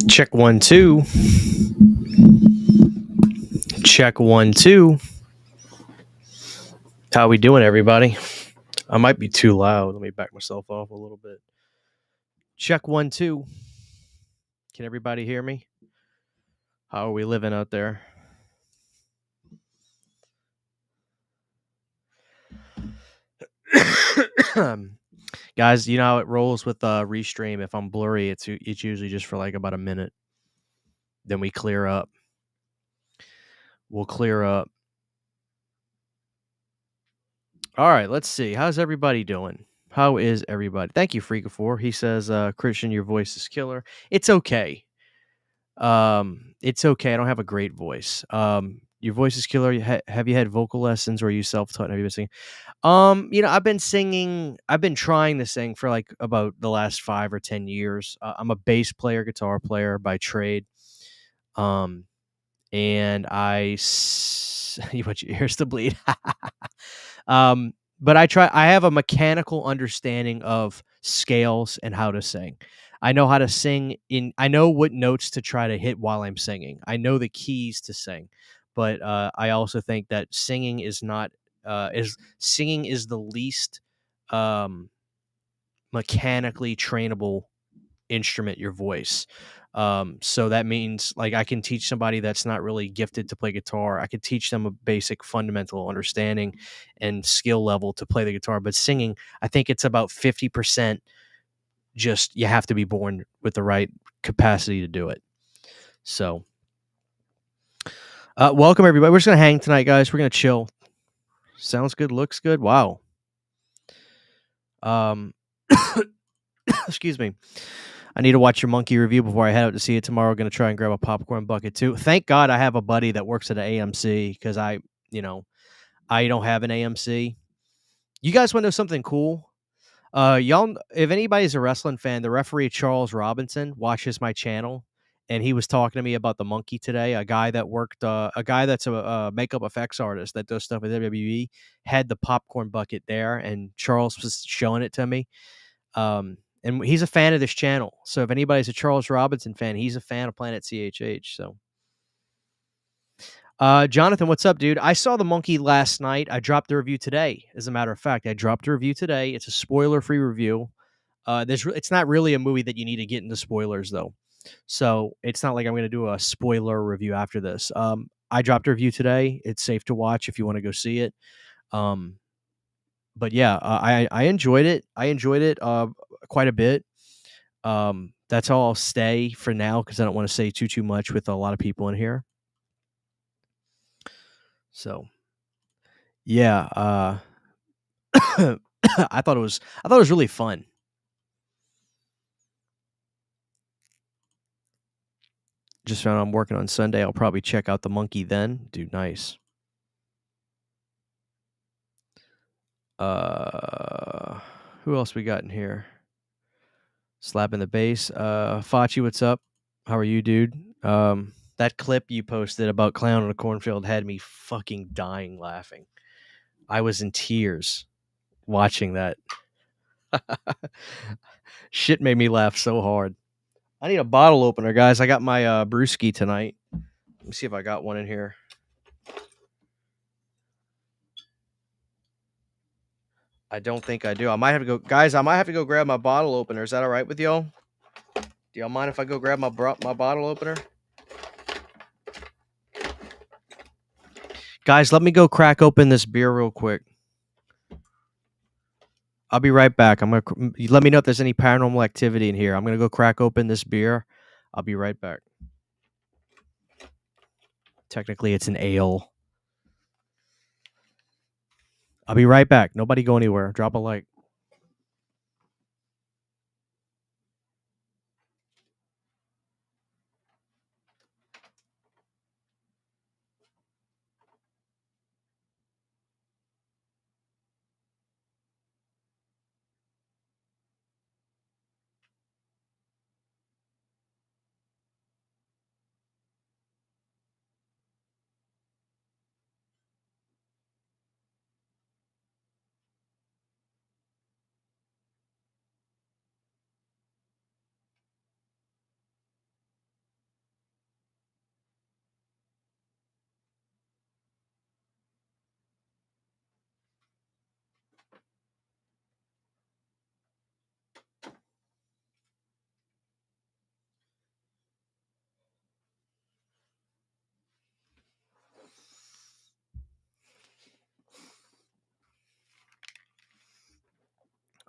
Check 1 2. Check 1 2. How we doing, everybody? I might be too loud. Let me back myself off a little bit. Check 1 2. Can everybody hear me? How are we living out there? Guys, you know how it rolls with Restream. If I'm blurry, it's usually just for like about a minute. Then we clear up. We'll clear up. All right, let's see. How's everybody doing? How is everybody? Thank you, Freakafor. He says, Christian, your voice is killer. It's okay. It's okay. I don't have a great voice. Your voice is killer. Have you had vocal lessons or are you self-taught? Have you been singing? I've been singing. I've been trying to sing for like about the last 5 or 10 years. I'm a bass player, guitar player by trade. And you want your ears to bleed. But I have a mechanical understanding of scales and how to sing. I know how to sing I know what notes to try to hit while I'm singing. I know the keys to sing. But I also think that singing is not singing is the least um mechanically trainable instrument, your voice. So that means like I can teach somebody that's not really gifted to play guitar. I could teach them a basic fundamental understanding and skill level to play the guitar. But singing, I think it's about 50% just you have to be born with the right capacity to do it. So welcome everybody. We're just gonna hang tonight, guys. We're gonna chill. Sounds good, looks good. Wow. Excuse me. I need to watch your monkey review before I head out to see it tomorrow. Going to try and grab a popcorn bucket too. Thank God I have a buddy that works at an AMC because I don't have an AMC. You guys want to know something cool? Y'all, if anybody's a wrestling fan, the referee Charles Robinson watches my channel, and he was talking to me about the monkey today. A guy that's a makeup effects artist that does stuff with WWE had the popcorn bucket there, and Charles was showing it to me. And he's a fan of this channel. So if anybody's a Charles Robinson fan, he's a fan of Planet CHH. So, Jonathan, what's up, dude? I saw the monkey last night. I dropped the review today. As a matter of fact, I dropped a review today. It's a spoiler-free review. It's not really a movie that you need to get into spoilers, though. So it's not like I'm going to do a spoiler review after this. I dropped a review today. It's safe to watch if you want to go see it. But yeah, I enjoyed it. I enjoyed it quite a bit. That's how I'll stay for now because I don't want to say too much with a lot of people in here. So, yeah, I thought it was really fun. Just found I'm working on Sunday. I'll probably check out the monkey then. Dude, nice. Who else we got in here? Slapping the bass. Fachi, what's up? How are you, dude? That clip you posted about clown in a cornfield had me fucking dying laughing. I was in tears watching that. Shit made me laugh so hard. I need a bottle opener, guys. I got my brewski tonight. Let me see if I got one in here. I don't think I do. I might have to go, guys. I might have to go grab my bottle opener. Is that all right with y'all? Do y'all mind if I go grab my bottle opener? Guys, let me go crack open this beer real quick. I'll be right back. Let me know if there's any paranormal activity in here. I'm gonna go crack open this beer. I'll be right back. Technically, it's an ale. I'll be right back. Nobody go anywhere. Drop a like.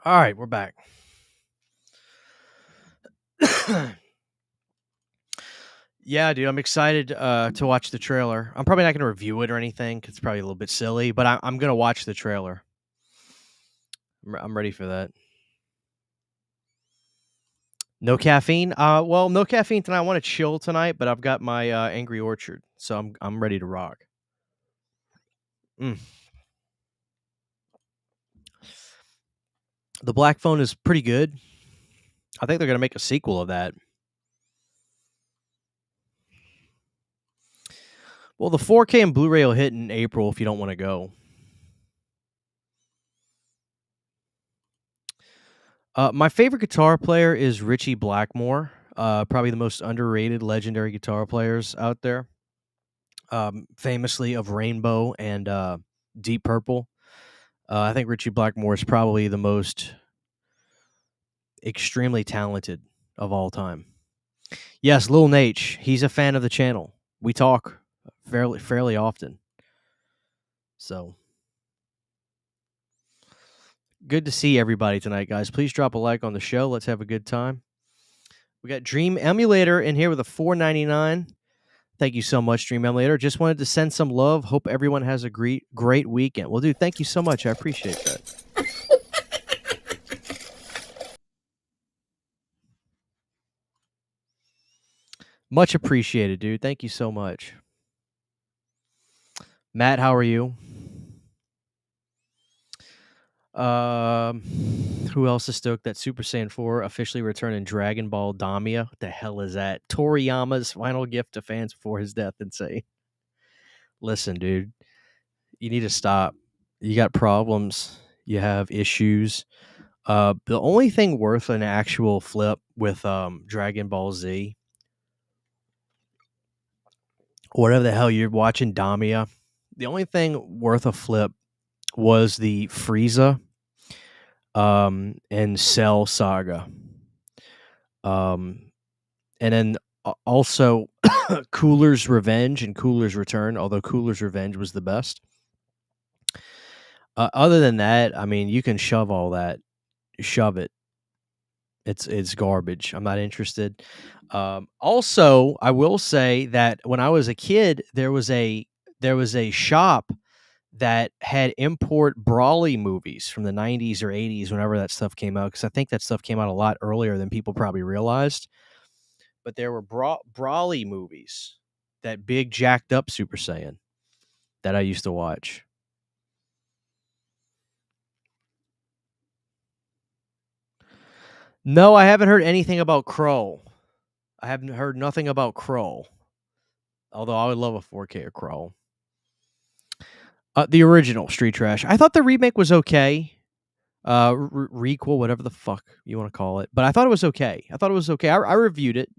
All right, we're back. Yeah, dude, I'm excited to watch the trailer. I'm probably not going to review it or anything 'cause it's probably a little bit silly, but I'm going to watch the trailer. I'm ready for that. No caffeine. Well, no caffeine tonight. I want to chill tonight, but I've got my Angry Orchard, so I'm ready to rock. Mm. The Black Phone is pretty good. I think they're going to make a sequel of that. Well, the 4K and Blu-ray will hit in April if you don't want to go. My favorite guitar player is Richie Blackmore. Probably the most underrated legendary guitar players out there. Famously of Rainbow and Deep Purple. I think Richie Blackmore is probably the most extremely talented of all time. Yes, Lil Nate, he's a fan of the channel. We talk fairly often. So good to see everybody tonight, guys. Please drop a like on the show. Let's have a good time. We got Dream Emulator in here with a $4.99. Thank you so much, Dream Emulator. Just wanted to send some love. Hope everyone has a great weekend. Well, dude, thank you so much. I appreciate that. Much appreciated, dude. Thank you so much. Matt, how are you? Who else is stoked that Super Saiyan 4 officially returned in Dragon Ball Damia? What the hell is that? Toriyama's final gift to fans before his death. Insane. Listen, dude, you need to stop. You got problems. You have issues. The only thing worth an actual flip with Dragon Ball Z, whatever the hell you're watching, Damia, the only thing worth a flip was the Frieza and Cell saga. And then also Cooler's Revenge and Cooler's Return, although Cooler's Revenge was the best. Other than that, I mean, you can shove all that. Shove it. It's garbage. I'm not interested. Also, I will say that when I was a kid, there was a shop that had import Brawly movies from the 90s or 80s, whenever that stuff came out, because I think that stuff came out a lot earlier than people probably realized. But there were Brawly movies, that big jacked up Super Saiyan that I used to watch. No, I haven't heard anything about Crow. I haven't heard nothing about Crow. Although I would love a 4K of Crow. The original Street Trash. I thought the remake was okay. Requel, whatever the fuck you want to call it. But I thought it was okay. I reviewed it.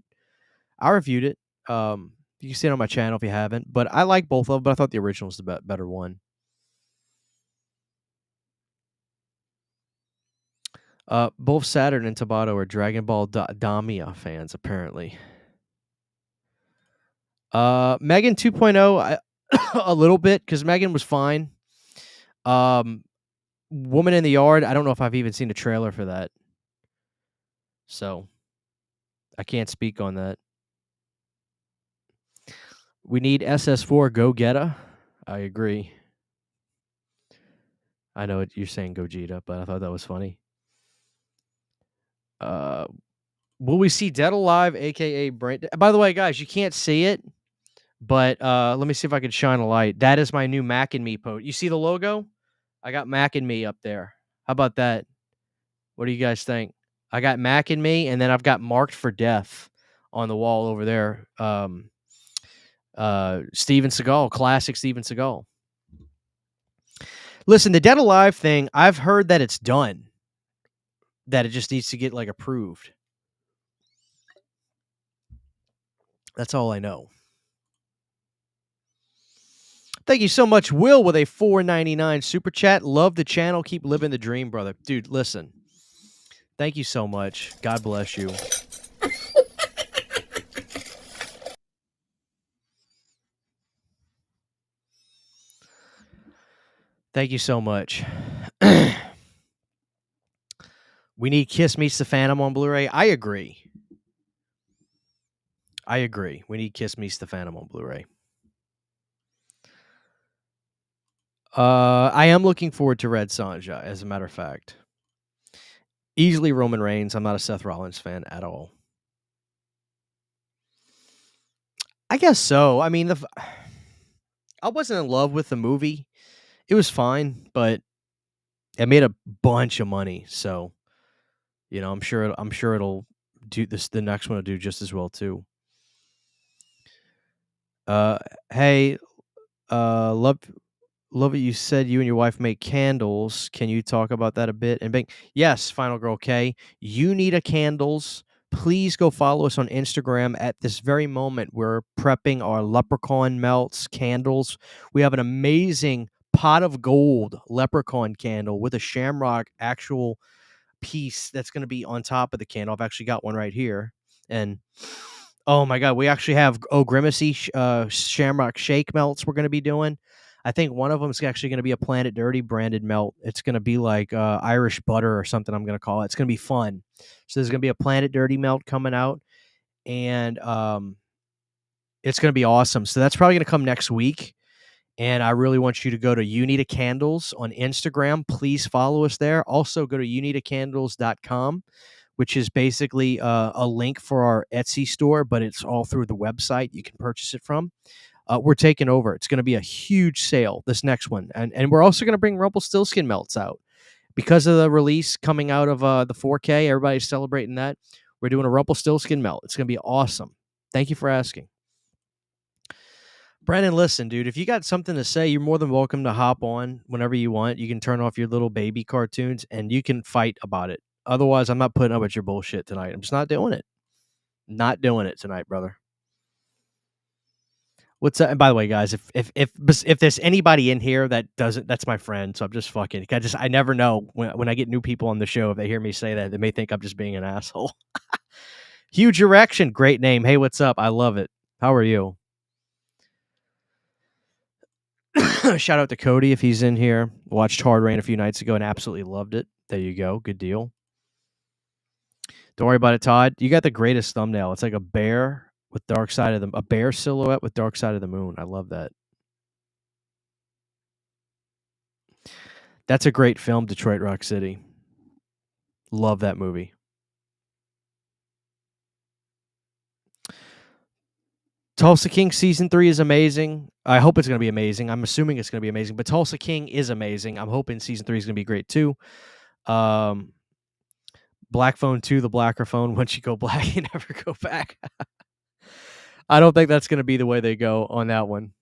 You can see it on my channel if you haven't. But I like both of them, but I thought the original was the better one. Both Saturn and Tabata are Dragon Ball Damia fans, apparently. Megan 2.0, a little bit, because Megan was fine. Woman in the Yard, I don't know if I've even seen a trailer for that. So, I can't speak on that. We need SS4 Go Geta. I agree. I know you're saying Gogeta, but I thought that was funny. Will we see Dead Alive, aka Brain? By the way, guys, you can't see it, but let me see if I can shine a light. That is my new Mac and Me post. You see the logo? I got Mac and Me up there. How about that? What do you guys think? I got Mac and Me, and then I've got Marked for Death on the wall over there. Steven Seagal, classic Steven Seagal. Listen, the Dead Alive thing, I've heard that it's done. That it just needs to get like approved. That's all I know. Thank you so much, Will, with a $4.99 super chat. Love the channel. Keep living the dream, brother. Dude, listen. Thank you so much. God bless you. Thank you so much. We need Kiss Meets the Phantom on Blu-ray. I agree. We need Kiss Meets the Phantom on Blu-ray. I am looking forward to Red Sonja, as a matter of fact. Easily Roman Reigns. I'm not a Seth Rollins fan at all. I guess so. I mean, I wasn't in love with the movie. It was fine, but it made a bunch of money. So, I'm sure it'll do this. The next one will do just as well too. Hey, love what you said. You and your wife make candles. Can you talk about that a bit? And bang, yes, Final Girl K. You need a candles. Please go follow us on Instagram. At this very moment, we're prepping our leprechaun melts candles. We have an amazing pot of gold leprechaun candle with a shamrock actual piece that's going to be on top of the candle. I've actually got one right here. And oh my God, we actually have Grimacy Shamrock Shake melts we're going to be doing. I think one of them is actually going to be a Planet Dirty branded melt. It's going to be like Irish butter or something, I'm going to call it. It's going to be fun. So there's going to be a Planet Dirty melt coming out, and it's going to be awesome. So that's probably going to come next week. And I really want you to go to You Need a Candles on Instagram. Please follow us there. Also, go to youneedacandles.com, which is basically a link for our Etsy store, but it's all through the website you can purchase it from. We're taking over. It's going to be a huge sale, this next one. And we're also going to bring Rumpelstiltskin melts out. Because of the release coming out of the 4K, everybody's celebrating that. We're doing a Rumpelstiltskin melt. It's going to be awesome. Thank you for asking. Brandon, listen, dude, if you got something to say, you're more than welcome to hop on whenever you want. You can turn off your little baby cartoons and you can fight about it. Otherwise, I'm not putting up with your bullshit tonight. I'm just not doing it. Not doing it tonight, brother. What's that? And by the way, guys, if there's anybody in here that doesn't, that's my friend. So I'm just fucking. I never know when I get new people on the show, if they hear me say that, they may think I'm just being an asshole. Huge Erection, great name. Hey, what's up? I love it. How are you? Shout out to Cody if he's in here. Watched Hard Rain a few nights ago and absolutely loved it. There you go. Good deal. Don't worry about it, Todd. You got the greatest thumbnail. It's like a bear with a bear silhouette with Dark Side of the Moon. I love that. That's a great film, Detroit Rock City. Love that movie. Tulsa King season 3 is amazing. I hope it's going to be amazing. I'm assuming it's going to be amazing, but Tulsa King is amazing. I'm hoping season 3 is going to be great too. Black Phone 2, the blacker phone. Once you go black, you never go back. I don't think that's going to be the way they go on that one.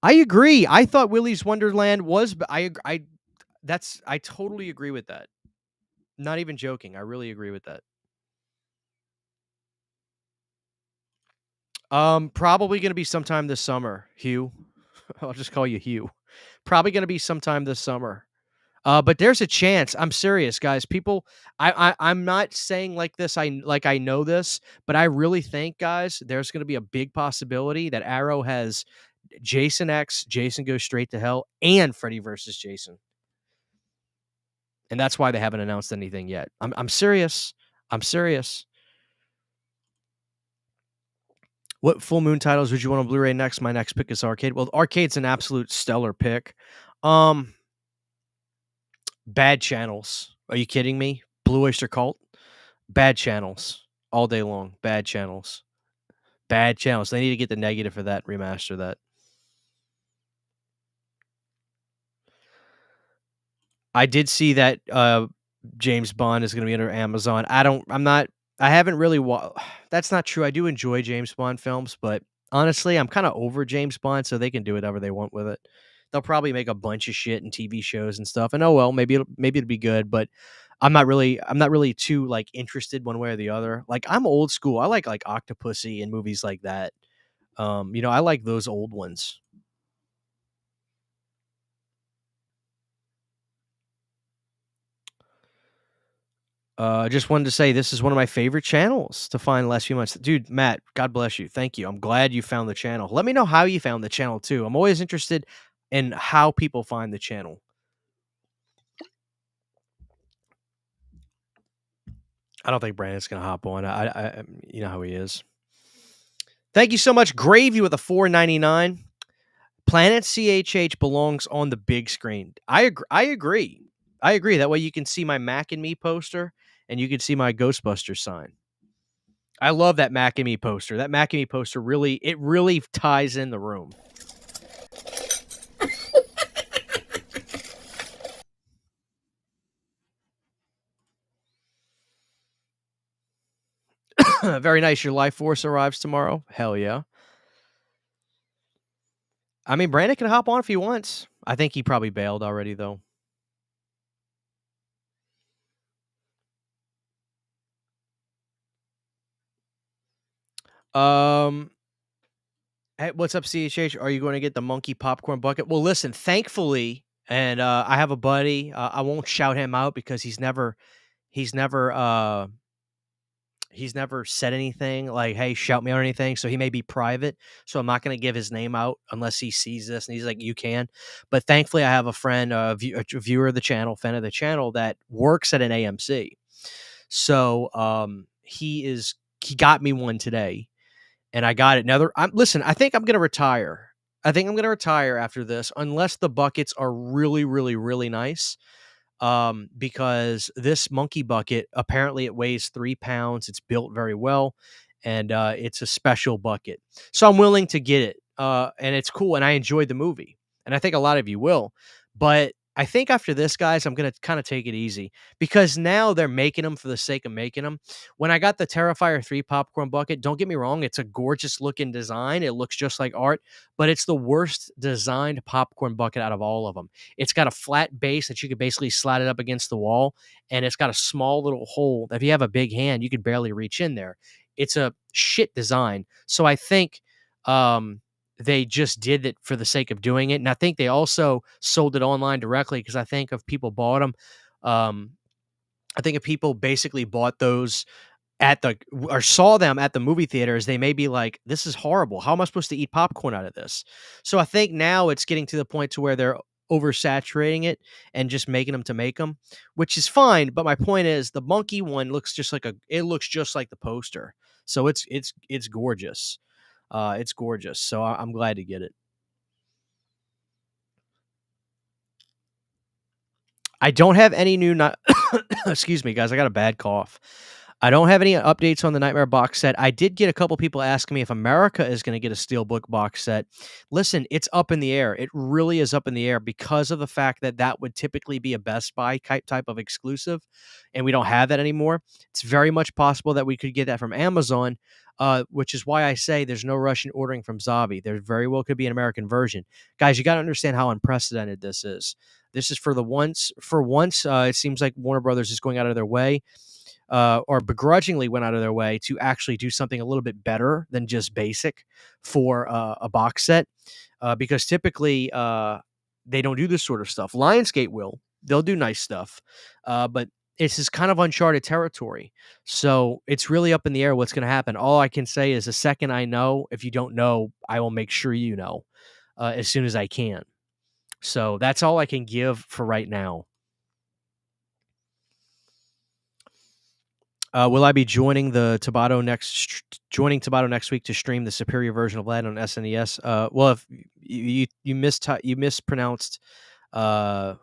I agree. I thought Willy's Wonderland was, but I totally agree with that. Not even joking. I really agree with that. Probably going to be sometime this summer, Hugh. I'll just call you Hugh. Probably going to be sometime this summer. But there's a chance. I'm serious, guys. People, I'm not saying like this. I know this, but I really think, guys, there's going to be a big possibility that Arrow has Jason X, Jason Goes Straight to Hell, and Freddy versus Jason. And that's why they haven't announced anything yet. I'm serious. I'm serious. What full moon titles would you want on Blu-ray next? My next pick is Arcade. Well, Arcade's an absolute stellar pick. Bad Channels. Are you kidding me? Blue Oyster Cult? Bad Channels. All day long. Bad Channels. Bad Channels. They need to get the negative for that, remaster that. I did see that James Bond is going to be under Amazon. I haven't really that's not true. I do enjoy James Bond films, but honestly, I'm kind of over James Bond, so they can do whatever they want with it. They'll probably make a bunch of shit and TV shows and stuff. And oh well, maybe it'll be good, but I'm not really too like interested one way or the other. Like I'm old school. I like Octopussy and movies like that. I like those old ones. Just wanted to say this is one of my favorite channels to find the last few months. Dude, Matt, God bless you. Thank you. I'm glad you found the channel. Let me know how you found the channel too. I'm always interested in how people find the channel. I don't think Brandon's gonna hop on. You know how he is. Thank you so much, Gravy with a 4.99. Planet CHH belongs on the big screen. I agree. I agree. That way you can see my Mac and Me poster, and you can see my Ghostbusters sign. I love that Mac and Me poster. That Mac and Me poster really ties in the room. Very nice. Your Life Force arrives tomorrow. Hell yeah. I mean, Brandon can hop on if he wants. I think he probably bailed already, though. Um, hey, what's up, CHH? Are you going to get the monkey popcorn bucket? Well, listen, thankfully, and I have a buddy. I won't shout him out because he's never, he's never said anything like, "Hey, shout me out," or anything. So he may be private. So I'm not going to give his name out unless he sees this and he's like, "You can." But thankfully, I have a friend, a viewer of the channel, fan of the channel that works at an AMC. So he got me one today, and I got it. Listen, I think I'm gonna retire. I think I'm gonna retire after this, unless the buckets are really, really, really nice. Because this monkey bucket, apparently it weighs 3 pounds. It's built very well, and it's a special bucket. So I'm willing to get it. And it's cool, and I enjoyed the movie, and I think a lot of you will. But I think after this, guys, I'm gonna kind of take it easy because now they're making them for the sake of making them. When I got the Terrifier 3 popcorn bucket, don't get me wrong, it's a gorgeous looking design. It looks just like art, but it's the worst designed popcorn bucket out of all of them. It's got a flat base that you could basically slide it up against the wall, and it's got a small little hole that if you have a big hand, you could barely reach in there. It's a shit design. So I think they just did it for the sake of doing it. And I think they also sold it online directly because I think if people bought them, um, I think if people basically bought those at the or saw them at the movie theaters, they may be like, "This is horrible. How am I supposed to eat popcorn out of this?" So I think now it's getting to the point to where they're oversaturating it and just making them to make them, which is fine. But my point is, the monkey one looks just like it looks just like the poster. So it's gorgeous. It's gorgeous. So I'm glad to get it. I don't have any new not excuse me, guys, I got a bad cough. I don't have any updates on the Nightmare box set. I did get a couple people asking me if America is gonna get a Steelbook box set. Listen, it's up in the air. It really is up in the air because of the fact that that would typically be a Best Buy type of exclusive, and we don't have that anymore. It's very much possible that we could get that from Amazon, which is why I say there's no rush in ordering from Zavi. There very well could be an American version. Guys, you gotta understand how unprecedented this is. This is for once, it seems like Warner Brothers is going out of their way, or begrudgingly went out of their way to actually do something a little bit better than just basic for a box set, because typically they don't do this sort of stuff. Lionsgate will. They'll do nice stuff, but it's this kind of uncharted territory. So it's really up in the air what's going to happen. All I can say is the second I know, if you don't know, I will make sure you know as soon as I can. So that's all I can give for right now. Will I be joining Tabata next week to stream the superior version of Aladdin on SNES? Well, if you mispronounced uh,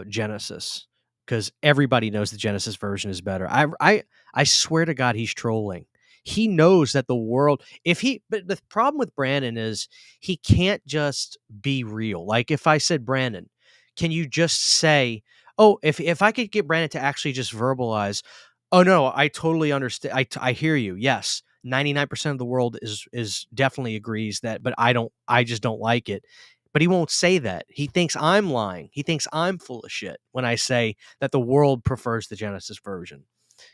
Genesis, because everybody knows the Genesis version is better. I swear to God, he's trolling. He knows that the world. But the problem with Brandon is he can't just be real. Like if I said, Brandon, can you just say, oh, if I could get Brandon to actually just verbalize, oh no, I totally understand. I hear you. Yes, 99% of the world is definitely agrees that, but I just don't like it. But he won't say that. He thinks I'm lying. He thinks I'm full of shit when I say that the world prefers the Genesis version.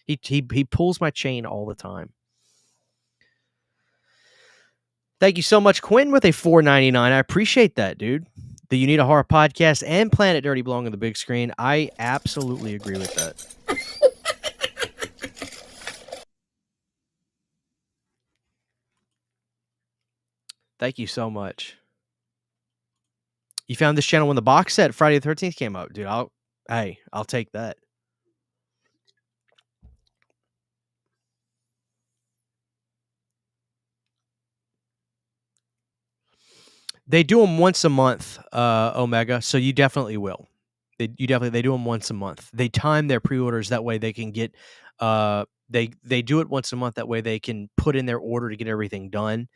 He pulls my chain all the time. Thank you so much, Quinn, with a 4.99. I appreciate that, dude. The You Need a Horror podcast and Planet Dirty belong on the big screen. I absolutely agree with that. Thank you so much. You found this channel when the box set Friday the 13th came out, dude. I'll take that. They do them once a month, Omega, so you definitely will. They do them once a month. They time their pre-orders that way they can get, they do it once a month, that way they can put in their order to get everything done,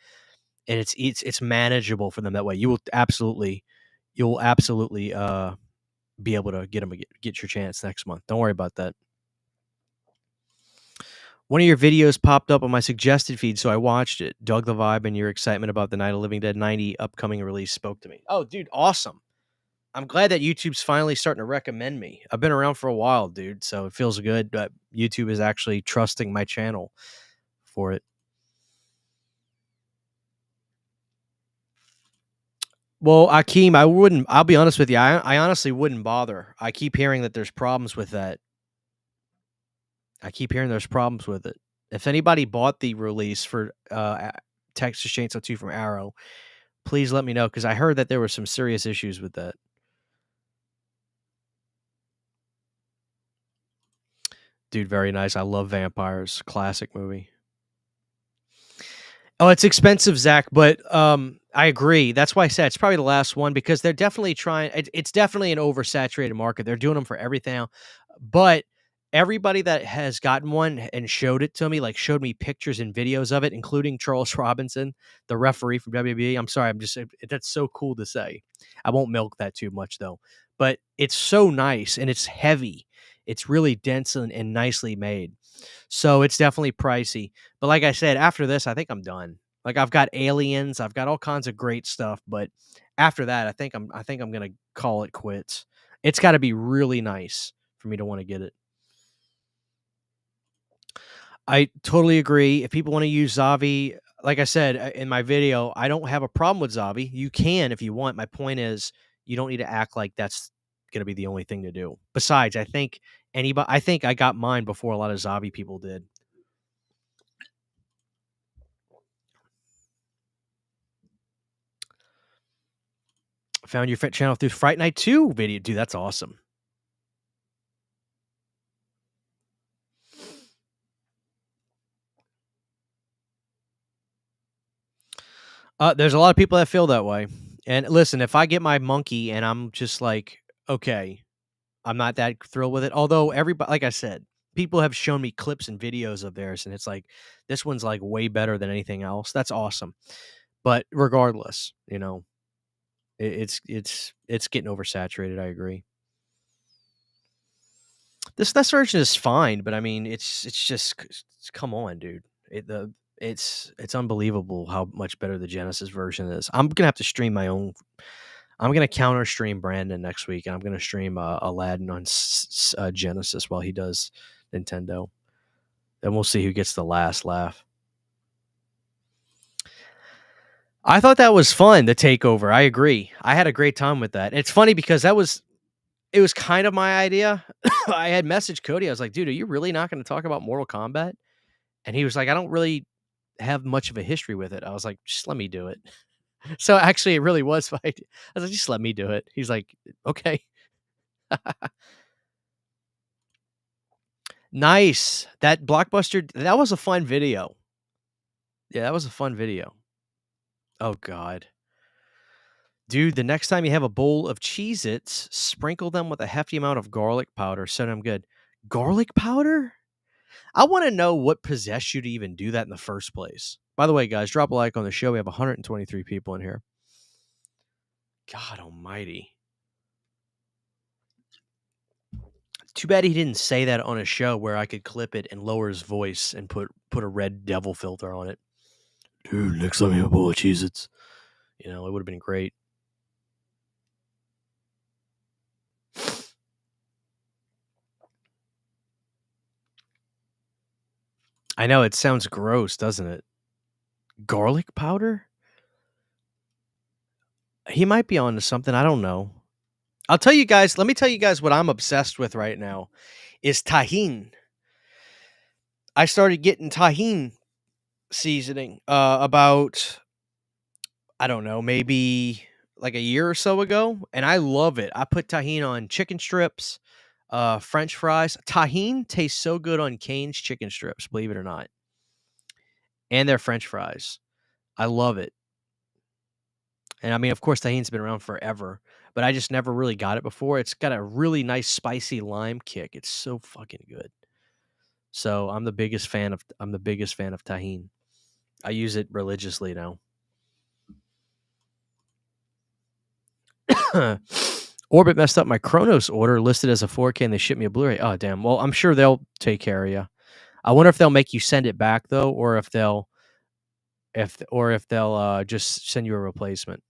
and it's manageable for them that way. You'll absolutely, be able to get your chance next month. Don't worry about that. One of your videos popped up on my suggested feed, so I watched it. Dug the vibe, and your excitement about the Night of Living Dead 90 upcoming release spoke to me. Oh, dude, awesome. I'm glad that YouTube's finally starting to recommend me. I've been around for a while, dude, so it feels good that YouTube is actually trusting my channel for it. Well, Akeem, I'll be honest with you, I honestly wouldn't bother. I keep hearing that there's problems with that. I keep hearing there's problems with it. If anybody bought the release for Texas Chainsaw 2 from Arrow, please let me know, because I heard that there were some serious issues with that. Dude, very nice. I love vampires. Classic movie. Oh, it's expensive, Zach, but I agree. That's why I said it's probably the last one, because they're definitely trying. It's definitely an oversaturated market. They're doing them for everything now, but everybody that has gotten one and showed it to me, like showed me pictures and videos of it, including Charles Robinson, the referee from WWE. I'm sorry, that's so cool to say. I won't milk that too much though, but it's so nice and it's heavy. It's really dense and nicely made. So it's definitely pricey. But like I said, after this, I think I'm done. Like I've got Aliens, I've got all kinds of great stuff, but after that, I think I'm gonna call it quits. It's got to be really nice for me to want to get it. I totally agree. If people want to use Zavi, like I said in my video, I don't have a problem with Zavi. You can if you want. My point is, you don't need to act like that's going to be the only thing to do. Besides, I think I got mine before a lot of Zavi people did. Found your Fit channel through Fright Night 2 video. Dude, that's awesome. There's a lot of people that feel that way. And listen, if I get my monkey and I'm just like, okay, I'm not that thrilled with it. Although everybody, like I said, people have shown me clips and videos of theirs, and it's like, this one's like way better than anything else. That's awesome. But regardless, it's getting oversaturated. I agree. This version is fine, but I mean, it's just come on, dude. It's unbelievable how much better the Genesis version is. I'm gonna have to stream my own. I'm gonna counter stream Brandon next week, and I'm gonna stream Aladdin on Genesis while he does Nintendo. Then we'll see who gets the last laugh. I thought that was fun, the takeover. I agree. I had a great time with that. It's funny because it was kind of my idea. I had messaged Cody. I was like, dude, are you really not going to talk about Mortal Kombat? And he was like, I don't really have much of a history with it. I was like, just let me do it. So actually, it really was fine. I was like, just let me do it. He's like, okay. Nice. That Blockbuster, that was a fun video. Yeah, that was a fun video. Oh, God. Dude, the next time you have a bowl of Cheez-Its, sprinkle them with a hefty amount of garlic powder. So I'm good. Garlic powder? I want to know what possessed you to even do that in the first place. By the way, guys, drop a like on the show. We have 123 people in here. God almighty. Too bad he didn't say that on a show where I could clip it and lower his voice and put a red devil filter on it. Dude, next time you have a bowl of Cheez-Its. It would have been great. I know, it sounds gross, doesn't it? Garlic powder? He might be onto something. I don't know. Let me tell you guys what I'm obsessed with right now is Tajín. I started getting Tajín seasoning about, I don't know, maybe like a year or so ago, and I love it. I put Tajín on chicken strips, French fries. Tajín tastes so good on Cane's chicken strips, believe it or not, and their French fries. I love it. And I mean, of course, tahin's been around forever, but I just never really got it before. It's got a really nice spicy lime kick. It's so fucking good. So I'm the biggest fan of tahin. I use it religiously now. Orbit messed up my Kronos order listed as a 4K and they shipped me a Blu-ray. Oh damn. Well, I'm sure they'll take care of you. I wonder if they'll make you send it back though, or if they'll just send you a replacement.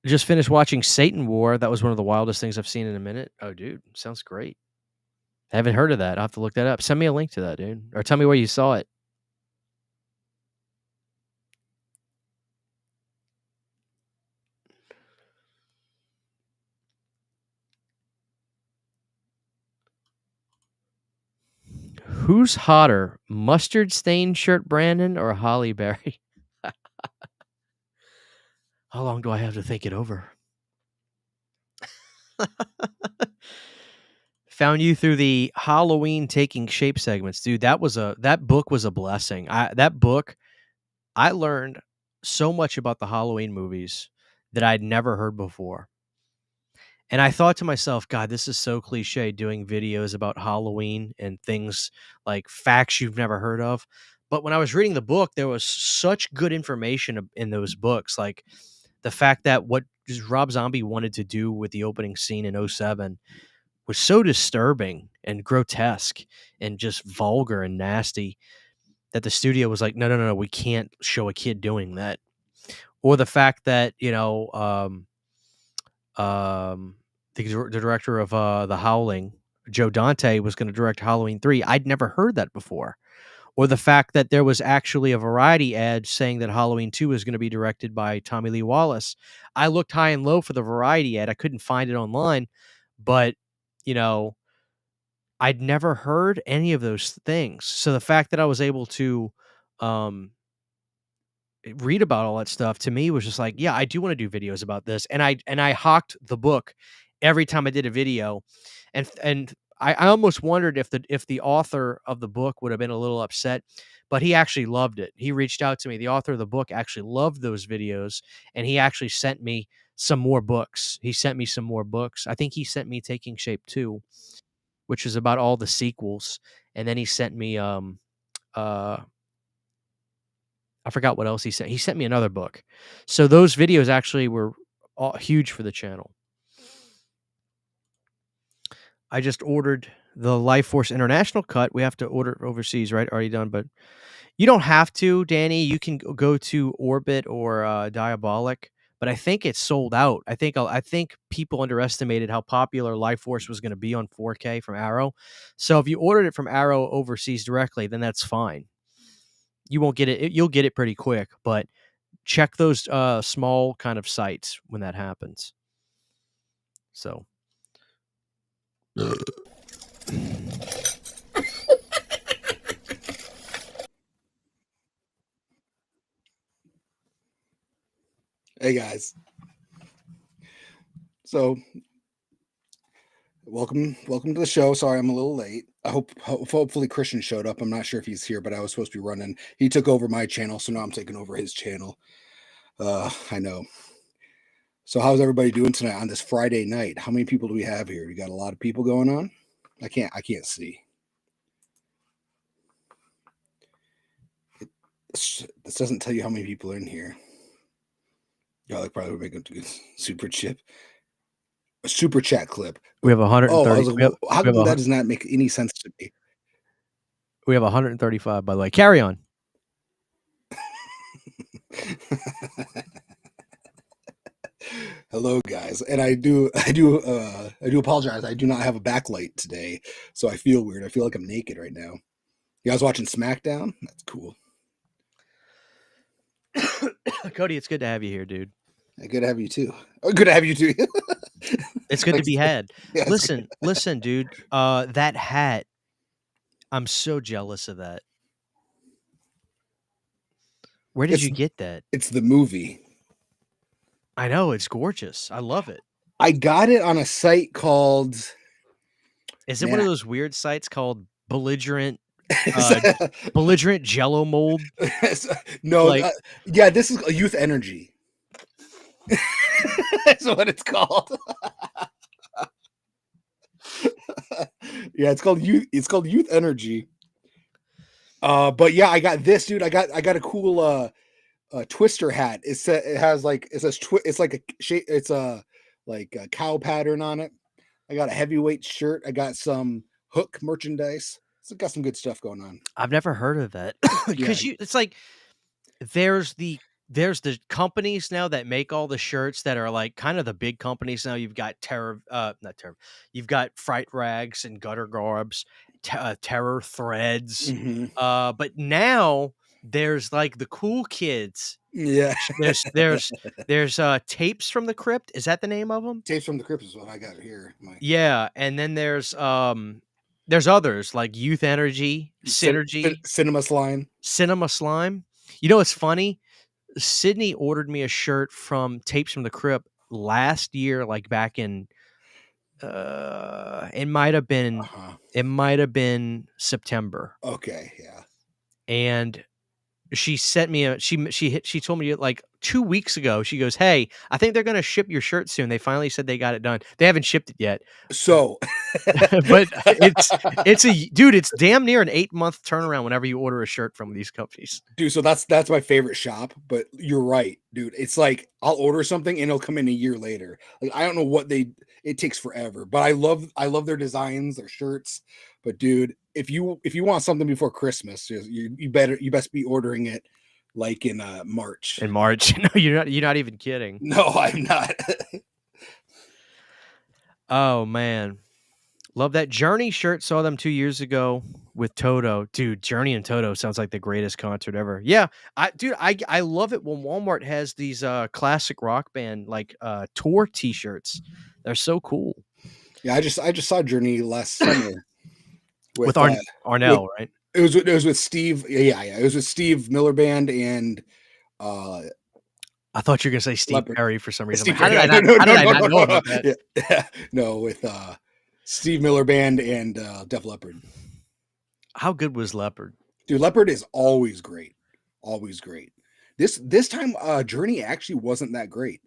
Just finished watching Satan War. That was one of the wildest things I've seen in a minute. Oh, dude, sounds great. I haven't heard of that. I'll have to look that up. Send me a link to that, dude, or tell me where you saw it. Who's hotter, mustard stained shirt Brandon or Holly Berry? How long do I have to think it over? Found you through the Halloween taking shape segments, dude. That book was a blessing. I learned so much about the Halloween movies that I'd never heard before. And I thought to myself, God, this is so cliche doing videos about Halloween and things like facts you've never heard of. But when I was reading the book, there was such good information in those books. Like the fact that what Rob Zombie wanted to do with the opening scene in '07 was so disturbing and grotesque and just vulgar and nasty that the studio was like, no, we can't show a kid doing that. Or the fact that, the director of The Howling, Joe Dante, was going to direct Halloween 3. I'd never heard that before. Or the fact that there was actually a Variety ad saying that Halloween 2 was going to be directed by Tommy Lee Wallace. I looked high and low for the Variety ad. I couldn't find it online, but, I'd never heard any of those things. So the fact that I was able to read about all that stuff to me was just like, yeah, I do want to do videos about this. And I hawked the book every time I did a video. And I almost wondered if the author of the book would have been a little upset, but he actually loved it. He reached out to me. The author of the book actually loved those videos, and he actually sent me some more books. He sent me some more books. I think he sent me Taking Shape 2, which is about all the sequels. And then he sent me I forgot what else he sent. He sent me another book. So those videos actually were huge for the channel. I just ordered the Life Force International cut. We have to order it overseas, right? Already done, but you don't have to, Danny. You can go to Orbit or Diabolic, but I think it's sold out. I think people underestimated how popular Life Force was going to be on 4K from Arrow. So if you ordered it from Arrow overseas directly, then that's fine. You won't get it. You'll get it pretty quick, but check those small kind of sites when that happens. So. Hey guys. So welcome to the show. Sorry I'm a little late. I hopefully Christian showed up. I'm not sure if he's here, but I was supposed to be running. He took over my channel, so now I'm taking over his channel. I know. So how's everybody doing tonight on this Friday night? How many people do we have here? We got a lot of people going on. I can't see. This doesn't tell you how many people are in here. Y'all like probably make a good super chat clip. We have 130. How come that does not make any sense to me? We have 135, by the way. Carry on. Hello guys, and I do apologize. I do not have a backlight today, so I feel weird. I feel like I'm naked right now. You guys watching SmackDown? That's cool. Cody, it's good to have you here, dude. Good to have you too. Oh, good to have you too. It's good to be had. Yeah, listen, dude. That hat, I'm so jealous of that. Where did you get that? It's the movie. I know, it's gorgeous. I love it. I got it on a site called... Is it one of those weird sites called Belligerent uh, belligerent Jello mold. No, Like, yeah, this is youth energy. That's what it's called. Yeah, it's called youth energy. But yeah, I got this, dude. I got a cool twister hat. It says it's like a shape. It's a like a cow pattern on it. I got a heavyweight shirt. I got some Hook merchandise. So got some good stuff going on. I've never heard of that Yeah. because it's like there's the companies now that make all the shirts that are like kind of the big companies now. You've got not Terror. You've got Fright Rags and Gutter Garbs, Terror Threads. Hmm. But now there's like the cool kids. Yeah. There's Tapes from the Crypt. Is that the name of them? Tapes from the Crypt is what I got here. Yeah, and then there's others like Youth Energy, Synergy, Cinema Slime. Cinema Slime. You know what's funny? Sydney ordered me a shirt from Tapes from the Crypt last year, like back in it might have been September. Okay, yeah. And she sent me she told me like 2 weeks ago. She goes, "Hey, I think they're going to ship your shirt soon. They finally said they got it done. They haven't shipped it yet." So, But it's damn near an 8-month turnaround whenever you order a shirt from these companies. dude, so that's my favorite shop, but you're right, dude. It's like I'll order something and it'll come in a year later. Like I don't know what it takes forever, but I love their designs, their shirts. But dude, if you want something before Christmas, you best be ordering it like in March. In March. No, you're not even kidding. No, I'm not. Oh man. Love that Journey shirt. Saw them 2 years ago with Toto. Dude, Journey and Toto sounds like the greatest concert ever. Yeah. I love it when Walmart has these classic rock band like tour t-shirts. They're so cool. Yeah, I just saw Journey last summer With Arnell, right? It was with Steve. Yeah. It was with Steve Miller Band and I thought you were gonna say Steve Perry for some reason. How did I not know about that? Yeah. No, with Steve Miller Band and Def Leppard. How good was Leopard? Dude, Leopard is always great. Always great. This time Journey actually wasn't that great.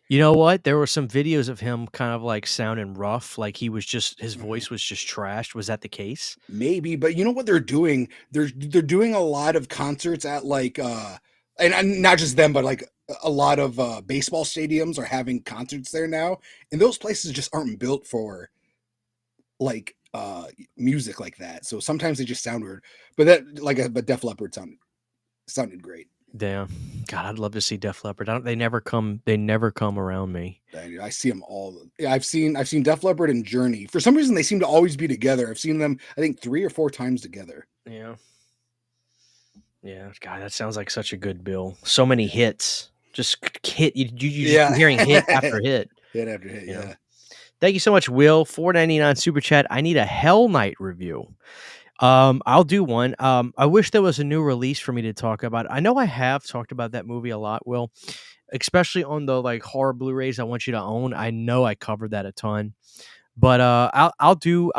You know what? There were some videos of him kind of like sounding rough, like his voice was just trashed. Was that the case? Maybe, but you know what they're doing? They're doing a lot of concerts at like and not just them, but like a lot of baseball stadiums are having concerts there now, and those places just aren't built for like music like that. So sometimes they just sound weird. But but Def Leppard sounded great. Damn. God, I'd love to see Def Leppard. They never come around me. I see them all. Yeah, I've seen Def Leppard and Journey. For some reason they seem to always be together. I've seen them I think 3 or 4 times together. Yeah. Yeah, God, that sounds like such a good bill. So many hits. Just hit you just hearing hit after hit. Hit after hit, yeah. Thank you so much, Will. $4.99 super chat. I need a Hell Night review. I'll do one. I wish there was a new release for me to talk about. I know I have talked about that movie a lot, Will, especially on the like horror Blu-rays I want you to own. I know I covered that a ton. But I'll do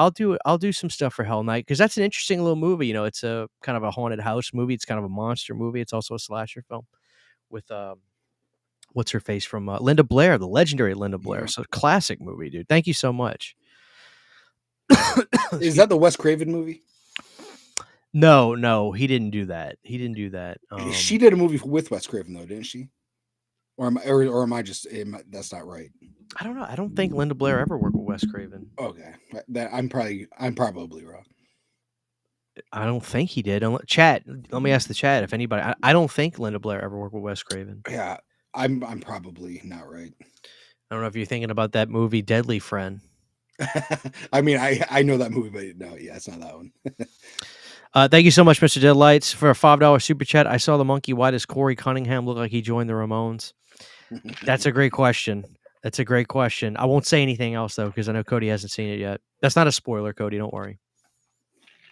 some stuff for Hell Night because that's an interesting little movie. You know, it's a kind of a haunted house movie. It's kind of a monster movie. It's also a slasher film with what's her face from Linda Blair, the legendary Linda Blair. Yeah. So classic movie, dude. Thank you so much. Is that the Wes Craven movie? No, he didn't do that. She did a movie with Wes Craven though, didn't she? Or am I just that's not right? I don't know. I don't think Linda Blair ever worked with Wes Craven. Okay, I'm probably wrong. I don't think he did. Chat. Let me ask the chat if anybody. I don't think Linda Blair ever worked with Wes Craven. Yeah, I'm probably not right. I don't know if you're thinking about that movie Deadly Friend. I mean, I know that movie, but no, yeah, it's not that one. Thank you so much, Mr. Deadlights, for a $5 super chat. I saw the monkey. Why does Corey Cunningham look like he joined the Ramones? That's a great question. I won't say anything else, though, because I know Cody hasn't seen it yet. That's not a spoiler, Cody. Don't worry.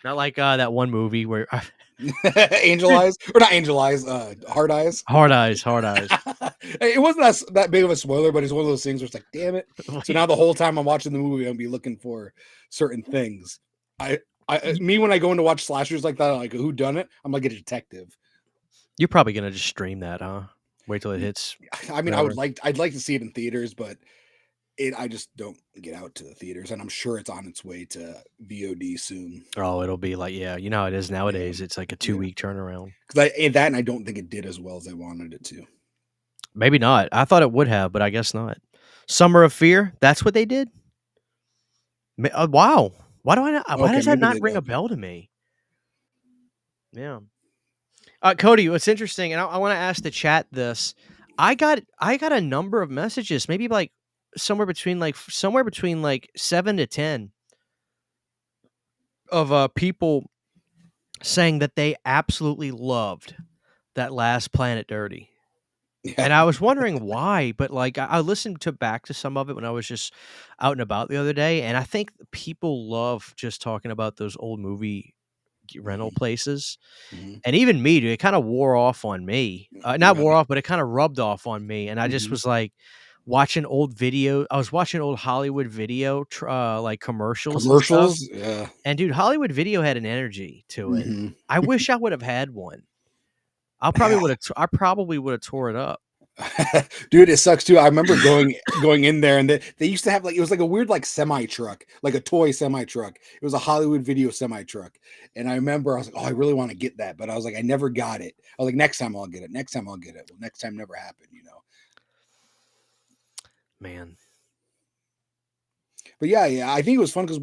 Not like that one movie where... Angel Eyes? Or not Angel Eyes, Hard Eyes? Hard Eyes. It wasn't that big of a spoiler, but it's one of those things where it's like, damn it. So now the whole time I'm watching the movie, I'll be looking for certain things. I Me when I go in to watch slashers like that, like who done it, I'm like a detective. You're probably gonna just stream that, huh? Wait till it hits I mean, whatever. I'd like to see it in theaters, but I just don't get out to the theaters, and I'm sure it's on its way to VOD soon. Oh, it'll be like, yeah, you know how it is Yeah, nowadays. It's like a yeah. 2-week turnaround. Because that, and I don't think it did as well as I wanted it to. Maybe not. I thought it would have, but I guess not. Summer of Fear. That's what they did. Wow. Why do I not? Why Okay, does that maybe not they ring a okay. bell to me? Yeah. Cody, what's interesting, and I want to ask the chat this. I got a number of messages, maybe like somewhere between like 7 to 10 of people saying that they absolutely loved that last Planet Dirty. Yeah. And I was wondering why, but like I listened to back to some of it when I was just out and about the other day, and I think people love just talking about those old movie rental places. Mm-hmm. And even me, dude, it kind of wore off on me. Not Yeah. wore off, but it kind of rubbed off on me. And I just Mm-hmm. was like watching old video. I was watching old Hollywood video, like commercials and stuff. Commercials, yeah. And dude, Hollywood video had an energy to it. Mm-hmm. I wish I would have had one. I probably would have tore it up. Dude, it sucks too. I remember going in there, and they used to have like, it was like a weird like semi truck, like a toy semi truck. It was a Hollywood video semi truck, and I remember I was like, oh, I really want to get that, but I was like, I never got it. I was like, next time I'll get it. Next time I'll get it. Well, next time never happened, you know. Man. But yeah, I think it was fun because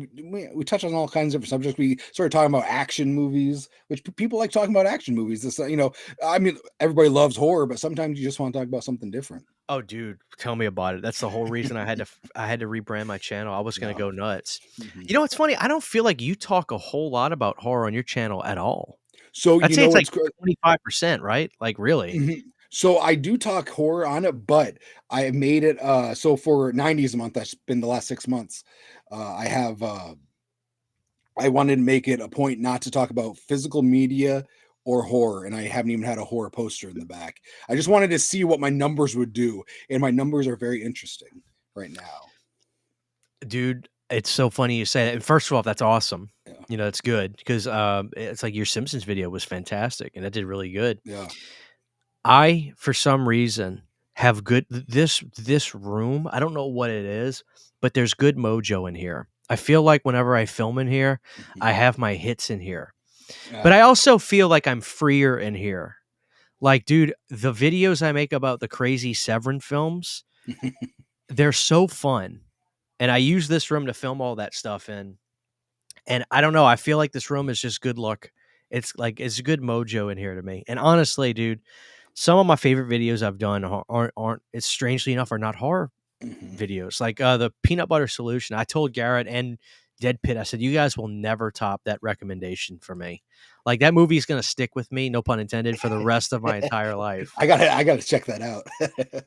we touched on all kinds of different subjects. We started talking about action movies, which people like talking about action movies. This, you know, I mean, everybody loves horror, but sometimes you just want to talk about something different. Oh, dude, tell me about it. That's the whole reason I had to rebrand my channel. I was gonna Yeah. go nuts. Mm-hmm. You know what's funny? I don't feel like you talk a whole lot about horror on your channel at all. So I'd you say know it's like what's 25%, right? Like really. Mhm. So I do talk horror on it, but I made it so for 90s month, that's been the last 6 months. I have I wanted to make it a point not to talk about physical media or horror, and I haven't even had a horror poster in the back. I just wanted to see what my numbers would do, and my numbers are very interesting right now. Dude, it's so funny you say that. And first of all, that's awesome. Yeah. You know, it's good because it's like your Simpsons video was fantastic and it did really good. Yeah. I, for some reason, have this room. I don't know what it is, but there's good mojo in here. I feel like whenever I film in here, I have my hits in here. But I also feel like I'm freer in here. Like, dude, the videos I make about the crazy Severin films, they're so fun. And I use this room to film all that stuff in. And I don't know, I feel like this room is just good luck. It's like it's good mojo in here to me. And honestly, dude, some of my favorite videos I've done aren't it's strangely enough are not horror videos. Like the peanut butter solution. I told Garrett and Dead Pit, I said, you guys will never top that recommendation for me. Like that movie is gonna stick with me, no pun intended, for the rest of my entire life. I gotta check that out.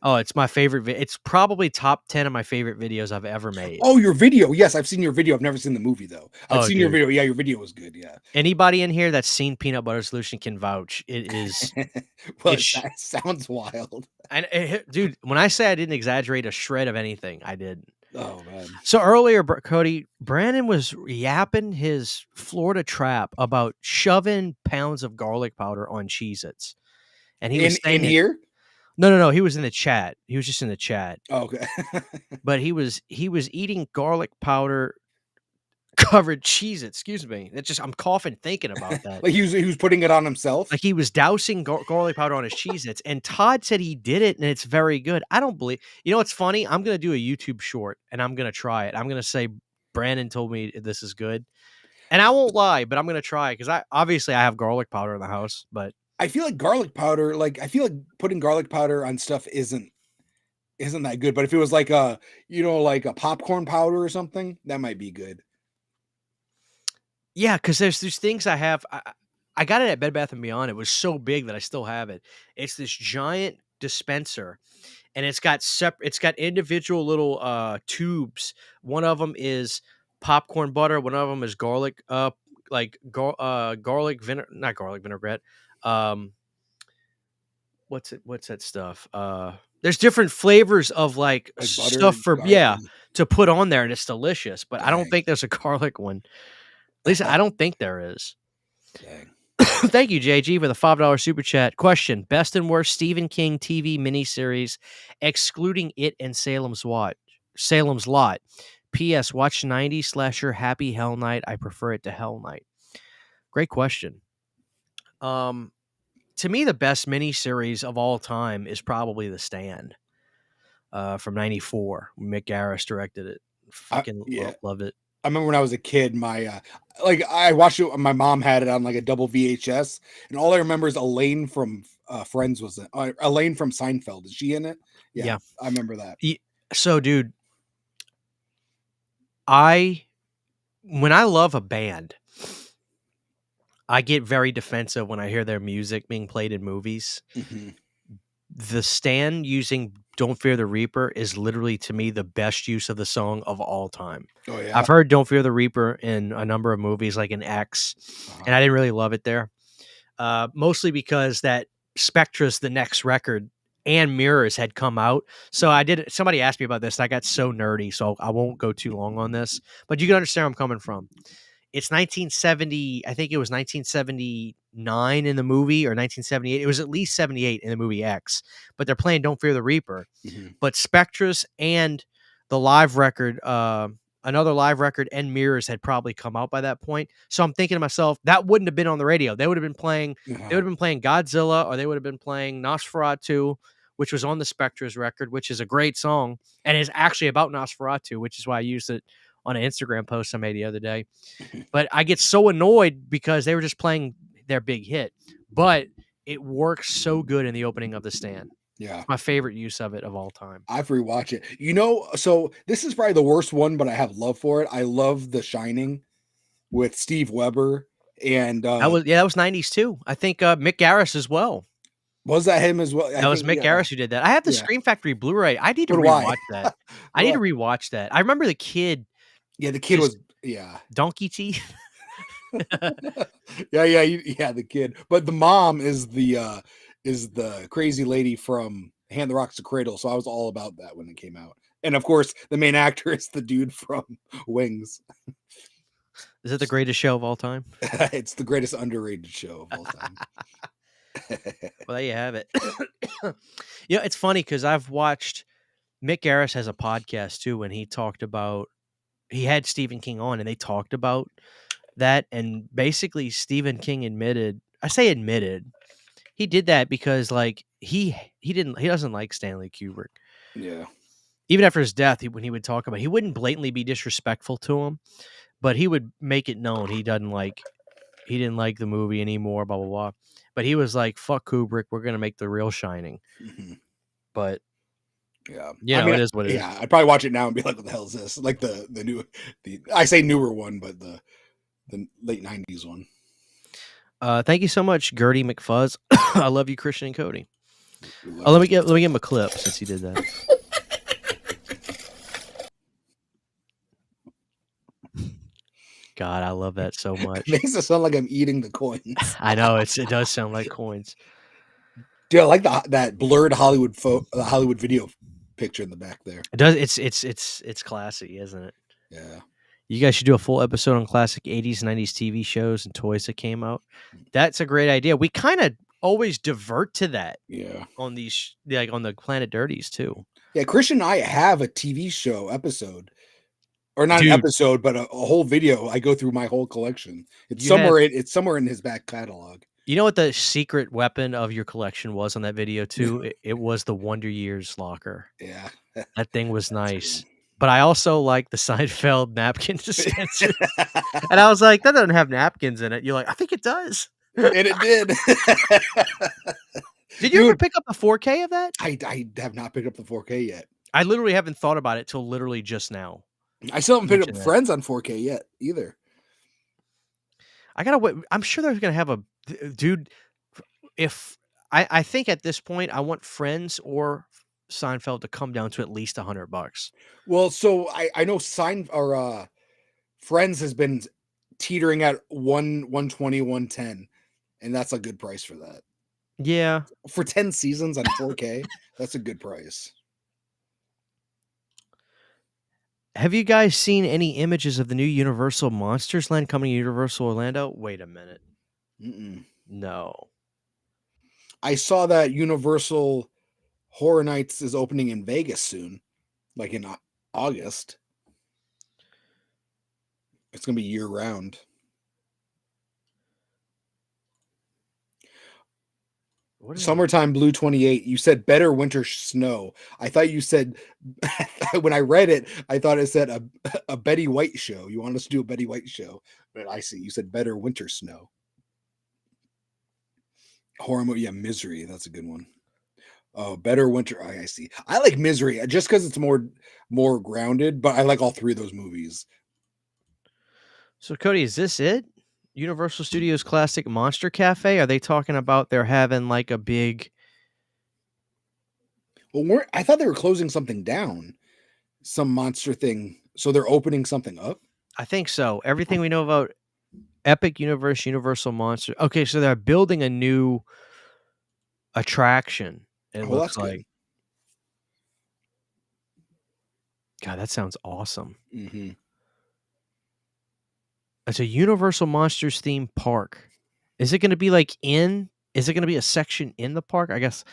Oh, it's my favorite. It's probably top 10 of my favorite videos I've ever made. Oh, your video. Yes, I've seen your video. I've never seen the movie though. I've Oh, seen your dude. video. Yeah, your video was good. Yeah. Anybody in here that's seen Peanut Butter Solution can vouch. It is. Well, that sounds wild. And dude, when I say I didn't exaggerate a shred of anything, I did. Oh man. So earlier, Cody, Brandon was yapping his Florida trap about shoving pounds of garlic powder on Cheez-Its. And he was saying in here? No. He was in the chat. He was just in the chat. Oh, okay. But he was eating garlic powder covered Cheez-It. Excuse me. It's just I'm coughing thinking about that. Like he was putting it on himself. Like he was dousing garlic powder on his Cheez-Its, and Todd said he did it, and it's very good. I don't believe. You know what's funny? I'm gonna do a YouTube short, and I'm gonna try it. I'm gonna say Brandon told me this is good, and I won't lie, but I'm gonna try because I have garlic powder in the house, but I feel like garlic powder. Like I feel like putting garlic powder on stuff isn't that good. But if it was like a like a popcorn powder or something, that might be good. yeah, because there's things I have. I got it at Bed Bath & Beyond. It was so big that I still have it. It's this giant dispenser, and it's got individual little tubes. One of them is popcorn butter. One of them is garlic, garlic vinegar, not garlic vinaigrette. What's that stuff? There's different flavors of like butter, stuff for garlic. to put on there, and it's delicious. But I don't Dang. think there's a garlic one. At least I don't think there is. Dang. Thank you, JG, for the $5 super chat. Question: best and worst Stephen King TV miniseries, excluding It and Salem's Lot. P.S. Watch 90s slasher Happy Hell Night. I prefer it to Hell Night. Great question. To me, the best miniseries of all time is probably The Stand, from '94. Mick Garris directed it. Fucking Yeah. love it. I remember when I was a kid, my like I watched it. My mom had it on like a double VHS, and all I remember is Elaine from Friends was in, Elaine from Seinfeld. Is she in it? Yeah. I remember that. So, dude, when I love a band, I get very defensive when I hear their music being played in movies. Mm-hmm. The Stand using Don't Fear the Reaper is literally, to me, the best use of the song of all time. Oh, yeah. I've heard Don't Fear the Reaper in a number of movies, like in X, and I didn't really love it there. Mostly because that Spectra's the next record and Mirrors had come out. So somebody asked me about this, and I got so nerdy, so I won't go too long on this. But you can understand where I'm coming from. It's 1970. I think it was 1979 in the movie, or 1978. It was at least 78 in the movie X. But they're playing "Don't Fear the Reaper." Mm-hmm. But Spectra's and the live record, another live record, and Mirrors had probably come out by that point. So I'm thinking to myself, that wouldn't have been on the radio. They would have been playing. They would have been playing Godzilla, or they would have been playing Nosferatu, which was on the Spectra's record, which is a great song and is actually about Nosferatu, which is why I used it on an Instagram post I made the other day. But I get so annoyed because they were just playing their big hit. But it works so good in the opening of The Stand. Yeah. It's my favorite use of it of all time. I've rewatched it. You know, so this is probably the worst one, but I have love for it. I love The Shining with Steve Weber. And that was 90s too. I think Mick Garris as well. Was that him as well? That was Mick Garris who did that. I have the Scream Factory Blu-ray. I need to rewatch that. I need to rewatch that. I remember the kid. Yeah, the kid was donkey teeth. yeah, the kid. But the mom is the crazy lady from Hand the Rocks to Cradle. So I was all about that when it came out. And of course, the main actor is the dude from Wings. Is it the greatest show of all time? It's the greatest underrated show of all time. Well, there you have it. It's funny because I've watched Mick Garris has a podcast too, and he had Stephen King on, and they talked about that, and basically Stephen King admitted, he did that because like he doesn't like Stanley Kubrick. Yeah. Even after his death, when he would talk about it, he wouldn't blatantly be disrespectful to him, but he would make it known he didn't like the movie anymore, blah blah blah. But he was like, "Fuck Kubrick, we're gonna make the real Shining." Mm-hmm. But yeah, it is what it is. Yeah, I'd probably watch it now and be like, "What the hell is this?" Like the new, I say newer one, but the late '90s one. Thank you so much, Gertie McFuzz. I love you, Christian and Cody. Let me give him a clip since he did that. God, I love that so much. It makes it sound like I'm eating the coins. I know it does sound like coins. Dude, I like that blurred Hollywood video picture in the back there. It does. It's classy, isn't it? Yeah. You guys should do a full episode on classic 80s, 90s TV shows and toys that came out. That's a great idea. We kind of always divert to that. Yeah. On these, like on the Planet Dirties too. Yeah, Christian and I have a TV show episode, or not an episode, but a whole video. I go through my whole collection. It's somewhere in his back catalog. You know what the secret weapon of your collection was on that video too? It was the Wonder Years locker. Yeah, that thing was nice. But I also like the Seinfeld napkin dispenser. And I was like, that doesn't have napkins in it. You're like, I think it does. And it did. Did you ever pick up the 4K of that? I have not picked up the 4K yet. I literally haven't thought about it till literally just now. I still haven't picked up Friends on 4K yet either. I gotta wait. I'm sure they're gonna have a dude. If I think at this point, I want Friends or Seinfeld to come down to at least $100. Well, so I know Friends has been teetering at 120, 110, and that's a good price for that. Yeah, for 10 seasons on 4K, that's a good price. Have you guys seen any images of the new Universal Monsters Land coming to Universal Orlando? Wait a minute. Mm-mm. No. I saw that Universal Horror Nights is opening in Vegas soon, like in August. It's going to be year round. What is it? Summertime Blue 28. You said better winter snow. I thought you said when I read it, I thought it said a Betty White show. You want us to do a Betty White show? But I see you said better winter snow. Horror movie, yeah, Misery. That's a good one. Oh, better winter. I see. I like Misery just because it's more grounded, but I like all three of those movies. So, Cody, is this it? Universal Studios Classic Monster Cafe? Are they talking about they're having like a big? Well, I thought they were closing something down, some monster thing. So they're opening something up. I think so. Everything we know about Epic Universe, Universal Monster. Okay, so they're building a new attraction. It Well, looks that's like. good. God, that sounds awesome. Mm-hmm. It's a Universal Monsters themed park. Is it going to be like in? Is it going to be a section in the park? I guess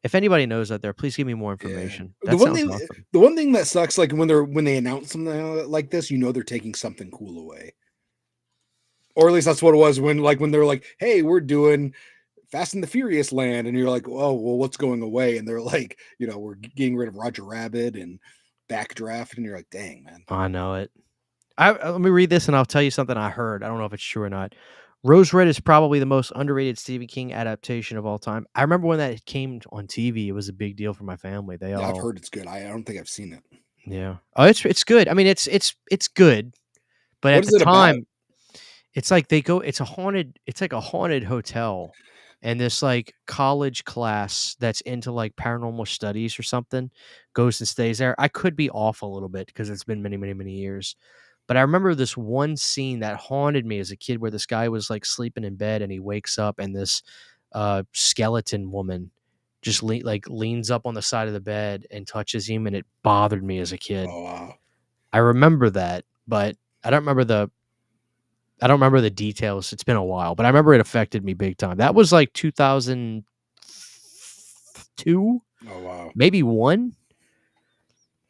if anybody knows out there, please give me more Yeah. information. The That one sounds thing, awesome. the one thing that sucks, like when they announce something like this, you know they're taking something cool away. Or at least that's what it was when they're like, "Hey, we're doing Fast and the Furious Land," and you're like, "Oh, well, what's going away?" And they're like, we're getting rid of Roger Rabbit and Backdraft, and you're like, "Dang, man." I know it. Let me read this and I'll tell you something I heard. I don't know if it's true or not. Rose Red is probably the most underrated Stephen King adaptation of all time. I remember when that came on TV, it was a big deal for my family. They Yeah, I've all, heard it's good. I don't think I've seen it. yeah. Oh, it's good. I mean, it's good, but What at is the it about? time, it's like they go. It's like a haunted hotel, and this like college class that's into like paranormal studies or something goes and stays there. I could be off a little bit because it's been many, many, many years. But I remember this one scene that haunted me as a kid where this guy was like sleeping in bed and he wakes up and this skeleton woman just leans up on the side of the bed and touches him and it bothered me as a kid. Oh wow. I remember that, but I don't remember the details. It's been a while, but I remember it affected me big time. That was like 2002, Oh wow. maybe 1.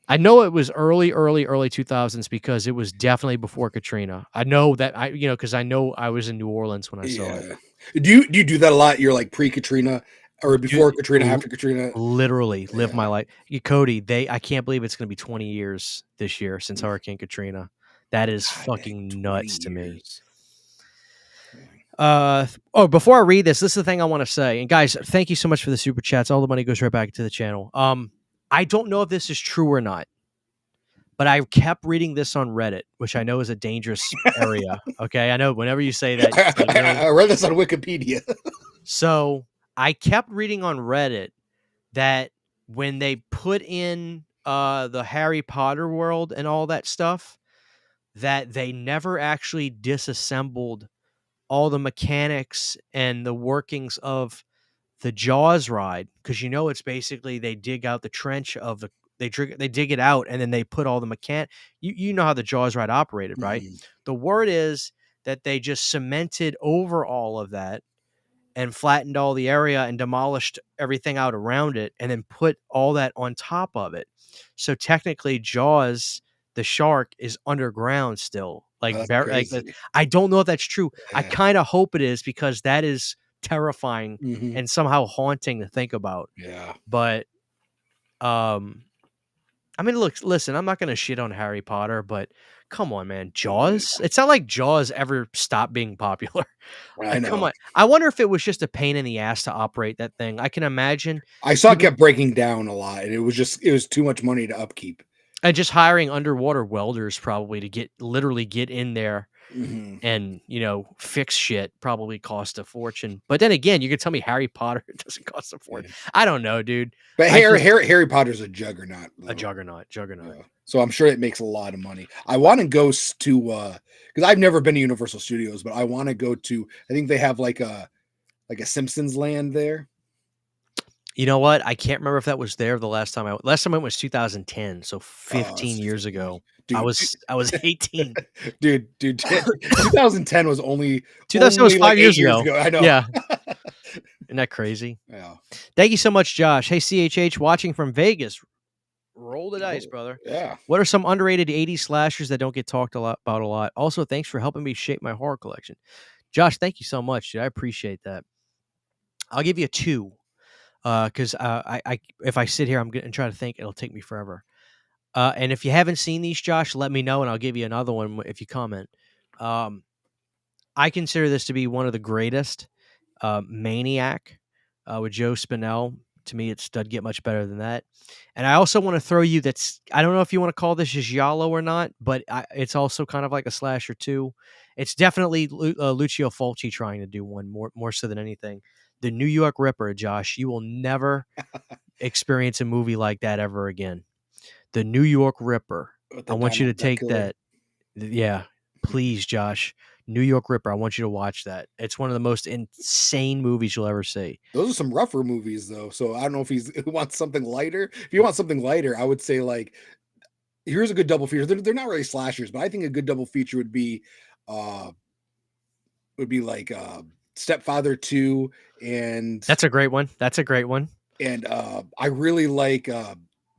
I know it was early 2000s because it was definitely before Katrina. I know that because I know I was in New Orleans when I saw it. Yeah. Do you do that a lot? You're like pre-Katrina or Dude, before Katrina, after Katrina? literally live Yeah. my life. Cody, I can't believe it's going to be 20 years this year since Hurricane Katrina. That is God dang, fucking 20 nuts to me. years. Dang. Before I read this is the thing I want to say. And guys, thank you so much for the super chats. All the money goes right back to the channel. I don't know if this is true or not, but I kept reading this on Reddit, which I know is a dangerous area. Okay. I know whenever you say that, it's like, really? I read this on Wikipedia. So I kept reading on Reddit that when they put in the Harry Potter world and all that stuff, that they never actually disassembled all the mechanics and the workings of the Jaws ride, because it's basically they dig out the trench of they dig it out and then they put all the you know how the Jaws ride operated, right? Mhm. The word is that they just cemented over all of that and flattened all the area and demolished everything out around it and then put all that on top of it. So technically Jaws, the shark, is underground still. Oh, Like that's crazy. I don't know if that's true. I Yeah. kind of hope it is because that is terrifying Mhm. and somehow haunting to think about. Yeah. But um I mean, look, listen, I'm not going to shit on Harry Potter, but come on, man. Oh, yeah. Jaws? It's not like Jaws ever stopped being popular. I Like, come know. on. I wonder if it was just a pain in the ass to operate that thing. I can imagine I saw it even kept breaking down a lot, and it was too much money to upkeep. just hiring underwater welders probably to literally get in there Mhm. and, fix shit probably cost a fortune. But then again, you could tell me Harry Potter doesn't cost a Yeah. fortune. I don't know, dude. But I just Harry Potter's a juggernaut, a though. juggernaut, juggernaut. Yeah. So I'm sure it makes a lot of money. I want to go to because I've never been to Universal Studios, but I want to go to. I think they have like a Simpsons land there. You know what? I can't remember if that was there the last time I went was 2010, so Oh, it's 15 years 15 years. ago. I Dude, was I was 18. dude, 2010 was 2010 was like 5 8 years years ago. ago. I know. Yeah. Isn't that crazy? Yeah. Thank you so much, Josh. Hey, CHH, watching from Vegas. Roll the dice, Oh, brother. yeah. What are some underrated 80s slashers that don't get talked about a lot? Also, thanks for helping me shape my horror collection. Josh, thank you so much, dude. I appreciate that. I'll give you 2, because I if I sit here, I'm gonna try to think. It'll take me forever. And if you haven't seen these, Josh, let me know, and I'll give you another one if you comment. Um, I consider this to be one of the greatest. Maniac with Joe Spinell. To me, it doesn't get much better than that. And I also want to throw you that's, I don't know if you want to call this giallo or not, but it's also kind of like a slasher too. It's definitely Lucio Fulci trying to do one more so than anything. The New York Ripper, Josh. You will never experience a movie like that ever again. The New York Ripper. With I the want you to Donald Duck take killer. that. Yeah, please, Josh. New York Ripper. I want you to watch that. It's one of the most insane movies you'll ever see. Those are some rougher movies, though. So I don't know if he wants something lighter. If you want something lighter, I would say like here's a good double feature. They're not really slashers, but I think a good double feature uh like Stepfather 2 and That's a great one. That's a great one. I really like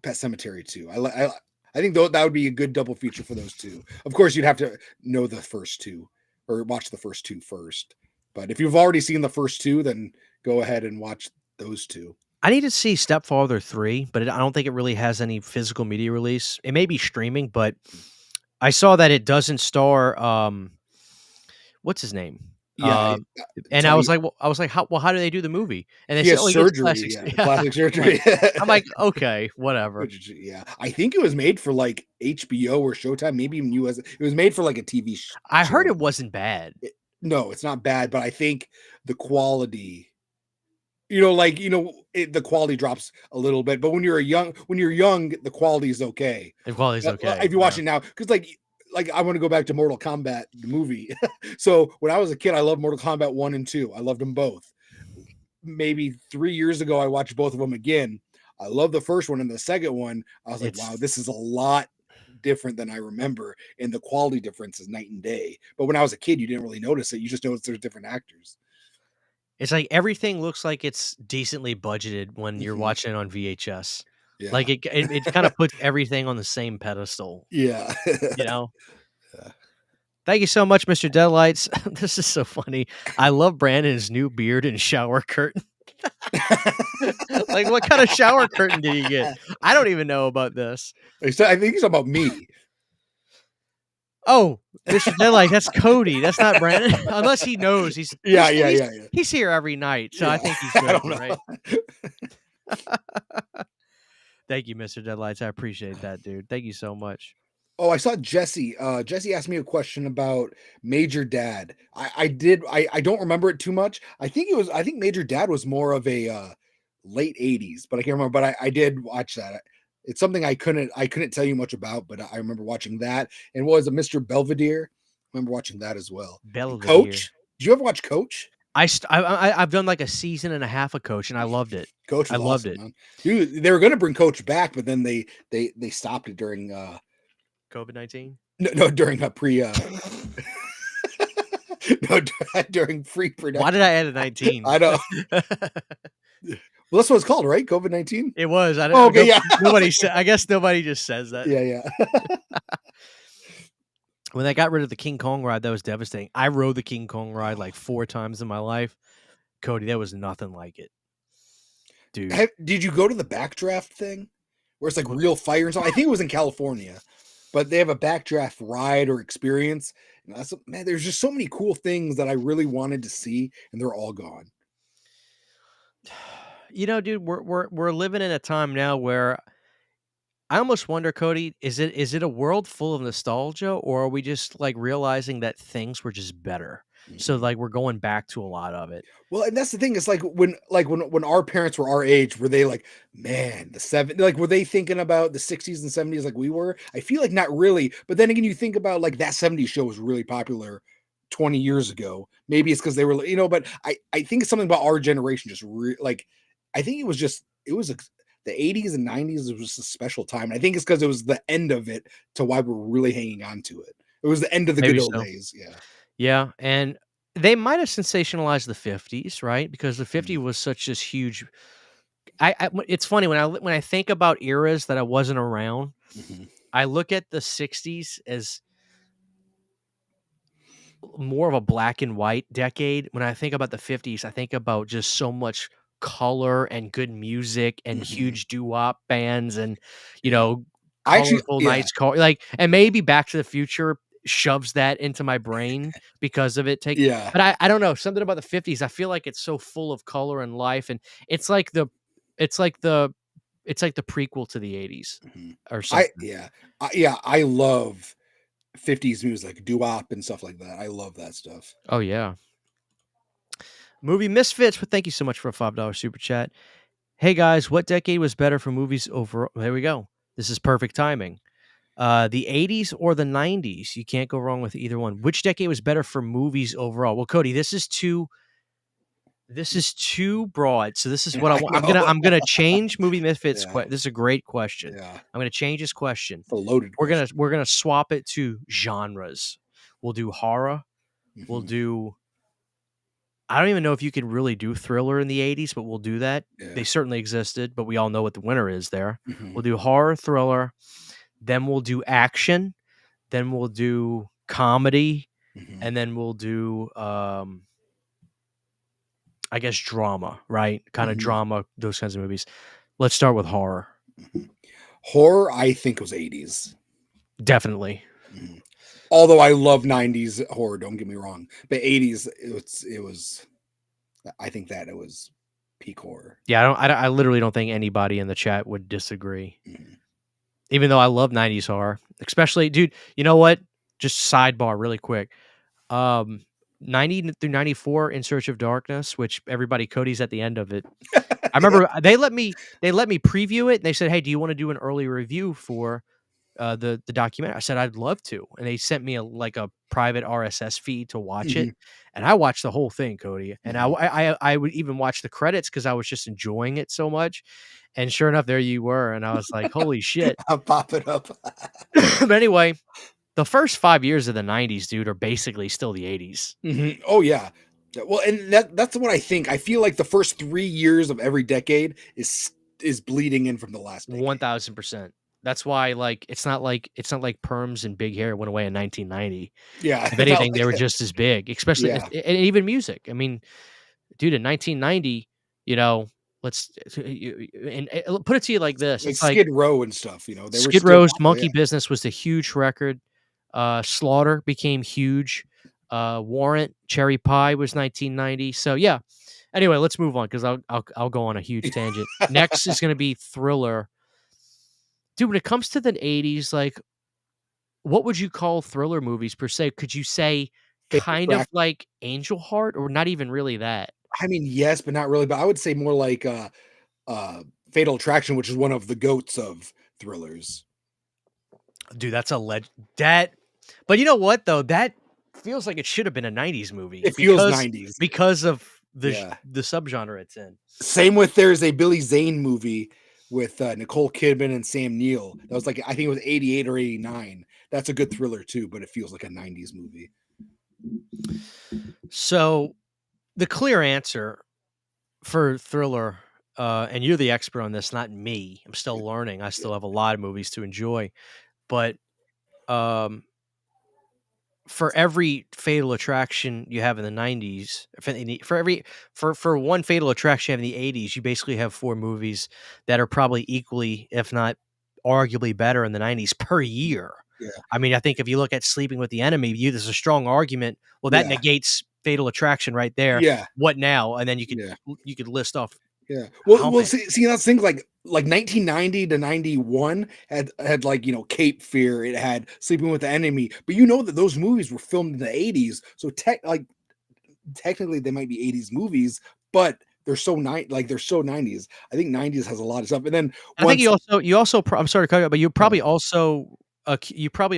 Pet Cemetery 2. I think that would be a good double feature for those two. Of course, you'd have to know the first two or watch the first two first. But if you've already seen the first two, then go ahead and watch those two. I need to see Stepfather 3, but I don't think it really has any physical media release. It may be streaming, but I saw that it doesn't star what's his name? Yeah, And tell you I was like, how do they do the movie? And they he said, has "Oh, he gets surgery. plastics." Yeah, Yeah. plastic surgery. I'm like, "Okay, whatever." Yeah, I think it was made for like HBO or Showtime, maybe even US. It was made for like a TV I heard show. it wasn't bad. No, it's not bad, but I think the quality, the quality drops a little bit. But when you're young, the quality is okay. The quality's okay. If you watch Yeah. it now, because like I want to go back to Mortal Kombat the movie. So when I was a kid, I loved Mortal Kombat 1 and 2. I loved them both. Maybe 3 years ago, I watched both of them again. I love the first one, and the second one, I was like, wow, It's this is a lot different than I remember, and the quality difference is night and day. But when I was a kid, you didn't really notice it. You just noticed there's different actors. it's like everything looks like it's decently budgeted when you're Mhm. watching it on VHS. Yeah. Like it kind of puts everything on the same pedestal, Yeah. you know? Yeah. Thank you so much, Mr. Deadlights. This is so funny. I love Brandon's new beard and shower curtain. Like, what kind of shower curtain did he get? I don't even know about this. I think he's about me. Oh, Mr. Deadlight, that's Cody. That's not Brandon. Unless he knows Yeah, yeah. he's here every night, so I Yeah. think he's I don't joking, know. right? Thank you, Mr. Deadlights. I appreciate that, dude. Thank you so much. Oh, I saw Jesse. Jesse asked me a question about Major Dad. I don't remember it too much. I think Major Dad was more of a late 80s, but I can't remember. But I did watch that. It's something I couldn't tell you much about, but I remember watching that. And what was it, Mr. Belvedere? I remember watching that as well. And Belvedere. Coach? Did you ever watch Coach? I've done like a season and a half of Coach, and I loved it. Coach I was loved awesome, it. man. Dude, they were gonna bring Coach back, but then they stopped it during COVID-19. no during a pre no during Why pre-production. did I add a 19? I know. Well, that's what it's called, right? COVID-19. It was. I Oh, don't. okay, No, yeah. nobody said. I guess nobody just says that. Yeah, yeah. When they got rid of the King Kong ride, that was devastating. I rode the King Kong ride like 4 times in my life. Cody, there was nothing like it, dude. Did you go to the backdraft thing where it's like real fire and stuff? I think it was in California, but they have a backdraft ride or experience. And man, there's just so many cool things that I really wanted to see, and they're all gone. You know, dude, we're living in a time now where I almost wonder, Cody, is it a world full of nostalgia, or are we just like realizing that things were just better? So Mhm. like we're going back to a lot of it. Well, and that's the thing. It's like when our parents were our age, were they like, man, were they thinking about the 60s and 70s like we were? I feel like not really. But then again, you think about like that 70s show was really popular 20 years ago. Maybe it's because they were, but I think it's something about our generation just like I think it was the 80s and 90s was just a special time. I think it's because it was the end of it to why we're really hanging on to it. It was the end of the good Maybe old so. days. Yeah. Yeah, and they might have sensationalized the '50s, right? Because the '50s Mhm, was such this huge. It's funny when I think about eras that I wasn't around. mhm. I look at the '60s as more of a black and white decade. When I think about the '50s, I think about just so much color and good music and Mhm. huge doo-wop bands and, you Yeah. know, I actually colorful yeah. nights, like and maybe Back to the Future shoves that into my brain because of it take Yeah. but I don't know, something about the '50s, I feel like it's so full of color and life, and it's like the it's like the it's like the prequel to the '80s Mhm. or something. Yeah. Yeah, I love 50s music, doo-wop and stuff like that. I love that stuff. Oh, yeah. Movie Misfits, well, thank you so much for a $5 super chat. Hey guys, what decade was better for movies over? There we go. This is perfect timing. The '80s or the '90s? You can't go wrong with either one. Which decade was better for movies overall? Well, Cody, this is too broad. So this is what I I want. know. I'm gonna change movie misfits. Yeah. This is a great question. Yeah. I'm gonna change this question. It's a loaded question. We're gonna swap it to genres. We'll do horror. We'll Mhm. do. I don't even know if you could really do thriller in the '80s, but we'll do that. They Yeah. certainly existed, but we all know what the winner is there. Mhm. We'll do horror, thriller, then we'll do action, then we'll do comedy, Mhm. and then we'll do I guess drama, right? Kind of Mhm. drama, those kinds of movies. Let's start with horror. Mhm. Horror, I think was 80s. Definitely. Mhm. Although I love 90s horror, don't get me wrong, but 80s, it was I think that it was peak horror. Yeah, I literally don't think anybody in the chat would disagree. Mhm. Even though I love '90s horror, especially, dude. You know what? Just sidebar, really quick. Um, 90 through '94, In Search of Darkness, which everybody Cody's at the end of it. I Yeah. remember they let me preview it. And they said, "Hey, do you want to do an early review for the documentary?" I said, "I'd love to." And they sent me a private RSS feed to watch it, Mhm. and I watched the whole thing, Cody. And Mhm. I would even watch the credits because I was just enjoying it so much. And sure enough, there you were, and I was like, "Holy shit!" I'll pop it up. But anyway, the first 5 years of the '90s, dude, are basically still the '80s. Mhm. Oh, yeah. Yeah, well, and that's what I think. I feel like the first 3 years of every decade is bleeding in from the last decade. 1000%. That's why, like, it's not like perms and big hair went away in 1990. Yeah, If it's not anything, like they were that. just as big, especially Yeah. and even music. I mean, dude, in 1990, you know, let's put it to you like this. Like It's like Skid Row and stuff, they were Skid still Row's popular, Monkey yeah. Business was a huge record. Slaughter became huge. Warrant, Cherry Pie was 1990. So yeah. Anyway, let's move on because I'll go on a huge tangent. Next is going to be Thriller. Dude, when it comes to the '80s, like, what would you call thriller movies per se? Could you say Fatal kind of Attraction. like Angel Heart or not even really that? I mean, yes, but not really, but I would say more like, Fatal Attraction, which is one of the goats of thrillers. Dude, that's a that but you know what though? That feels like it should have been a '90s movie It feels 90s. because of Yeah. the subgenre it's in. Same with there's a Billy Zane movie with, Nicole Kidman and Sam Neill. That was like I think it was 88 or 89. That's a good thriller too, but it feels like a 90s movie. So, the clear answer for Thriller, and you're the expert on this, not me. I'm Yeah, still learning. I yeah. still have a lot of movies to enjoy, but, um for every Fatal Attraction you have in the '90s, for every for one Fatal Attraction you have in the '80s, you basically have 4 movies that are probably equally, if not arguably better in the '90s per year. Yeah. I mean, I think if you look at Sleeping with the Enemy, there's a strong argument, well, that Yeah. negates Fatal Attraction right there. Yeah. What now? And then Yeah. you could list off Yeah. how Well, many. see that's things like 1990 to 91 had like, Cape Fear, it had Sleeping with the Enemy, but you know that those movies were filmed in the 80s, so technically they might be 80s movies, but they're so 90s. I think 90s has a lot of stuff. And then I think once you also I'm sorry to cut you, but no, you probably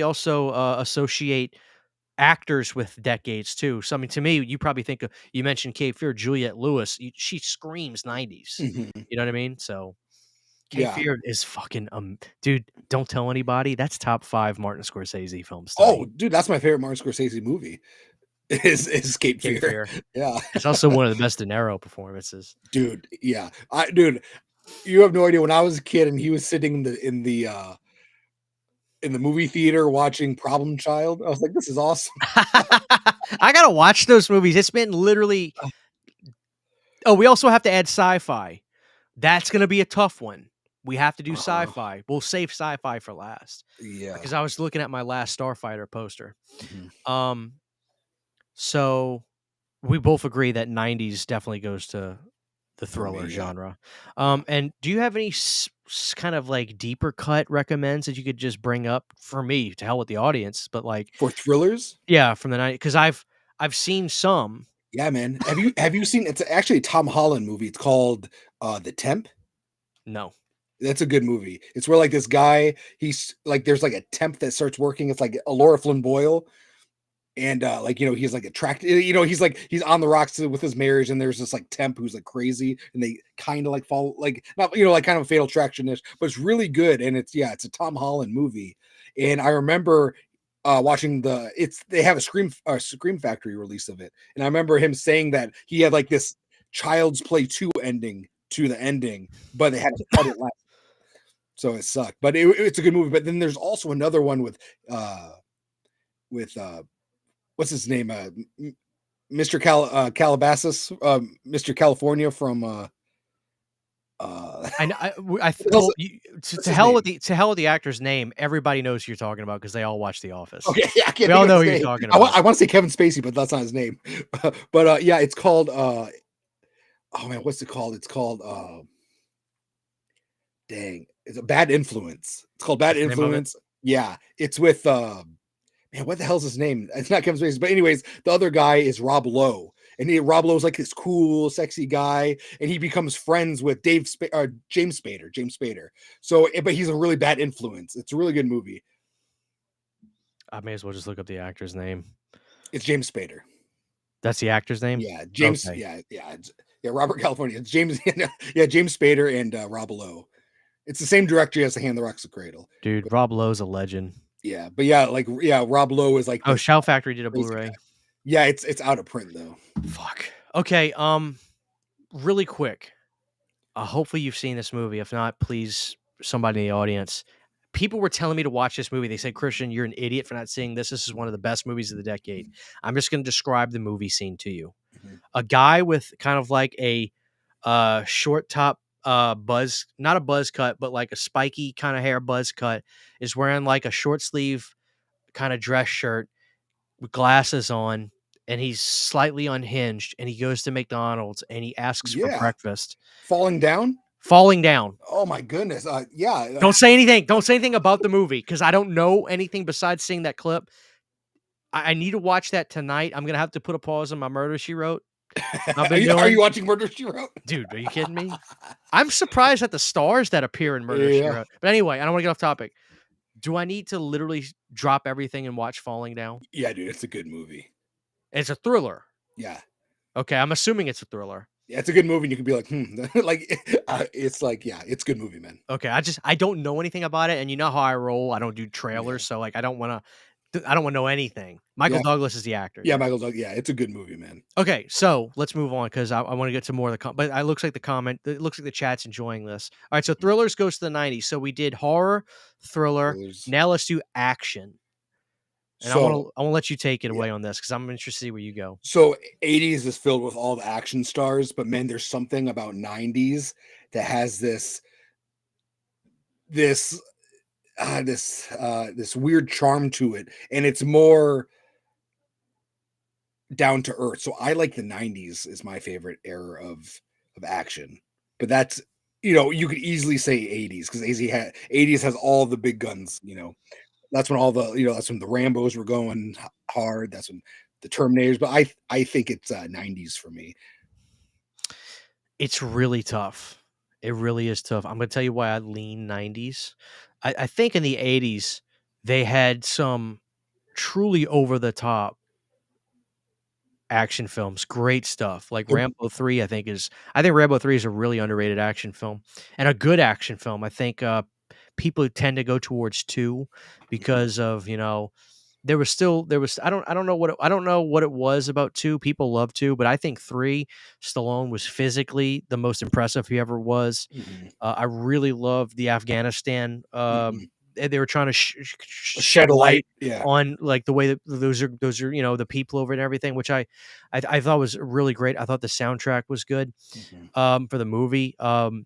also associate actors with decades too. So I mean, to me, you probably think of, you mentioned Cape Fear, Juliette Lewis. She screams 90s. Mhm. You know what I mean? So Cape Yeah. Fear is fucking dude. Don't tell anybody. That's top 5 Martin Scorsese films to Oh, me. dude, that's my favorite Martin Scorsese movie is Cape Cape Fear. Fear. Yeah. It's also one of the best De Niro performances. Dude, yeah. Dude, you have no idea when I was a kid and he was sitting in the movie theater watching Problem Child. I was like, this is awesome. I gotta watch those movies. It's been literally. Oh, we also have to add Sci-Fi. That's gonna be a tough one. We have to do Uh-uh. Sci-Fi. We'll save Sci-Fi for last Yeah. because I was looking at my last Starfighter poster. Mhm. Um, so we both agree that 90s definitely goes to the For me, thriller yeah. genre. Yeah. And do you have any kind of like deeper cut recommends that you could just bring up for me, to hell with the audience, but like, For thrillers? yeah, from the night, because I've seen some. Yeah, man. Have you seen it's actually a Tom Holland movie. It's called The Temp. No. That's a good movie. It's where like this guy, he's like there's like a temp that starts working. It's like a Laura Flynn Boyle. And like he's like attracted, he's on the rocks with his marriage, and there's this like temp who's like crazy, and they kind of like fall like not like kind of Fatal Attraction-ish, but it's really good. And it's a Tom Holland movie. And I remember watching they have a Scream Factory release of it, and I remember him saying that he had like this Child's Play 2 ending to the ending, but they had to cut it last, so it sucked. But it's a good movie. But then there's also another one uh with what's his name? Mr. Calabasas, Mr. California from I know. I what else- told you what's his name? to hell with the actor's name. Everybody knows who you're talking about because they all watch The Office. Okay, yeah, I can't We think all of know his who you're name. talking I about. want to say Kevin Spacey, but that's not his name. But yeah, it's called oh man, what's it called? It's called dang, it's a Bad Influence. It's called Bad That's the name of it. Influence. Yeah, it's with man, what the hell's his name? It's not Kevin Spacey, but anyways, the other guy is Rob Lowe, and Rob Lowe's like this cool, sexy guy, and he becomes friends with James Spader. James Spader. So, but he's a really bad influence. It's a really good movie. I may as well just look up the actor's name. It's James Spader. That's the actor's name? Yeah, James. Okay. Yeah, Robert California. It's James. Yeah, James Spader and Rob Lowe. It's the same director as The Hand That Rocks the Cradle. Dude, Rob Lowe's a legend. Yeah, but yeah, Rob Lowe is like Oh, this Shout Factory did a crazy Blu-ray. guy. Yeah, it's out of print though. Fuck. Okay, really quick. Hopefully you've seen this movie. If not, please, somebody in the audience. People were telling me to watch this movie. They said, Christian, you're an idiot for not seeing this. This is one of the best movies of the decade. I'm just going to describe the movie scene to you. Mhm. A guy with kind of like a short top buzz, not a buzz cut, but like a spiky kind of hair buzz cut, is wearing like a short sleeve kind of dress shirt with glasses on, and he's slightly unhinged, and he goes to McDonald's and he asks for Yeah, breakfast, falling down. falling down. Oh my goodness. Yeah. Don't say anything. Don't say anything about the movie because I don't know anything besides seeing that clip. I need to watch that tonight. I'm gonna have to put a pause on my Murder She Wrote. I've been Are doing, you watching Murder She Wrote? dude. Are you kidding me? I'm surprised at the stars that appear in Murder She Yeah. Wrote. But anyway, I don't want to get off topic. Do I need to literally drop everything and watch Falling Down? Yeah, dude, it's a good movie. It's a thriller. Yeah. Okay, I'm assuming it's a thriller. Yeah, it's a good movie, and you can be like, like it's like, yeah, it's a good movie, man. Okay, I don't know anything about it, and you know how I roll. I don't do trailers, so like I don't want to know anything. Michael Yeah. Douglas is the actor. Yeah, Michael Doug. Yeah, it's a good movie, man. Okay, so let's move on because I want to get to more of the but it looks like it looks like the chat's enjoying this. All right, so thrillers goes to the 90s. So we did horror, thriller. Now let's do action. And So I want to let you take it yeah. away on this because I'm interested to see where you go. So 80s is filled with all the action stars, but man, there's something about 90s that has this this weird charm to it, and it's more down to earth. So I like the 90s is my favorite era of action. But that's you could easily say 80s because 80s has all the big guns, That's when all the that's when the Rambos were going hard. That's when the Terminators. But I think it's 90s for me. It's really tough. It really is tough. I'm going to tell you why I lean 90s. I think in the 80s, they had some truly over the top action films, great stuff. Like Rambo 3, I think Rambo 3 is a really underrated action film and a good action film. I think people tend to go towards 2 because of, I don't know what it was about 2. People love 2, but I think 3, Stallone was physically the most impressive he ever was. Mhm. I really love the Afghanistan. Mhm. They were trying to Shed shed a light light. Yeah. on like the way that those are the people over it and everything, which I thought was really great. I thought the soundtrack was good Mhm. for the movie. And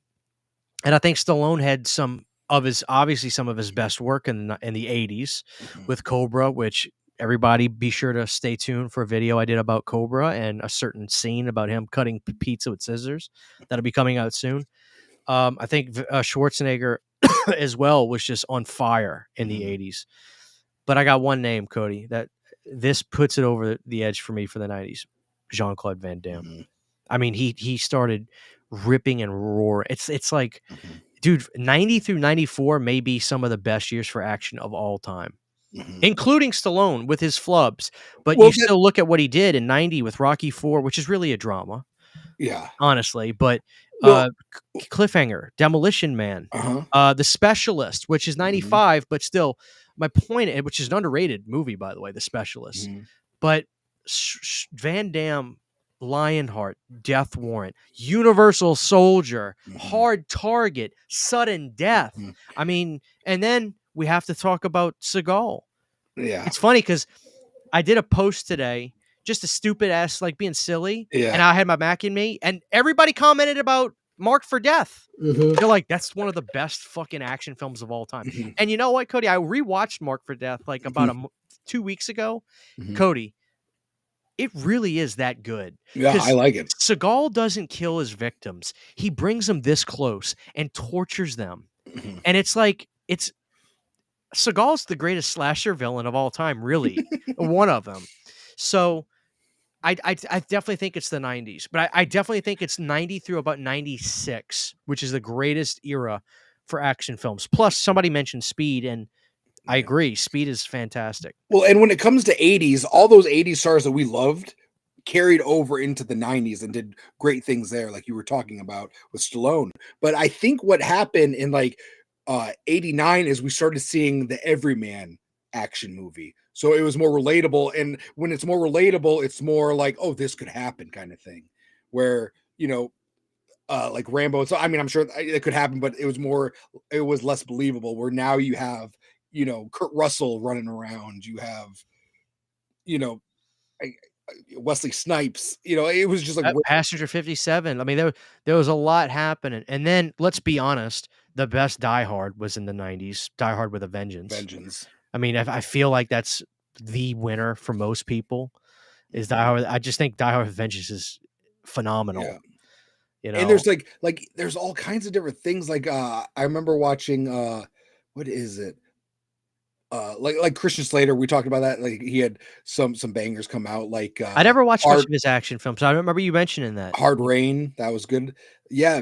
I think Stallone had some of his best work in the 80s Mhm. with Cobra, which everybody be sure to stay tuned for a video I did about Cobra and a certain scene about him cutting pizza with scissors that'll be coming out soon. I think Schwarzenegger as well was just on fire in the Mhm. 80s. But I got one name, Cody, that this puts it over the edge for me for the 90s. Jean-Claude Van Damme. Mhm. I mean, he started ripping and roaring. It's like, Mhm. dude, 90 through 94 may be some of the best years for action of all time, Mhm. including Stallone with his flubs. But Well, you that still look at what he did in 90 with Rocky 4, which is really a drama, yeah. honestly. But No. Cliffhanger, Demolition Man, Uh-huh. The Specialist, which is Mhm. 95, but still, my point, which is an underrated movie, by the way, The Specialist. Mhm. But Van Damme, Lionheart, Death Warrant, Universal Soldier, Mhm. Hard Target, Sudden Death. Mhm. I mean, and then we have to talk about Seagal. Yeah. It's funny because I did a post today, just a stupid ass, like being silly, and Yeah. I had my Mac in me, and everybody commented about Mark for Death. Mhm. They're like, "That's one of the best fucking action films of all time." Mhm. And you know what, Cody? I rewatched Mark for Death like about Mhm. 2 weeks ago. Mhm. Cody, it really is that good Yeah, I because like it. Seagal doesn't kill his victims. He brings them this close and tortures them. Mhm. And it's like, Seagal's the greatest slasher villain of all time, really. One of them. So I definitely think it's the 90s, but I definitely think it's 90 through about 96, which is the greatest era for action films. Plus, somebody mentioned Speed, and I Yeah. agree. Speed is fantastic. Well, and when it comes to 80s, all those 80s stars that we loved carried over into the 90s and did great things there, like you were talking about with Stallone. But I think what happened in like 89 is we started seeing the everyman action movie. So it was more relatable. And when it's more relatable, it's more like, oh, this could happen kind of thing. Where, like Rambo. So I mean, I'm sure it could happen, but it was less believable. Where now you have, Kurt Russell running around. You have, you know, I- Wesley Snipes. It was just like Passenger 57. I mean, there was a lot happening. And then let's be honest, the best Die Hard was in the 90s. Die Hard with a Vengeance. vengeance. I mean, I feel like that's the winner for most people is Die Mhm. Hard. I just think Die Hard with Vengeance is phenomenal. Yeah. You And know, there's like there's all kinds of different things. Like I remember watching what is it? Like Christian Slater, we talked about that. Like he had some bangers come out, like I never watched much Hard of his action films. I remember you mentioning that. Hard Rain, that was good. Yeah,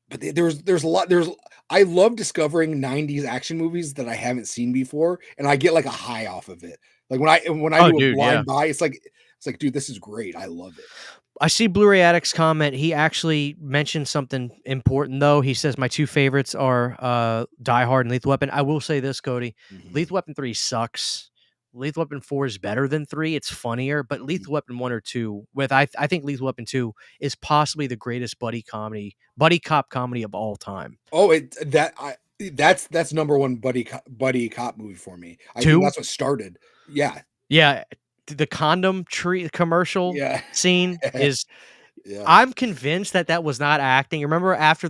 but there's a lot. I love discovering 90s action movies that I haven't seen before, and I get like a high off of it. Like when I Oh, do a dude, yeah. blind buy, it's like, dude, this is great. I love it. I see Blu-ray Addict's comment. He actually mentioned something important, though. He says my two favorites are Die Hard and Lethal Weapon. I will say this, Cody. Mhm, Lethal Weapon 3 sucks. Lethal Weapon 4 is better than 3. It's funnier, but mhm. Lethal Weapon 1 or 2, I think Lethal Weapon 2 is possibly the greatest buddy cop comedy of all time. Oh, that's number one buddy cop movie for me. I think 2? that's what started. Yeah, Yeah, the condom tree commercial yeah, scene is yeah. I'm convinced that that was not acting. Remember after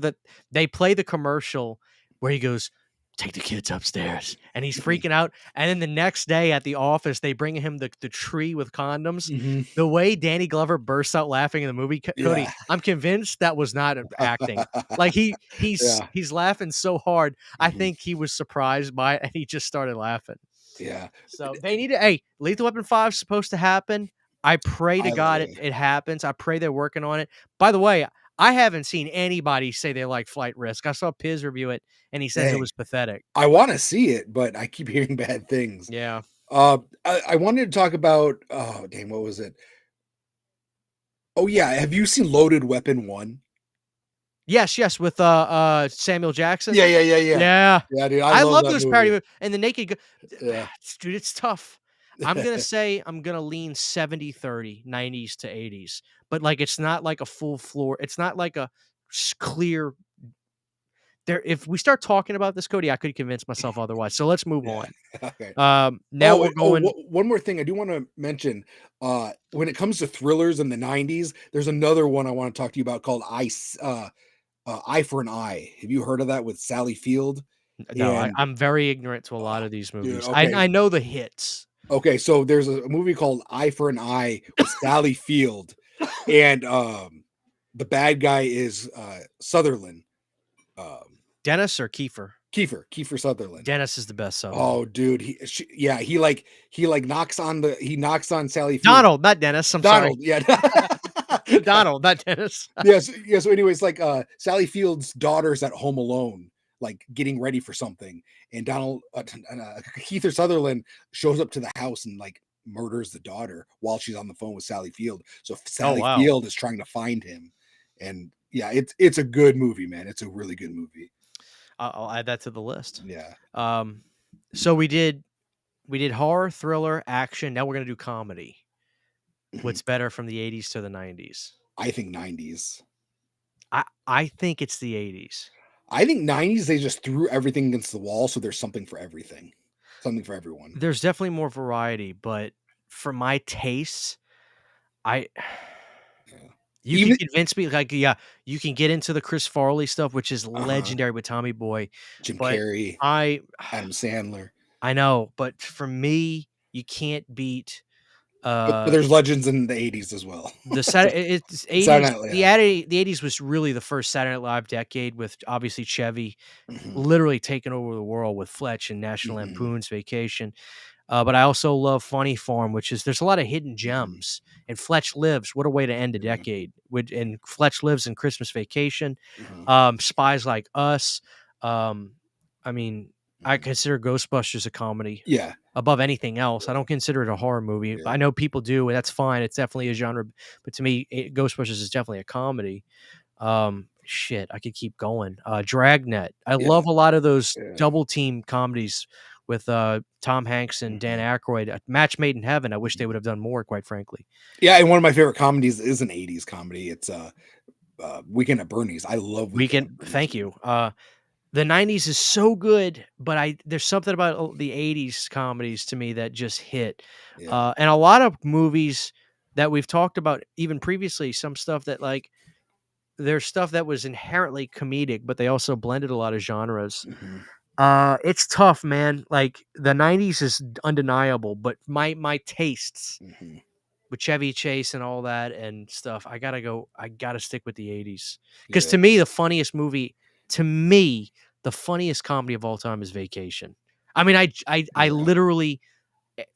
they play the commercial where he goes, "Take the kids upstairs," and he's Mhm, freaking out. And then the next day at the office, they bring him the tree with condoms. mhm, The way Danny Glover bursts out laughing in the movie, Cody, yeah, I'm convinced that was not acting. Like yeah, he's laughing so hard. I mhm, think he was surprised by it, and he just started laughing. yeah. So they need to. Hey, Lethal Weapon 5 is supposed to happen. I pray to I God love it. it happens. I pray they're working on it. By the way, I haven't seen anybody say they like Flight Risk. I saw Piz review it, and he says it Dang, was pathetic. I want to see it, but I keep hearing bad things. Yeah. I wanted to talk about. Oh, dang, what was it? Oh yeah, have you seen Loaded Weapon 1? Yes, yes, with Samuel Jackson. Yeah, yeah, yeah, yeah. Yeah. Yeah, dude, I I love love that those parody movie. and the Naked Gun Yeah. dude, it's tough. I'm gonna say I'm gonna lean 70-30, 90s to 80s, but, like, it's not like a full floor it's not like a clear there if we start talking about this, Cody, I could convince myself otherwise, so let's move Yeah. on. Okay. Now we're going One more thing I do wanna mention, when it comes to thrillers in the '90s, there's another one I wanna talk to you about called Eye for an Eye. Have you heard of that with Sally Field? no, And I'm very ignorant to a lot oh, of these dude, movies. okay. I know the hits. Okay, so there's a movie called Eye for an Eye with Sally Field, and, the bad guy is, Sutherland, um, Dennis or Kiefer? Kiefer Sutherland. Dennis is the best Sutherland. Oh, dude, yeah, he knocks on Sally Field. Donald, not Dennis, I'm sorry. Donald, yeah. Donald, not Dennis. Yes, yeah, so anyways, like, Sally Field's daughter's at home alone, like, getting ready for something, and Kiefer Sutherland shows up to the house and, like, murders the daughter while she's on the phone with Sally Field. So Oh, Sally wow. Field is trying to find him, and yeah, it's a good movie, man. It's a really good movie. I'll add that to the list. Yeah. So we did horror, thriller, action. Now we're gonna do comedy. Mhm. What's better from the 80s to the 90s? I think '90s. I think it's the 80s. I think '90s, they just threw everything against the wall, so there's something for everything. Something for everyone. There's definitely more variety, but for my tastes, I Yeah. you can Even convince me like, yeah, you can get into the Chris Farley stuff, which is Uh-huh. legendary with Tommy Boy, Jim but Carrey, I Adam Sandler. I know, but for me, you can't beat, But uh there's legends in the '80s as well. The Saturday it's Saturday 80s Night the Live. Addy the '80s was really the first Saturday Night Live decade with obviously Chevy Mhm, literally taking over the world with Fletch and National mhm, Lampoon's Vacation. But I also love Funny Farm, which is there's a lot of hidden mhm, gems. And Fletch Lives, what a way to end a yeah, decade. And Fletch Lives and Christmas Vacation, uh-huh, Spies Like Us. Um, I mean, I mhm. consider Ghostbusters a comedy Yeah, above anything else. I don't consider it a horror movie. yeah, I know people do, and that's fine. It's definitely a genre, but to me, Ghostbusters is definitely a comedy. Shit, I could keep going. Dragnet. I yeah, love a lot of those yeah, double team comedies with Tom Hanks and Dan mhm, Aykroyd. A Match Made in Heaven. I wish they mhm. would have done more, quite frankly. Yeah, and one of my favorite comedies is an '80s comedy. It's, Weekend at Bernie's. I love Weekend Weekend. at Bernie's Thank you. movie. The '90s is so good, but I there's something about the '80s comedies to me that just hit. Yeah, And a lot of movies that we've talked about even previously, some stuff that like there's stuff that was inherently comedic, but they also blended a lot of genres. mhm, It's tough, man. Like the '90s is undeniable, but my tastes mhm, with Chevy Chase and all that and stuff, I gotta stick with the '80s. Because yeah, to me, the funniest comedy of all time is Vacation. I mean, I yeah, literally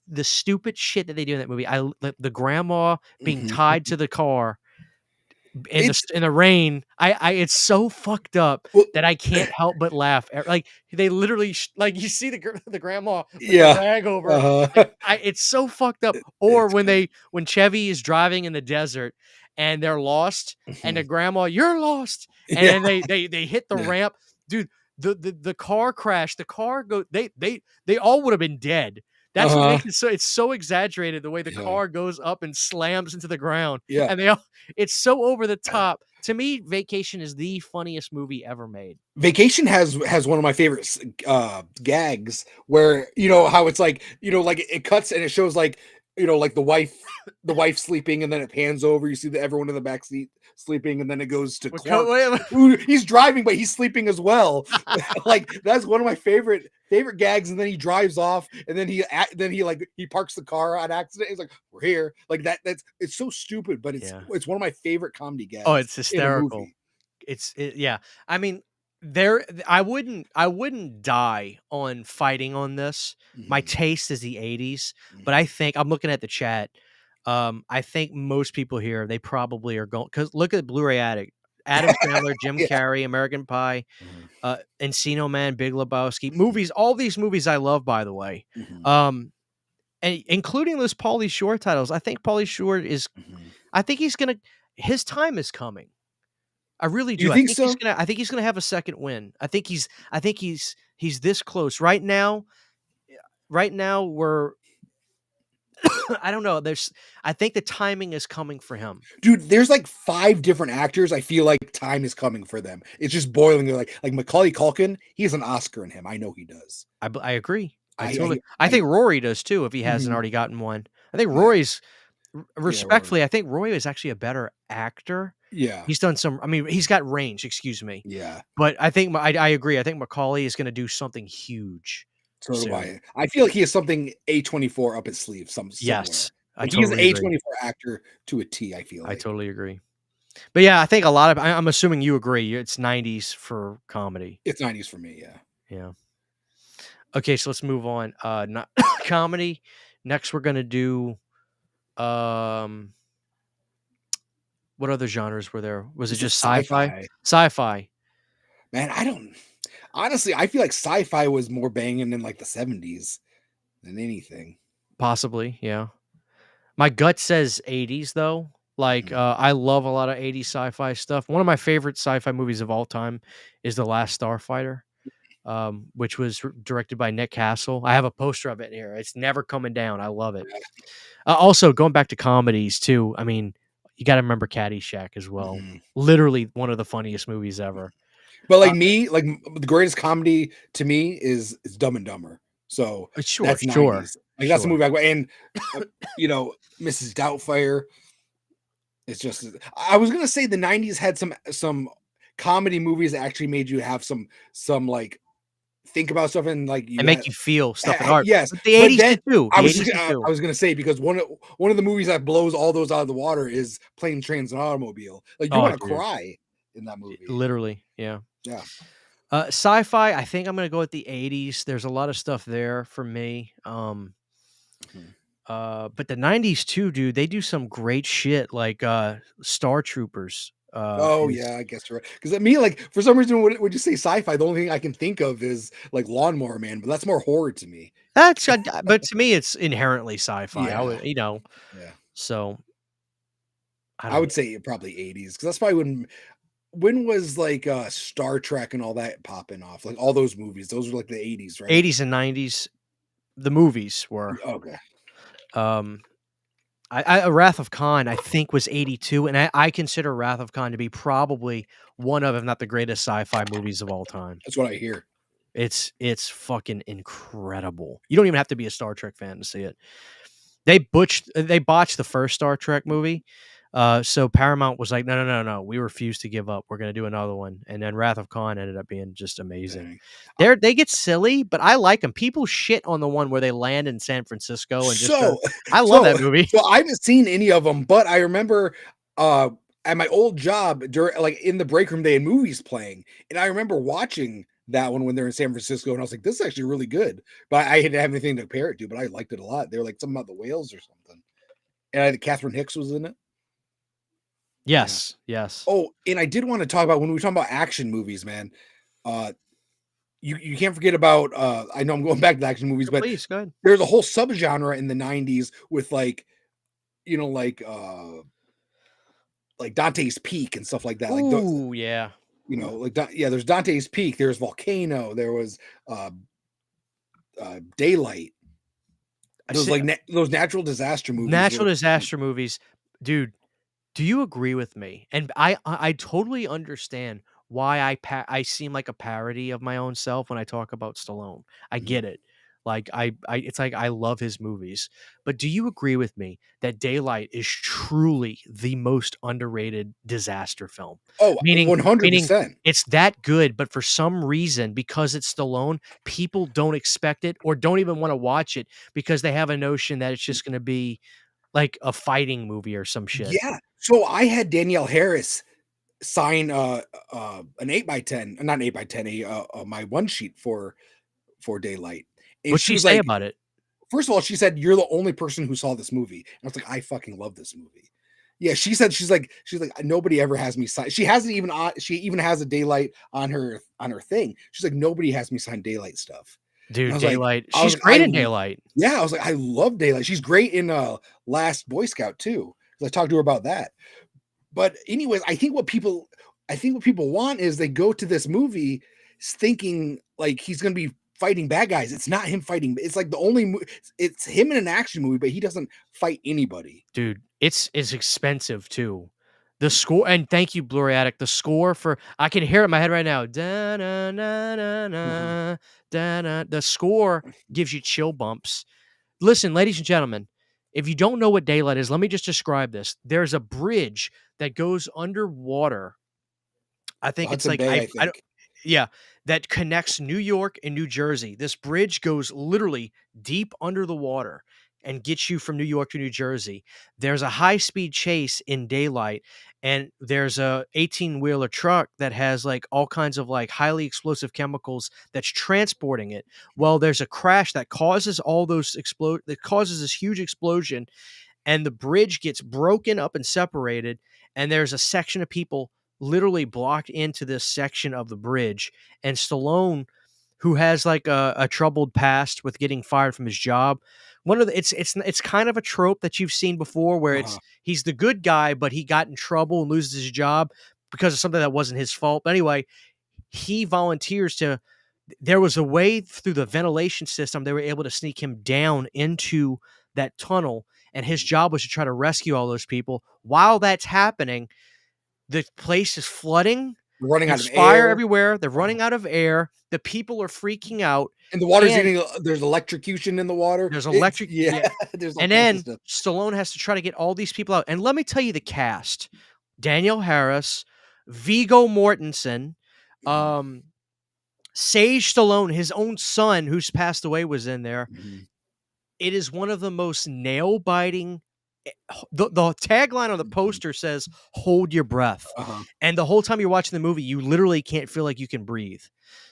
the stupid shit that they do in that movie. The grandma being mhm. tied to the car It's in the rain, I it's so fucked up well, that I can't help but laugh. Like they literally like you see the grandma with the yeah, rag over. Like uh-huh. it's so fucked up. Or It's good. when Chevy is driving in the desert and they're lost, and the Mhm. grandma, you're lost, and Yeah, then they hit the yeah, ramp, dude. The car crash, the car go they all would have been dead. That's what uh-huh, makes it so it's so exaggerated the way the yeah, car goes up and slams into the ground, yeah. and they all it's so over the top. To me, Vacation is the funniest movie ever made. Vacation has one of my favorite gags where you know how it's like like it cuts and it shows like like the wife sleeping and then it pans over you see everyone in the back seat sleeping and then it goes to Clark Wait, who he's driving but he's sleeping as well. Like that's one of my favorite gags and then he drives off and then he like he parks the car on accident. He's like we're here like that's it's so stupid but it's yeah. it's one of my favorite comedy Oh, gags it's in a hysterical. movie. Yeah. I mean, I wouldn't die on fighting on this. My Mhm, taste is the '80s, but I mhm, think I'm looking at the chat. I think most people here they probably are going because look at Blu-ray Addict. Adam Sandler, Jim yeah. Carrey, American Pie, Mhm, Encino Man, Big Lebowski, movies. All these movies I love, by the way. mhm, Um, and including those Pauly Shore titles. I think Pauly Shore is mhm. I think he's gonna. his time is coming. I really You do. think so? I think he's gonna have a second win. I think he's this close. Right now we're I don't know. I think the timing is coming for him. Dude, there's like 5 different actors. I feel like time is coming for them. It's just boiling. They're like Macaulay Culkin. He has an Oscar in him. I know he does. I agree. I I I think Rory does too if he hasn't Mhm. already gotten one. I think Yeah. Rory's Yeah, Rory. respectfully, I think Rory is actually a better actor. Yeah. He's done some I mean, he's got range, excuse me. Yeah. But I think I agree. I think Macaulay is gonna do something huge So do soon. I. I feel like he has something A24 up his sleeve somewhere. Yes. I Like, he's an totally agree. A24 actor to a T, I feel I like. totally agree. But yeah, I think a lot of I'm assuming you agree. It's 90s for comedy. It's 90s for me, yeah. Yeah. Okay, so let's move on. Not comedy. Next, we're gonna do um what other genres were there? Was it This is just sci-fi? sci-fi. Sci-fi, Man, I don't honestly, I feel like sci-fi was more banging in, like, the '70s than anything. possibly. Yeah. My gut says 80s though. Like, Mhm. I love a lot of 80s sci-fi stuff. One of my favorite sci-fi movies of all time is The Last Starfighter, which was directed by Nick Castle. I have a poster of it here. It's never coming down. I love it. Also, going back to comedies too. I mean, you got to remember Caddyshack as well. Mhm. Literally one of the funniest movies ever. But, Uh, the greatest comedy to me is Dumb and Dumber. So, sure, that's sure, 90s. Like, that's a sure. movie and, uh, Mrs. Doubtfire. It's just I was gonna say the '90s had some comedy movies that actually made you have like, think about stuff and, like, And you make had you feel stuff in art. yes, But the but 80s then did too. The 80s did I too. was gonna say because one of the movies that blows all those out of the water is Planes, Trains, and Automobile. Like, you Oh, wanna dude. cry in that movie. Literally, yeah. Yeah. Sci-fi, I think I'm gonna go with the 80s. There's a lot of stuff there for me. Mhm. But the 90s too, dude, they do some great shit like Star Troopers. Oh, Is yeah, I guess you're right. Because me, like, for some reason, when you say sci-fi, the only thing I can think of is, like, Lawnmower Man, but that's more horror to me. that's but to me it's inherently sci-fi. I Yeah, would, yeah. so I I don't would know. say probably '80s because that's probably when was, like, Star Trek and all that popping off? Like, all those movies, those were, like, the '80s, right? 80s and 90s, the movies were. Okay. Um, Wrath of Khan, I think, was 82, and I consider Wrath of Khan to be probably one of, if not the greatest sci-fi movies of all time. That's what I hear. It's fucking incredible. You don't even have to be a Star Trek fan to see it. They botched the first Star Trek movie. So Paramount was like, no, no, no, no. We refuse to give up. We're gonna do another one. And then Wrath of Khan ended up being just amazing. Dang. They get silly, but I like them. People shit on the one where they land in San Francisco and just So I love so that movie. so I haven't seen any of them, but I remember, uh, at my old job in the break room, they had movies playing, and I remember watching that one when they're in San Francisco, and I was like, "This is actually really good," but I didn't have anything to compare it to, but I liked it a lot. They were like something about the whales or something, and I think Catherine Hicks was in it. Yeah. Yes, yes. Oh, and I did wanna talk about when we talk about action movies, man, uh, you can't forget about, I know I'm going back to action movies, No, but please go ahead. there's a whole subgenre in the '90s with, like, you know, like, uh like Dante's Peak and stuff like that. Like Ooh, yeah. there's Dante's Peak, there's Volcano, there was uh Daylight. I Those see like those natural disaster movies natural were disaster movies, dude. Do you agree with me? And I totally understand why I seem like a parody of my own self when I talk about Stallone. I Mhm. get it. Like I it's like I love his movies. But do you agree with me that Daylight is truly the most underrated disaster film? Oh, Meaning 100%. it's that good, but for some reason, because it's Stallone, people don't expect it or don't even want to watch it because they have a notion that it's just going to be like a fighting movie or some shit. Yeah. So I had Danielle Harris sign an 8 by 10, not an 8 by 10, my one sheet for Daylight. And What'd she she was say like, about it? first of all, she said, "You're the only person who saw this movie." And I was like, "I fucking love this movie." Yeah, she said she's like nobody ever has me sign. She hasn't even she even has a Daylight on her thing. She's like nobody has me sign Daylight stuff. And Dude, Daylight. She's great in Daylight. yeah, I was like I love Daylight. She's great in Last Boy Scout too. 'Cause I talked to her about that. But anyways, I think what people want is they go to this movie thinking like he's going to be fighting bad guys. It's not him fighting. It's like it's him in an action movie, but he doesn't fight anybody. Dude, it's expensive too. The score, and thank you, Blurry Attic. The score for I can hear it in my head right now. Da, na, na, na, Mhm. na, da, na. The score gives you chill bumps. Listen, ladies and gentlemen, if you don't know what daylight is, let me just describe this. There's a bridge that goes underwater. I think it's Hudson like Bay, I I don't think. yeah, that connects New York and New Jersey. This bridge goes literally deep under the water and gets you from New York to New Jersey. There's a high-speed chase in daylight, and there's a 18-wheeler truck that has, like, all kinds of, like, highly explosive chemicals that's transporting it. Well, there's a crash that causes all those explode that causes this huge explosion, and the bridge gets broken up and separated, and there's a section of people literally blocked into this section of the bridge. And Stallone, who has like a troubled past with getting fired from his job, one of the it's kind of a trope that you've seen before, where Uh-huh. he's the good guy, but he got in trouble and loses his job because of something that wasn't his fault. But anyway, he volunteers to there was a way through the ventilation system they were able to sneak him down into that tunnel, and his job was to try to rescue all those people. While that's happening, the place is flooding. We're running out of There's fire air. everywhere. They're Uh-huh. running out of air. The people are freaking out, And the water's and getting there's electrocution in the water. there's It's electric. yeah, Yeah, there's all and kinds of then stuff. Stallone has to try to get all these people out. And let me tell you the cast: Daniel Harris, Viggo Mortensen, Mhm. um, Sage Stallone, his own son, who's passed away, was in there. Mhm. It is one of the most nail biting. The tagline on the Mhm. poster says "Hold your breath," Uh-huh. and the whole time you're watching the movie, you literally can't feel like you can breathe.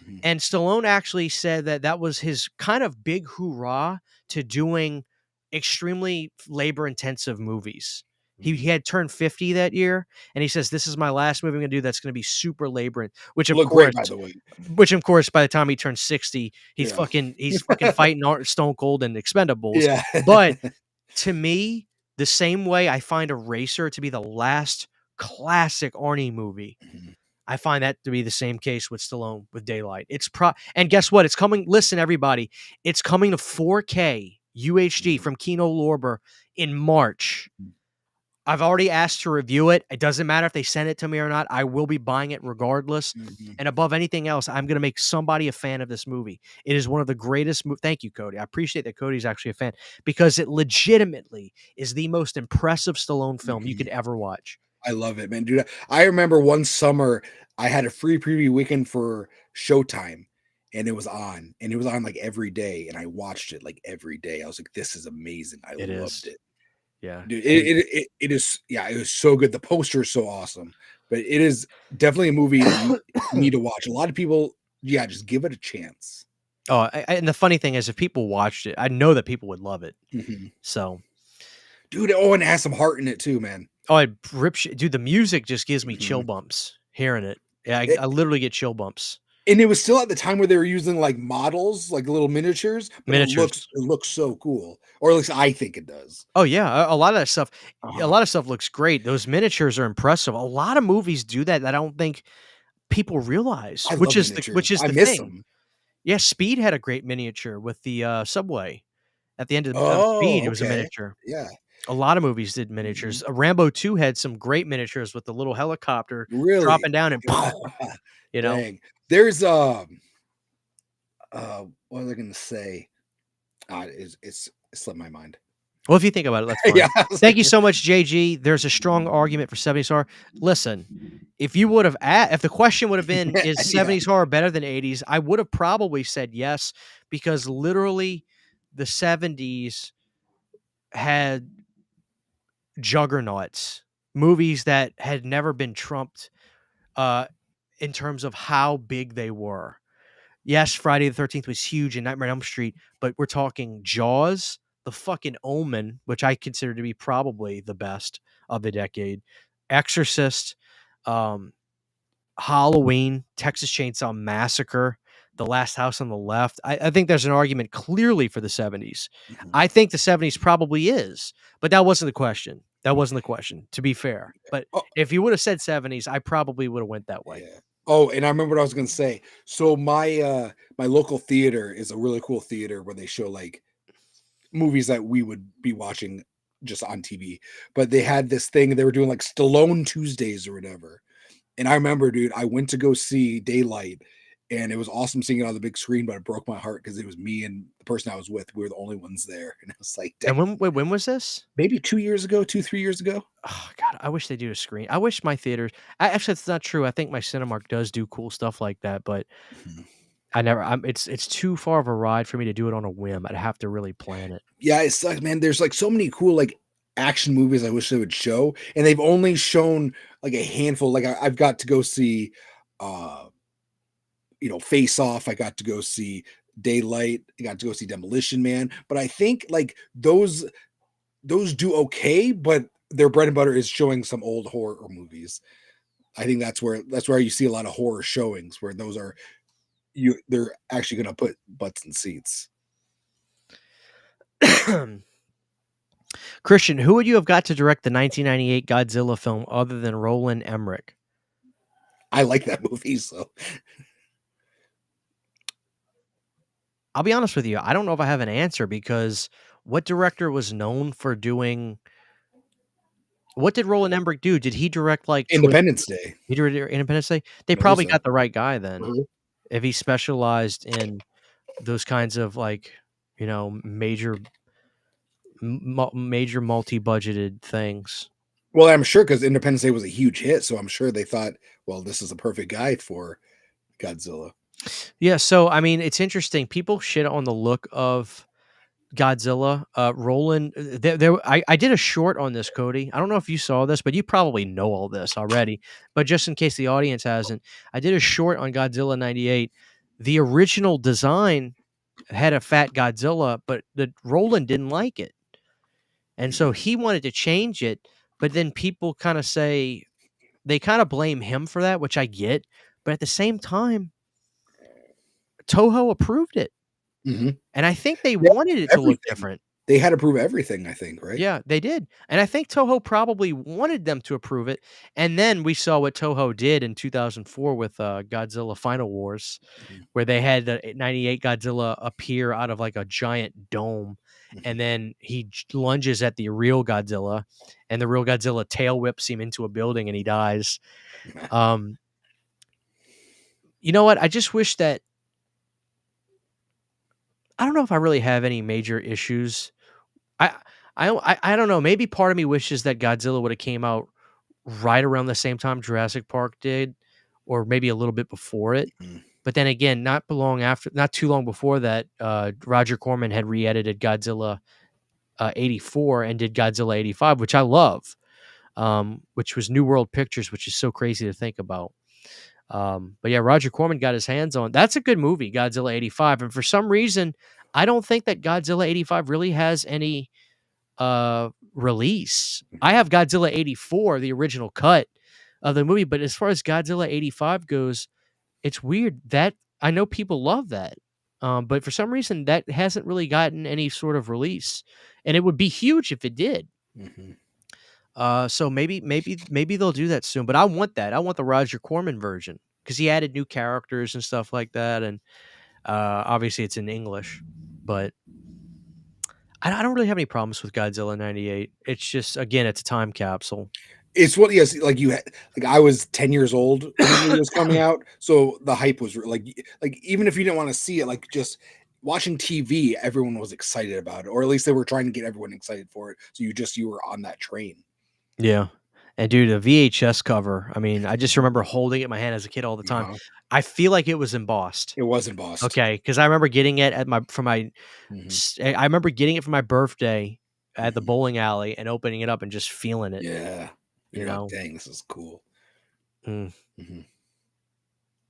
Mhm. And Stallone actually said that that was his kind of big hoorah to doing extremely labor intensive movies. He Mhm. had turned 50 that year, and he says, "This is my last movie I'm going to do that's going to be super labor," which of Look great, course, by the way. by the time he turns 60, Yeah. he's fucking fighting Stone Cold and Expendables. Yeah. But to me, the same way I find Eraser to be the last classic Arnie movie, Mhm. I find that to be the same case with Stallone with Daylight. And guess what? It's coming. Listen, everybody, it's coming to 4K UHD Mhm. from Kino Lorber in March. Mhm. I've already asked to review it. It doesn't matter if they send it to me or not. I will be buying it regardless. Mhm. And above anything else, I'm going to make somebody a fan of this movie. It is one of the greatest. Thank you, Cody. I appreciate that Cody's actually a fan because it legitimately is the most impressive Stallone film you Mhm. could ever watch. I love it, man, dude. I remember one summer I had a free preview weekend for Showtime, and it was on like every day, and I watched it like every day. I was like, "This is amazing." I It loved is. it, Yeah. dude. And It is, yeah, it was so good. The poster is so awesome, but it is definitely a movie that you need to watch. A lot of people, yeah, just give it a chance. and the funny thing is, if people watched it, I know that people would love it. Mhm. So, Dude, oh, and it has some heart in it too, man. oh, dude, the music just gives me chill Mhm. bumps hearing it. Yeah, It, I literally get chill bumps. and it was still at the time where they were using like models, like little miniatures, but Miniatures. it looks so cool, or at least I think it does. Oh yeah, a lot of that stuff. A Uh-huh. lot of stuff looks great. Those miniatures are impressive. A lot of movies do that. That I don't think people realize, I love which miniatures. is I the miss thing. them. Yeah, Speed had a great miniature with the subway at the end of Speed. Oh, It was a okay. miniature. Yeah. A lot of movies did Mhm. miniatures. Rambo 2 had some great miniatures with the little helicopter Really? dropping down and you know? Dang. There's, what was I gonna say? It slipped my mind. Well, if you think about it, that's Yeah, fine. I was Thank you like so much, JG. There's a strong argument for 70s horror. Listen, if you would have if the question would have been, is yeah. 70s horror better than 80s? I would have probably said yes, because literally the 70s had juggernauts, movies that had never been trumped uh, in terms of how big they were. Yes, Friday the 13th was huge and Nightmare on Elm Street, but we're talking Jaws, The fucking Omen, which I consider to be probably the best of the decade, Exorcist, um, Halloween, Texas Chainsaw Massacre, The Last House on the Left. I think there's an argument clearly for the 70s. Mhm. I think the 70s probably is, but that wasn't the question. That wasn't the question, to be fair. But Oh, if you would have said 70s, I probably would have went that way. yeah. Oh, and I remember what I was gonna say. So my local theater is a really cool theater where they show like movies that we would be watching just on TV. But they had this thing, they were doing like Stallone Tuesdays or whatever. And I remember, dude, I went to go see Daylight, and it was awesome seeing it on the big screen, but it broke my heart because it was me and the person I was with. We were the only ones there. And I was like, dang, And when was this? maybe 2 years ago, 3 years ago. Oh god, I wish they do a screen. I wish my theaters. Actually, it's not true. I think my Cinemark does do cool stuff like that, but Mhm. I never. It's too far of a ride for me to do it on a whim. I'd have to really plan it. Yeah, it sucks, man. There's like so many cool like action movies I wish they would show, and they've only shown like a handful. Like I've got to go see uh Face Off. I got to go see Daylight. I got to go see Demolition Man. But I think like those do okay, but their bread and butter is showing some old horror movies. I think that's where you see a lot of horror showings where those are they're actually going to put butts in seats. Christian, who would you have got to direct the 1998 Godzilla film other than Roland Emmerich? I like that movie, so I'll be honest with you. I don't know if I have an answer because what director was known for doing? What did Roland Emmerich do? Did he direct like Twister? Independence Day. He directed Independence Day. They I believe probably so. got the right guy then. Mhm. If he specialized in those kinds of like major multi-budgeted things. Well, I'm sure because Independence Day was a huge hit, so I'm sure they thought, well, this is a perfect guy for Godzilla. Yeah, so I mean, it's interesting. People shit on the look of Godzilla. Roland, I did a short on this, Cody. I don't know if you saw this, but you probably know all this already. But just in case the audience hasn't, I did a short on Godzilla '98. The original design had a fat Godzilla, but the Roland didn't like it, and so he wanted to change it. But then people kind of say they kind of blame him for that, which I get. But at the same time, Toho approved it. Mhm. And I think they Yeah, wanted it to look everything. different. They had to prove everything, I think, right? Yeah, they did. And I think Toho probably wanted them to approve it. And then we saw what Toho did in 2004 with Godzilla Final Wars, Mhm, where they had the 98 Godzilla appear out of like a giant dome. And mhm. then lunges at the real Godzilla, and the real Godzilla tail whips him into a building and he dies. Um, you know what? I just wish that I don't know if I really have any major issues. I I don't know. Maybe part of me wishes that Godzilla would have came out right around the same time Jurassic Park did, or maybe a little bit before it. Mhm. But then again, not too long before that, Roger Corman had re-edited Godzilla 84 and did Godzilla 85, which I love, which was New World Pictures, which is so crazy to think about. But yeah, Roger Corman got his hands on. That's a good movie, Godzilla 85. And for some reason, I don't think that Godzilla 85 really has any release. I have Godzilla 84, the original cut of the movie, but as far as Godzilla 85 goes, it's weird that I know people love that. But for some reason that hasn't really gotten any sort of release. And it would be huge if it did. Mhm. So maybe they'll do that soon. But I want that. I want the Roger Corman version because he added new characters and stuff like that. And obviously it's in English, but I don't really have any problems with Godzilla '98. It's just again, it's a time capsule. It's what yes, like you had like I was 10 years old when the movie was coming out, so the hype was like even if you didn't want to see it, like just watching TV, everyone was excited about it, or at least they were trying to get everyone excited for it. So you were on that train. Yeah. And dude, the VHS cover, I mean, I just remember holding it in my hand as a kid all the time. Uh-huh. I feel like it was embossed. It was embossed. Okay, because I remember getting it at my for my Mhm, I remember getting it for my birthday at the mhm. bowling alley and opening it up and just feeling it, Yeah. you You're like, know? dang, this is cool. Mm, Mhm.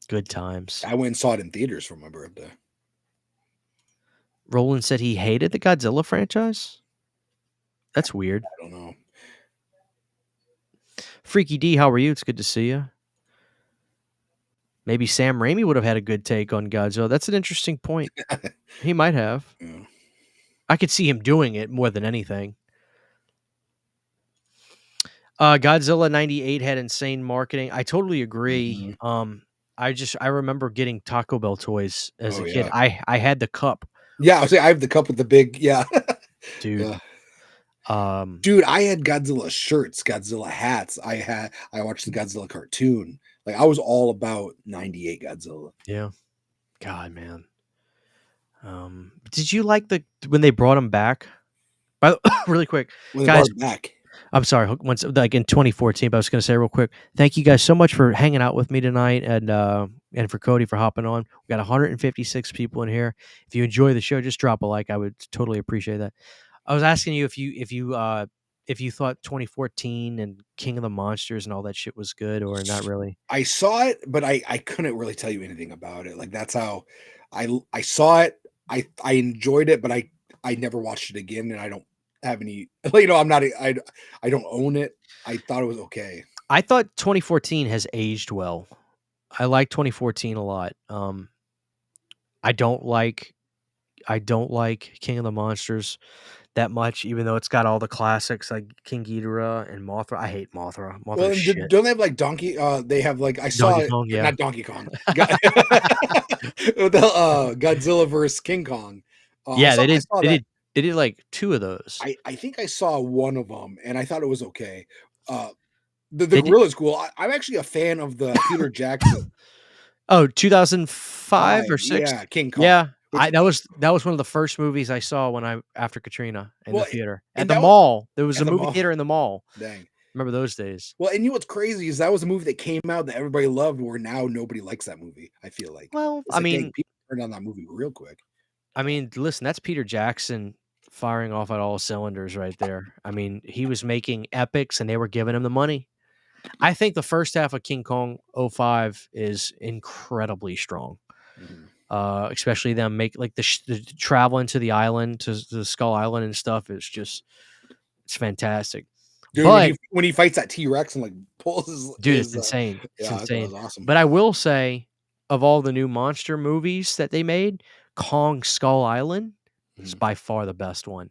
good times. I went and saw it in theaters for my birthday. Roland said he hated the Godzilla franchise? That's weird. I don't know. Freaky D, how are you? It's good to see you. Maybe Sam Raimi would have had a good take on Godzilla. That's an interesting point. He might have. Yeah. I could see him doing it more than anything. Godzilla 98 had insane marketing. I totally agree. Mhm. I remember getting Taco Bell toys as Oh a kid. yeah. I had the cup, Yeah, I was say I have the cup with the big yeah. dude. Yeah. Um, Dude, I had Godzilla shirts, Godzilla hats. I watched the Godzilla cartoon. Like I was all about 98 Godzilla. yeah. God, man. Did you like when they brought him back? By the really quick, When they guys, brought it back. I'm sorry. Once like in 2014, but I was going to say real quick, thank you guys so much for hanging out with me tonight, and for Cody for hopping on. We got 156 people in here. If you enjoy the show, just drop a like. I would totally appreciate that. I was asking you if you thought 2014 and King of the Monsters and all that shit was good or not really. I saw it, but I couldn't really tell you anything about it. Like that's how I saw it. I enjoyed it, but I never watched it again, and I don't have any. You know, I'm not. I don't own it. I thought it was okay. I thought 2014 has aged well. I like 2014 a lot. I don't like I don't like King of the Monsters that much, even though it's got all the classics like King Ghidorah and Mothra. I hate Mothra. Well, Mothra's and shit. don't they have like Donkey? They have like I saw Donkey it, Kong, yeah. not Donkey Kong. Godzilla versus King Kong. Yeah, they I did saw they that. did they did like 2 of those. I think I saw one of them, and I thought it was okay. Uh, the They did gorilla's cool. I'm actually a fan of the Peter Jackson Oh, 2005 5. or 6? Yeah, King Kong. Yeah. Which That was one of the first movies I saw after Katrina in the well, theater. At and the that was mall. There was at a the movie mall. theater in the mall. Dang. Remember those days. Well, and you know what's crazy is that was a movie that came out that everybody loved, where now nobody likes that movie. I feel like Well, it's like, dang, people turned on that movie real quick. listen, that's Peter Jackson firing off at all cylinders right there. I mean, he was making epics and they were giving him the money. I think the first half of King Kong '05 is incredibly strong. Mhm. Especially them make like the travel into the island to the Skull Island and stuff is just it's fantastic. Dude, But when he fights that T-Rex and like pulls dude, it's insane. It's yeah, I thought it insane. was awesome. But I will say, of all the new monster movies that they made, Kong Skull Island is Mhm. by far the best one.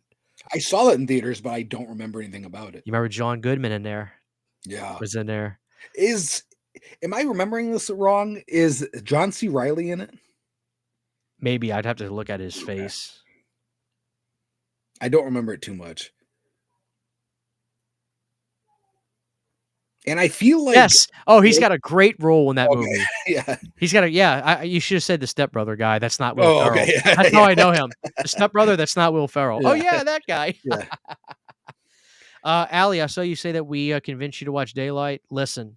I saw it in theaters, but I don't remember anything about it. You remember John Goodman in there? Yeah. Was in there. Is am I remembering this wrong? Is John C. Riley in it? Maybe I'd have to look at his Okay. face. I don't remember it too much. And I feel like Yes. Oh, he's got a great role in that okay, movie. yeah. He's got a you should have said the stepbrother guy. That's not Will Oh, Ferrell. okay. That's how Yeah. I know him. The stepbrother, that's not Will Ferrell. Oh Yeah. yeah, that guy. Yeah. Allie, I saw you say that we convinced you to watch Daylight. Listen,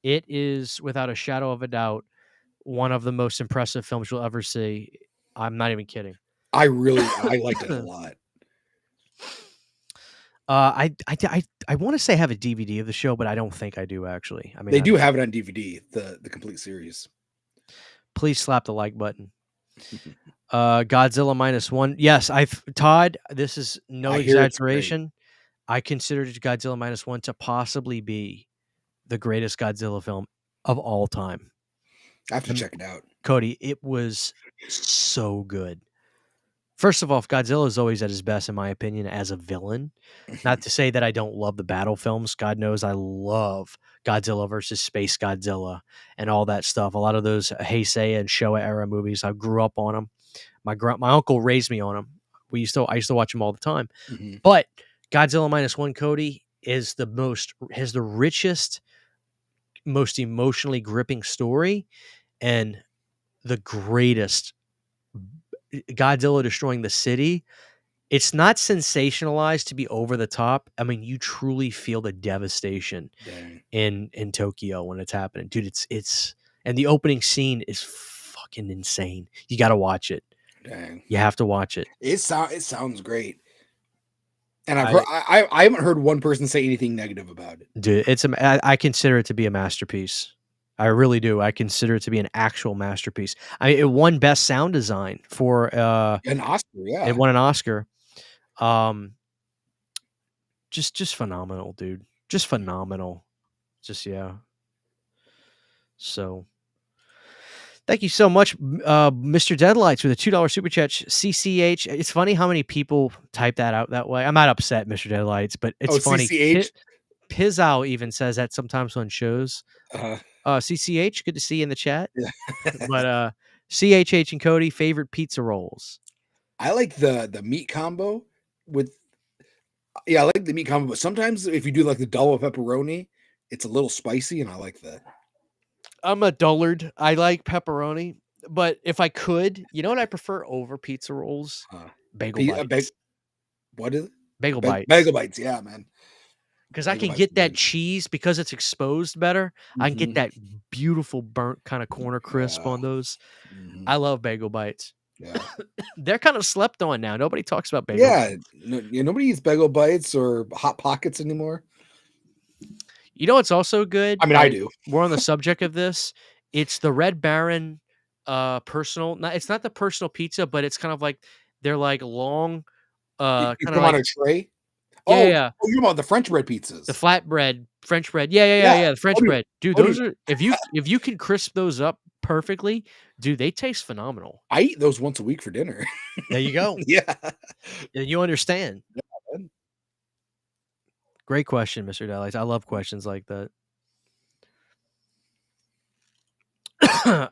it is without a shadow of a doubt one of the most impressive films you'll ever see. I'm not even kidding. I liked it a lot. I want to say I have a DVD of the show, but I don't think I do actually. I mean, They do have it on DVD, the complete series. please slap the like button. Godzilla -1. Yes, Todd, this is no I hear it's great. exaggeration. I consider Godzilla -1 to possibly be the greatest Godzilla film of all time. I have to check it out. Cody, it was so good. First of all, Godzilla is always at his best, in my opinion, as a villain. Not to say that I don't love the battle films. God knows I love Godzilla versus Space Godzilla and all that stuff. A lot of those Heisei and Showa era movies, I grew up on them. My uncle raised me on them. I used to watch them all the time. Mhm. But Godzilla -1, Cody, has the richest, most emotionally gripping story and the greatest Godzilla destroying the city. It's not sensationalized to be over the top. I mean, you truly feel the devastation Dang. in Tokyo when it's happening. Dude, it's and the opening scene is fucking insane. You got to watch it. Dang. You have to watch it. It sounds great. And I I haven't heard one person say anything negative about it. Dude, I consider it to be a masterpiece. I really do. I consider it to be an actual masterpiece. It won best sound design for An Oscar, yeah. it won an Oscar. Just phenomenal, dude. Just phenomenal. Just yeah. So thank you so much, Mr. Deadlights, with a $2 super chat. CCH. It's funny how many people type that out that way. I'm not upset, Mr. Deadlights, but it's funny. CCH? Pizzow even says that sometimes on shows. Uh, CCH, good to see you in the chat. yeah. But CHH and Cody, favorite pizza rolls. I like the meat combo with I like the meat combo, but sometimes if you do like the double pepperoni, it's a little spicy, and I like that. I'm a dullard. I like pepperoni, but if I could, you know what I prefer over pizza rolls? Bagel bites. What is it? Bagel bites. Bagel bites, yeah, man. Because I Bagel can bites get are that good. cheese because it's exposed better. I can get Mhm. that beautiful burnt kind of corner crisp Yeah. on those. Mhm. I love bagel bites. Yeah. They're kind of slept on now. Nobody talks about bagel Yeah. bites. Nobody eats bagel bites or hot pockets anymore. You know what's also good? I mean, I do. We're on the subject of this. It's the Red Baron personal. It's not the personal pizza, but it's kind of like they're like long You kind of come on like a tray. yeah, Oh, yeah. you're about the French bread The pizzas. flatbread, French bread. Yeah, yeah, yeah, Yeah. yeah. The French Oh, dude. bread. Dude, Oh, dude. those are if you can crisp those up perfectly, dude, they taste phenomenal. I eat those once a week for dinner. There you go. Yeah. And you understand. Man. Great question, Mr. Delight. I love questions like that.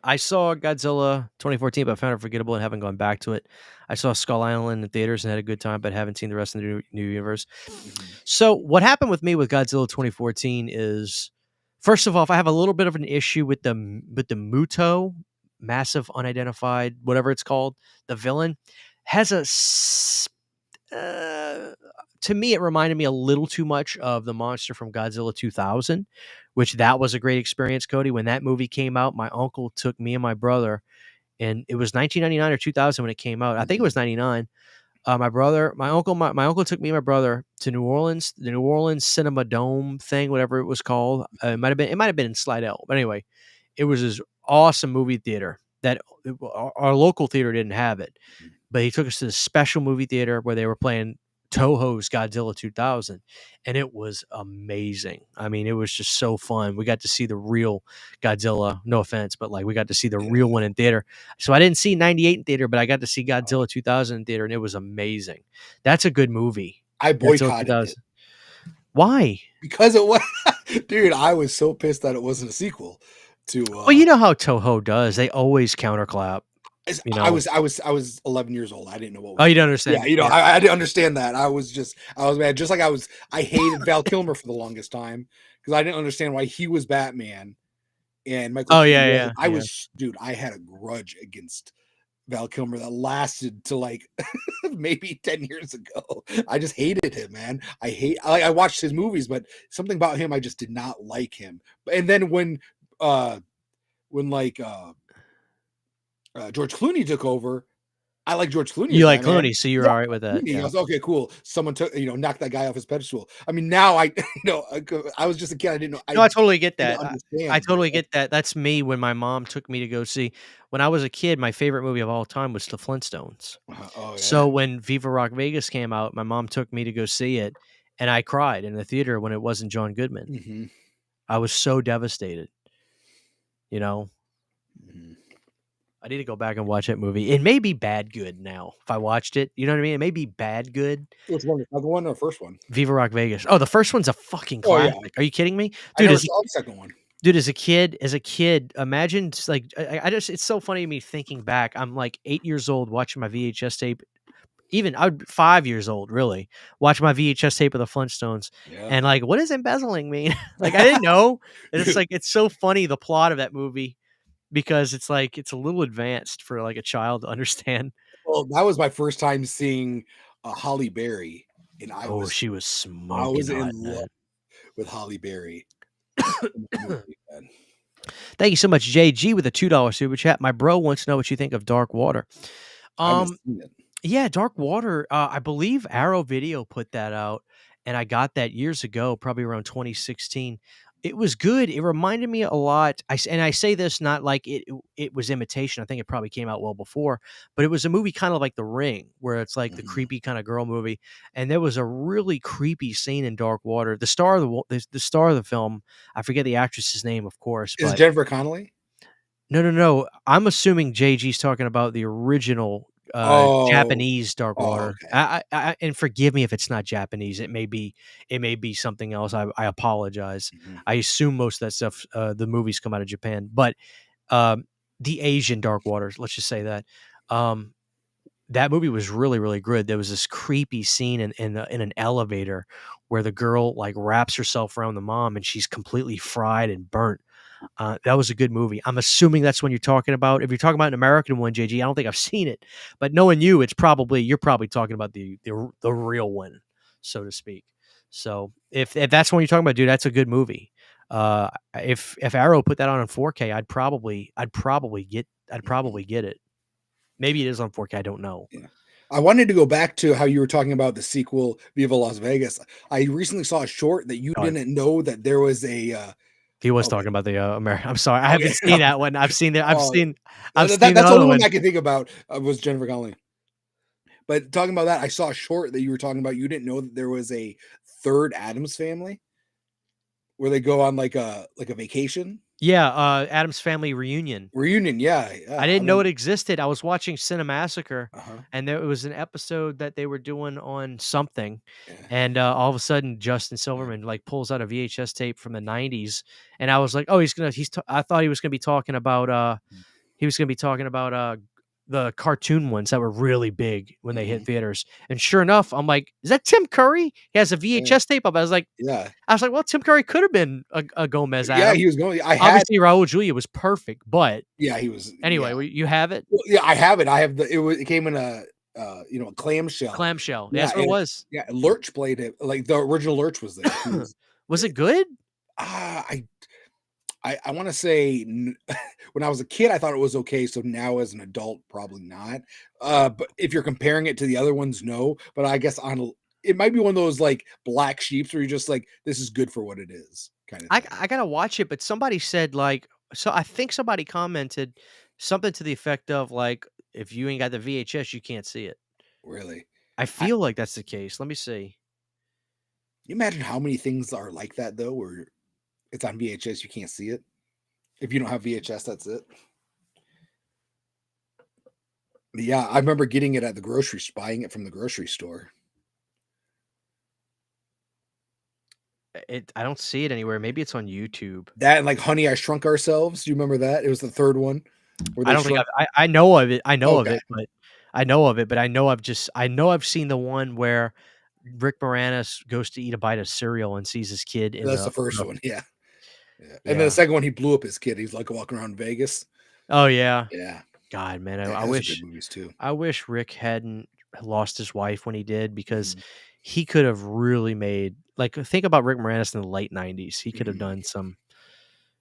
I saw Godzilla 2014, but found it forgettable and haven't gone back to it. I saw Skull Island in theaters and had a good time, but haven't seen the rest of the new universe. Mhm. So what happened with me with Godzilla 2014 is, first of all, I have a little bit of an issue with the Muto, massive unidentified, whatever it's called, the villain, has to me, it reminded me a little too much of the monster from Godzilla 2000, which that was a great experience, Cody. When that movie came out, my uncle took me and my brother, and it was 1999 or 2000 when it came out. I think it was 99. My uncle took me and my brother to New Orleans, the New Orleans Cinema Dome thing, whatever it was called. It might have been in Slidell, but anyway, it was this awesome movie theater that our local theater didn't have it, but he took us to the special movie theater where they were playing Toho's Godzilla 2000, and it was amazing. I mean, it was just so fun. We got to see the real Godzilla. No offense, but like we got to see the real one in theater. So I didn't see 98 in theater, but I got to see Godzilla 2000 in theater, and it was amazing. That's a good movie. I Godzilla boycotted it 2000. Why? because it was, dude. I was so pissed that it wasn't a sequel to. Well, you know how Toho does. They always counterclap. You I know. was I was I was 11 years old. I didn't know what Oh, was you don't going on. Yeah, understand. Yeah. I didn't understand that. I was mad. Just like I hated Val Kilmer for the longest time because I didn't understand why he was Batman and Michael Oh Keaton yeah, wasn't. yeah, yeah. Dude, I had a grudge against Val Kilmer that lasted to like maybe 10 years ago. I just hated him, man. I watched his movies, but something about him, I just did not like him. And then when like George Clooney took over, I like George Clooney You as like Batman. Clooney, so you're Yeah, all right with that. Clooney. I Yeah. was okay, cool. Someone took, knocked that guy off his pedestal. I mean, now I was just a kid. I didn't know. No, I totally get Didn't that. I understand. totally get that. That's me when my mom took me to go see. When I was a kid, my favorite movie of all time was The Flintstones. Oh yeah. So when Viva Rock Vegas came out, my mom took me to go see it, and I cried in the theater when it wasn't John Goodman. Mm-hmm. I was so devastated. You know, Mm-hmm. I need to go back and watch that movie. It may be bad good now if I watched it. You know what I mean? It may be bad good. Which one? The other one or the first one? Viva Rock Vegas. Oh, the first one's a fucking Oh yeah. classic. Are you kidding me, I dude? never saw the second one. Dude, as a kid, imagine like I just it's so funny to me thinking back. I'm like 8 years old watching my VHS tape. Even I would 5 years old, really, watching my VHS tape of the Flintstones, Yeah. and like, what does embezzling mean? Like, I didn't know. And it's like it's so funny the plot of that movie because it's like it's a little advanced for like a child to understand. Well, that was my first time seeing Holly Berry, and Oh, she was I was smoking in hot, love man. with Holly Berry. In that movie, man. Thank you so much, JG, with a $2 super chat. My bro wants to know what you think of Dark Water. I haven't Um, seen it. Yeah, Dark Water. I believe Arrow Video put that out, and I got that years ago, probably around 2016. It was good. It reminded me a lot. And I say this not like it was imitation. I think it probably came out well before, but it was a movie kind of like The Ring, where it's like the Mhm. creepy kind of girl movie. And there was a really creepy scene in Dark Water. The star of the star of the film, I forget the actress's name, of course, Is but Jennifer Connelly? no. I'm assuming JG's talking about the original Oh. Japanese dark Oh, water. okay. And forgive me if it's not Japanese. It may be something else. I apologize. Mhm. I assume most of that stuff, the movies come out of Japan, but um, the Asian dark waters. Let's just say that. Um, that movie was really, really good. There was this creepy scene in an elevator where the girl like wraps herself around the mom and she's completely fried and burnt. That was a good movie. I'm assuming that's when you're talking about. If you're talking about an American one, JG, I don't think I've seen it, but knowing you, you're probably talking about the real one, so to speak. So if that's what you're talking about, dude, that's a good movie. If Arrow put that on in 4K, I'd Mhm. probably get it. Maybe it is on 4K. I don't know. Yeah. I wanted to go back to how you were talking about the sequel, Viva Las Vegas. I recently saw a short that you Uh, didn't know that there was a, he was okay, talking about the American. I'm sorry, I okay. haven't seen that one. Oh, I've seen the that's the other only one one. I can think about, was Jennifer Connelly. But talking about that, I saw a short that you were talking about. You didn't know that there was a third Addams Family where they go on like a vacation Yeah, Adam's Family Reunion. reunion. Yeah, I yeah. I didn't know don't. it existed. I was watching Cinemassacre, Uh-huh. and there was an episode that they were doing on something, Yeah, and all of a sudden, Justin yeah. Silverman like pulls out a VHS tape from the '90s, and I was like, "Oh, I thought he was gonna be talking about the cartoon ones that were really big when they hit Mhm. theaters." And sure enough, I'm like, "Is that Tim Curry? He has a Yeah, VHS tape up." yeah, I was like, "Well, Tim Curry could have been a Gomez yeah. Adam. He was going. I had. Obviously, Raul Julia was perfect, but." Yeah, he was. Anyway, Yeah. you have it? Well, yeah, I have it. I have the. It came in a a clamshell. Clamshell. Yeah, That's what it and was. yeah, Lurch played it. Like the original Lurch was there. He was. Was it good? Ah, I want to say when I was a kid, I thought it was okay. So now as an adult, probably not. But if you're comparing it to the other ones, no. But I guess it might be one of those like black sheeps where you're just like, this is good for what it is, kind of thing. I gotta watch it, but somebody said, like so I think somebody commented something to the effect of, like, "If you ain't got the VHS, you can't see it." Really. I I feel like that's the case. Let me see. You imagine how many things are like that though, where it's on VHS, you can't see it. If you don't have VHS, that's it. Yeah, I remember getting it at the buying it from the grocery store. I don't see it anywhere. Maybe it's on YouTube. That and like Honey, I Shrunk Ourselves. Do you remember that? It was the third one where I they don't think shrunk. I know of it. I know of Okay. it, but I know I've seen the one where Rick Moranis goes to eat a bite of cereal and sees his kid in That's the the first one. Yeah. Yeah. And then the yeah. second one, he blew up his kid. He's like walking around Vegas. Oh, yeah. Yeah. God, man, Yeah. Those are good movies too. I wish Rick hadn't lost his wife when he did because Mhm, he could have really made like think about Rick Moranis in the late '90s. He could have mhm. done some,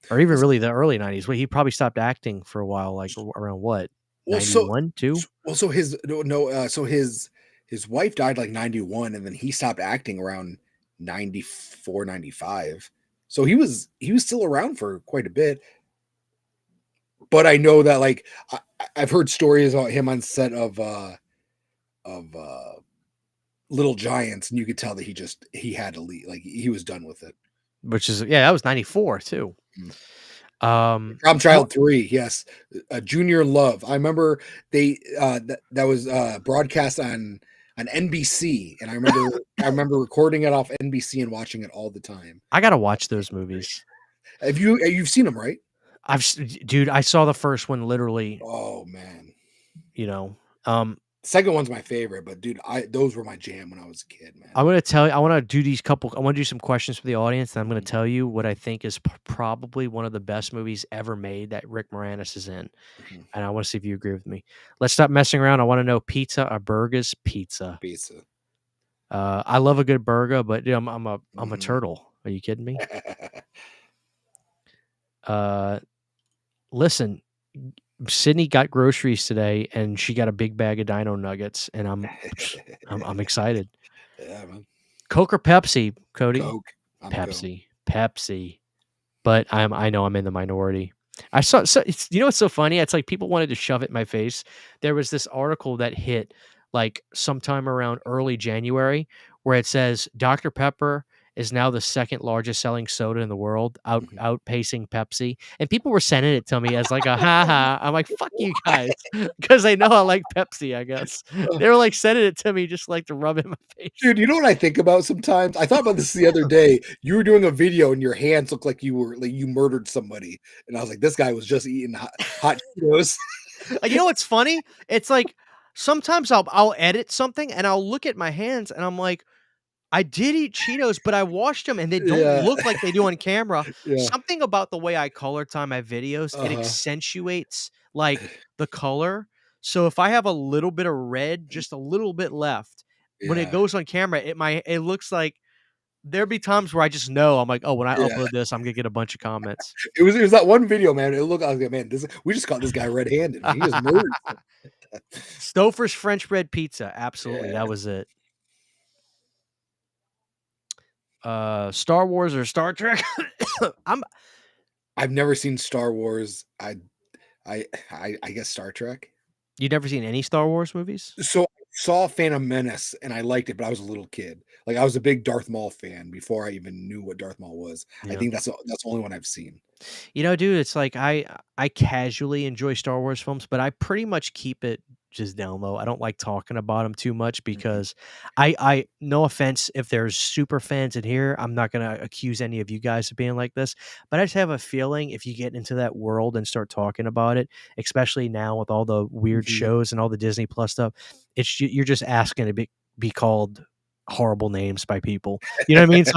or even Well, really the early '90s. Well, he probably stopped acting for a while, like around what well, so 91, two. so his no, so his wife died like 91, and then he stopped acting around 94, 95. So he was still around for quite a bit. But I know that like I've heard stories about him on set of Little Giants, and you could tell that he had to leave. Like he was done with it. Which is yeah, that was '94 too. Mm. Problem I wa- Child 3, yes. Junior Love. I remember that was broadcast on NBC, and I remember recording it off NBC and watching it all the time. I gotta watch those movies. You've seen them, right? Dude, I saw the first one literally, Oh man. you know. Um, Second one's my favorite, but dude, I those were my jam when I was a kid, man. I'm gonna tell you. I want to do I want to do some questions for the audience, and I'm gonna Mhm, tell you what I think is probably one of the best movies ever made that Rick Moranis is in, mhm. and I want to see if you agree with me. Let's stop messing around. I want to know pizza or burgers. Pizza. Pizza. I love a good burger, but yeah, I'm a Mhm. turtle. Are you kidding me? Uh, Listen, Sydney got groceries today, and she got a big bag of Dino Nuggets, and I'm excited. Yeah, man. Coke or Pepsi, Cody? Coke. I'm Coke. Pepsi. Pepsi. But I know I'm in the minority. I saw it's what's so funny? It's like people wanted to shove it in my face. There was this article that hit like sometime around early January where it says Dr. Pepper is now the second largest selling soda in the world, outpacing Pepsi. And people were sending it to me as like a ha ha. I'm like, fuck you guys, because they know I like Pepsi. I guess they were like sending it to me just like to rub it in my face. Dude, you know what I think about sometimes? I thought about this the other day. You were doing a video and your hands looked like you murdered somebody, and I was like, this guy was just eating hot Cheetos. You know what's funny? It's like sometimes I'll edit something and I'll look at my hands and I'm like, I did eat Cheetos, but I washed them and they don't Yeah, look like they do on camera. yeah, Something about the way I color time my videos, it uh-huh, accentuates like the color. So if I have a little bit of red, just a little bit left, when it yeah, goes on camera, it looks like there'll be times where I just know I'm like, oh, when I yeah. upload this, I'm gonna get a bunch of comments. It was that one video, man. It looked I was like, man, we just caught this guy red-handed, man. He just murdered. Stouffer's French bread pizza, absolutely, Yeah. that was it. Star Wars or Star Trek? I'm I've never seen Star Wars. I guess Star Trek. You never seen any Star Wars movies? So, I saw Phantom Menace and I liked it, but I was a little kid. Like, I was a big Darth Maul fan before I even knew what Darth Maul was. I Yeah. think that's the only one I've seen. Dude, it's like I casually enjoy Star Wars films, but I pretty much keep it just down low. I don't like talking about them too much Mhm. because I no offense if there's super fans in here, I'm not gonna accuse any of you guys of being like this, but I just have a feeling if you get into that world and start talking about it, especially now with all the weird Mhm. shows and all the Disney Plus stuff, you're just asking to be called horrible names by people. You know what I mean? So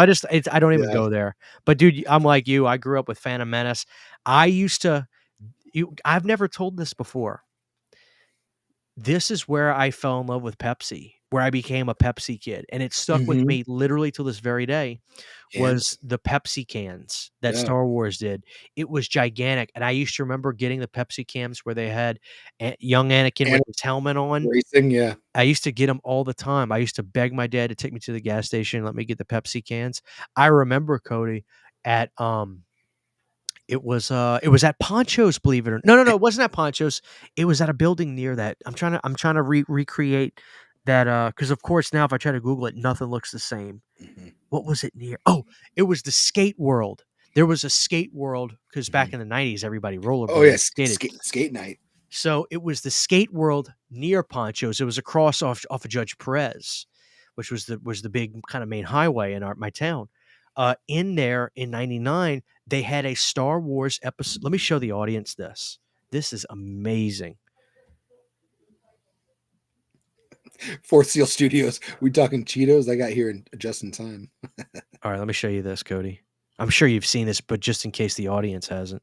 I don't even Yeah. go there. But dude, I'm like you. I grew up with Phantom Menace. I used to I've never told this before. This is where I fell in love with Pepsi, where I became a Pepsi kid, and it stuck with Mhm. me literally till this very day, was Cans. the Pepsi cans that Yeah. Star Wars did. It was gigantic, and I used to remember getting the Pepsi cans where they had young Anakin And with his helmet on. racing, yeah. I used to get them all the time. I used to beg my dad to take me to the gas station and let me get the Pepsi cans. I remember, Cody, at, it was at Poncho's, believe it or no, it wasn't at Poncho's. It was at a building near that. I'm trying to recreate that, because of course, now if I try to Google it, nothing looks the same. Mhm. What was it near? Oh, it was the Skate World. There was a Skate World because back Mhm. in the '90s, everybody Oh, rollerbladed, yes, skated. skate night. So it was the Skate World near Poncho's. It was across off of Judge Perez, which was the big kind of main highway in my town. In there in '99, they had a Star Wars episode. Let me show the audience this. This is amazing. Fourth Seal Studios. We talking Cheetos? I got here in just in time. All right, let me show you this, Cody. I'm sure you've seen this, but just in case the audience hasn't,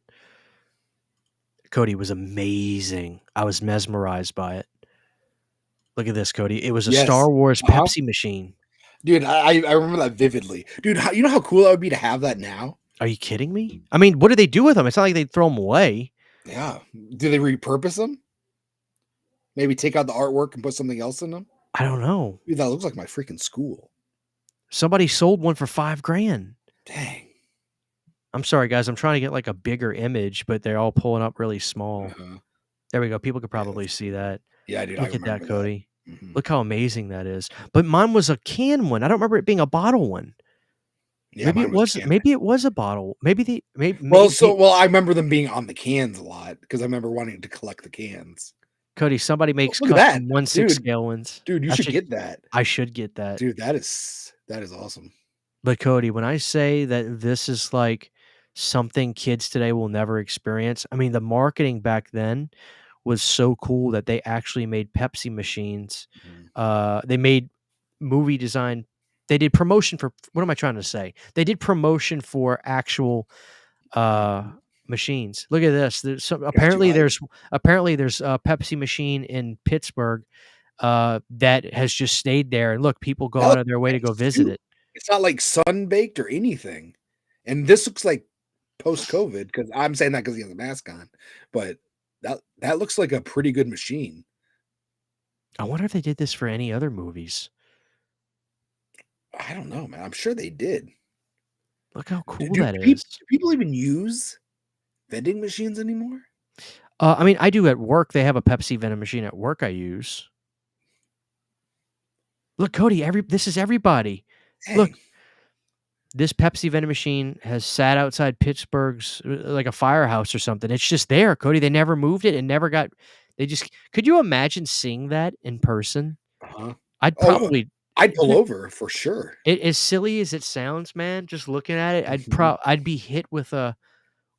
Cody, was amazing. I was mesmerized by it. Look at this, Cody. It was a Yes. Star Wars Uh-huh. Pepsi machine. Dude, I remember that vividly. Dude, you know how cool that would be to have that now? Are you kidding me? I mean, what do they do with them? It's not like they'd throw them away. Yeah. Do they repurpose them? Maybe take out the artwork and put something else in them? I don't know. Dude, that looks like my freaking school. Somebody sold one for 5 grand. Dang. I'm sorry, guys. I'm trying to get like a bigger image, but they're all pulling up really small. Uh-huh. There we go. People could Yeah, probably see that. yeah, dude, I Look at that, remember that. Cody. Mhm. Look how amazing that is. But mine was a can one. I don't remember it being a bottle one. Yeah, mine was a can. Maybe it was a bottle. Maybe the Well, maybe I remember them being on the cans a lot because I remember wanting to collect the cans. Cody, somebody Oh, makes look at that. custom 1/6 Dude, scale ones. dude, you should get that. I should get that. Dude, that is awesome. But Cody, when I say that this is like something kids today will never experience, I mean, the marketing back then was so cool that they actually made Pepsi machines. Mhm. They made movie design. They did promotion for, what am I trying to say? They did promotion for actual uh machines. Look at this. Got you hyped. Apparently there's a Pepsi machine in Pittsburgh that has just stayed there, and look, people go That out looks of their way to go nice visit too. it. It's not like sun-baked or anything. And this looks like post-COVID because I'm saying that because he has a mask on, but that looks like a pretty good machine. I wonder if they did this for any other movies. I don't know, man. I'm sure they did. Look how Do cool do that peop is. do people even use vending machines anymore? I mean, I do at work. They have a Pepsi vending machine at work I use. Look, Cody, this is everybody. Look, Dang. this Pepsi vending machine has sat outside Pittsburgh's like a firehouse or something. It's just there, Cody. They never moved it and never got. They just. Could you imagine seeing that in person? Uh-huh. I'd Oh, probably. I'd pull Dude, over for sure. as silly as it sounds, man. Just looking at it, Mhm. I'd be hit with a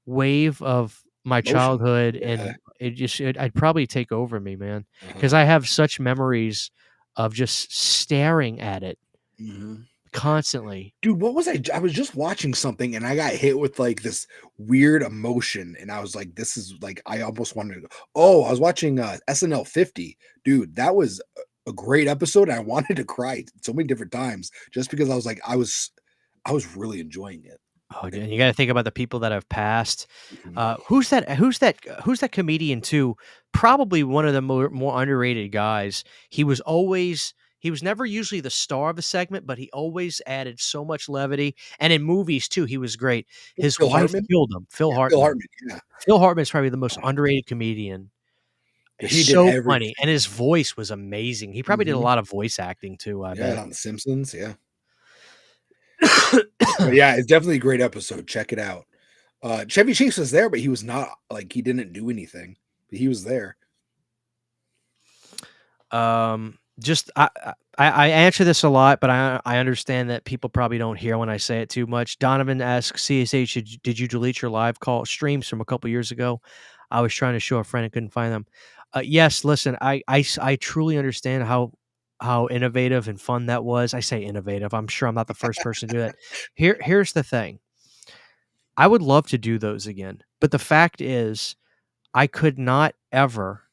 wave of my Motion. childhood, Yeah. and I'd probably take over me, man, because Uh-huh. I have such memories of just staring at it Mhm. constantly. Dude, what was I was just watching something and I got hit with like this weird emotion and I was like, this is like I almost wanted to go. Oh, I was watching SNL 50. Dude, that was a great episode. And I wanted to cry so many different times just because I was like, I was really enjoying it. Oh, and you gotta think about the people that have passed. Mhm. Who's that comedian too? Probably one of the more underrated guys. He was never usually the star of a segment, but he always added so much levity. And in movies too, he was great. His Phil wife Hartman? killed him. Phil Yeah, Phil Hartman. Hartman. Yeah. Phil Hartman is probably the most underrated comedian. He's He did so funny, and everything. his voice was amazing. He probably did a Mhm. lot of voice acting too, I Yeah, bet. on The Simpsons. Yeah. But yeah, it's definitely a great episode. Check it out. Chevy Chase was there, but he was not like he didn't do anything. But he was there. Just I answer this a lot, but I understand that people probably don't hear when I say it too much. Donovan asks, CSH, did you delete your live call streams from a couple years ago? I was trying to show a friend and couldn't find them. Yes, listen, I truly understand how innovative and fun that was. I say innovative. I'm sure I'm not the first person to do that. Here's the thing. I would love to do those again, but the fact is, I could not ever.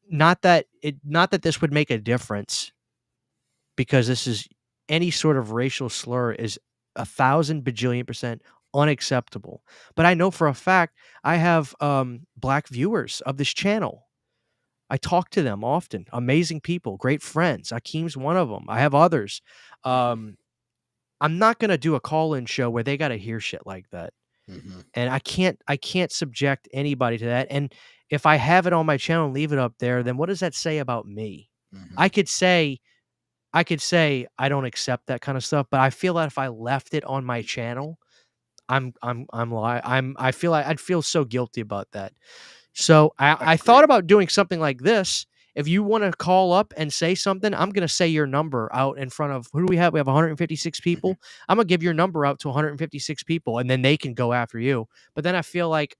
Not that this would make a difference, because this is any sort of racial slur is 1,000 bajillion% unacceptable. But I know for a fact I have black viewers of this channel. I talk to them often. Amazing people, great friends. Akeem's one of them. I have others. Mhm, Um, I'm not gonna do a call-in show where they gotta hear shit like that. mhm, And I can't subject anybody to that. And if I have it on my channel and leave it up there, then what does that say about me? I mhm. could say I could say I don't accept that kind of stuff, but I feel that if I left it on my channel, I feel like I'd feel so guilty about that. So I I agree. thought about doing something like this. If you want to call up and say something, I'm going to say your number out in front of who do we have? We have 156 Mhm, people. I'm going to give your number out to 156 people and then they can go after you. But then I feel like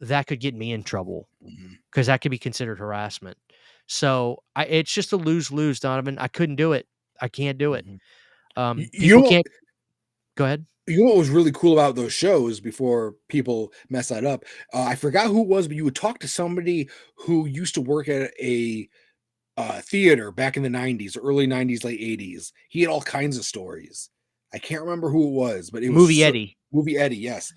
that could get me in trouble mhm, because that could be considered harassment. So it's just a lose lose, Donovan. I couldn't do it. I can't do it. mhm. People can't. Go ahead. You know what was really cool about those shows before people mess that up? I forgot who it was, but you would talk to somebody who used to work at a theater back in the 90s, early 90s, late 80s. He had all kinds of stories. I can't remember who it was, but it was Movie Eddie. Movie Eddie. Yes,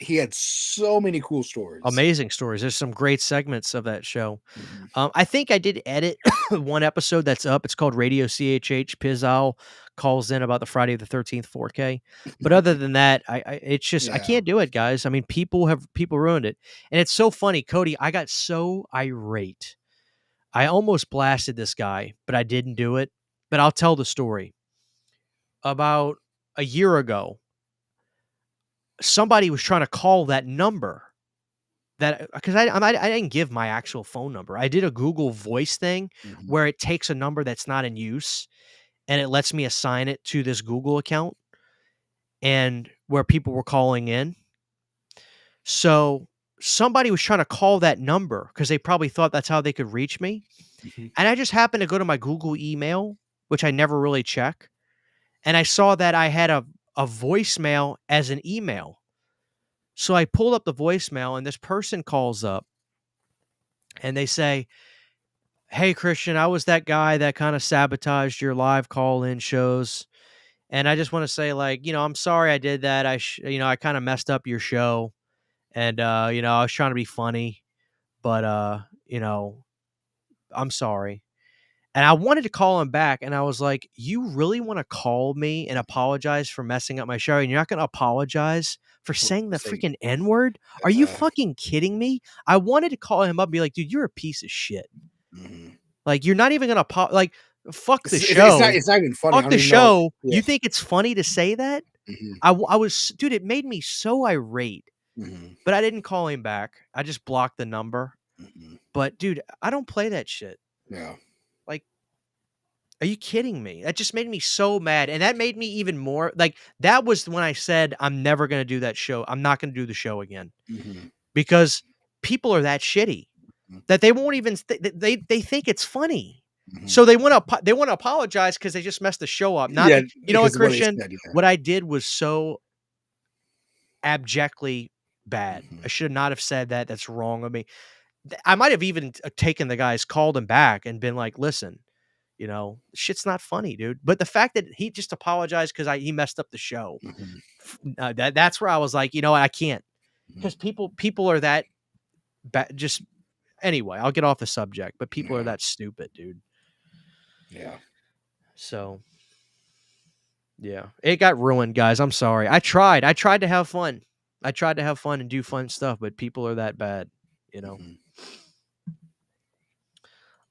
he had so many cool stories. Amazing stories. There's some great segments of that show. Mhm. I think I did edit one episode that's up. It's called Radio CHH. Pizow calls in about the Friday the 13th 4K. But other than that, it's just I Yeah. can't do it, guys. I mean, people ruined it, and it's so funny, Cody. I got so irate. I almost blasted this guy, but I didn't do it. But I'll tell the story. About a year ago, somebody was trying to call that number that because I didn't give my actual phone number. I did a Google Voice thing Mhm. where it takes a number that's not in use and it lets me assign it to this Google account and where people were calling in. So somebody was trying to call that number because they probably thought that's how they could reach me. Mhm. And I just happened to go to my Google email, which I never really check, and I saw that I had a voicemail as an email. So I pulled up the voicemail and this person calls up and they say, "Hey Christian, I was that guy that kind of sabotaged your live call-in shows. And I just want to say, like, I'm sorry I did that. I kind of messed up your show. And I was trying to be funny, but I'm sorry." And I wanted to call him back, and I was like, "You really want to call me and apologize for messing up my show? And you're not going to apologize for For saying the saying, freaking N word? Are you uh, fucking kidding me?" I wanted to call him up and be like, "Dude, you're a piece of shit. mhm. Like, you're not even gonna fuck the It's show. not even funny. I Fuck don't the even know. show. Yeah. You think it's funny to say that?" Mhm. I was, dude, it made me so irate, Mhm. but I didn't call him back. I just blocked the number. Mhm. But dude, I don't play that shit. Yeah. Like, are you kidding me? That just made me so mad, and that made me even more like, that was when I said, "I'm never gonna do that show. I'm not gonna do the show again." Mhm. Because people are that shitty Mhm. that they won't even they think it's funny. Mhm. So they wanna apologize because they just messed the show up, not Yeah, be you know what, because of what they Christian? said, yeah. What I did was so abjectly bad. I Mhm. should not have said that. That's wrong of me. I might have even taken the guys, called him back, and been like, "Listen, shit's not funny, dude." But the fact that he just apologized because he messed up the show, Mhm. that's where I was like, you know what, I can't, Mhm. because people are that just anyway. I'll get off the subject, but people are Yeah. that stupid, dude. Yeah. So yeah, it got ruined, guys. I'm sorry. I tried to have fun. I tried to have fun and do fun stuff, but people are that bad, you know. Mhm.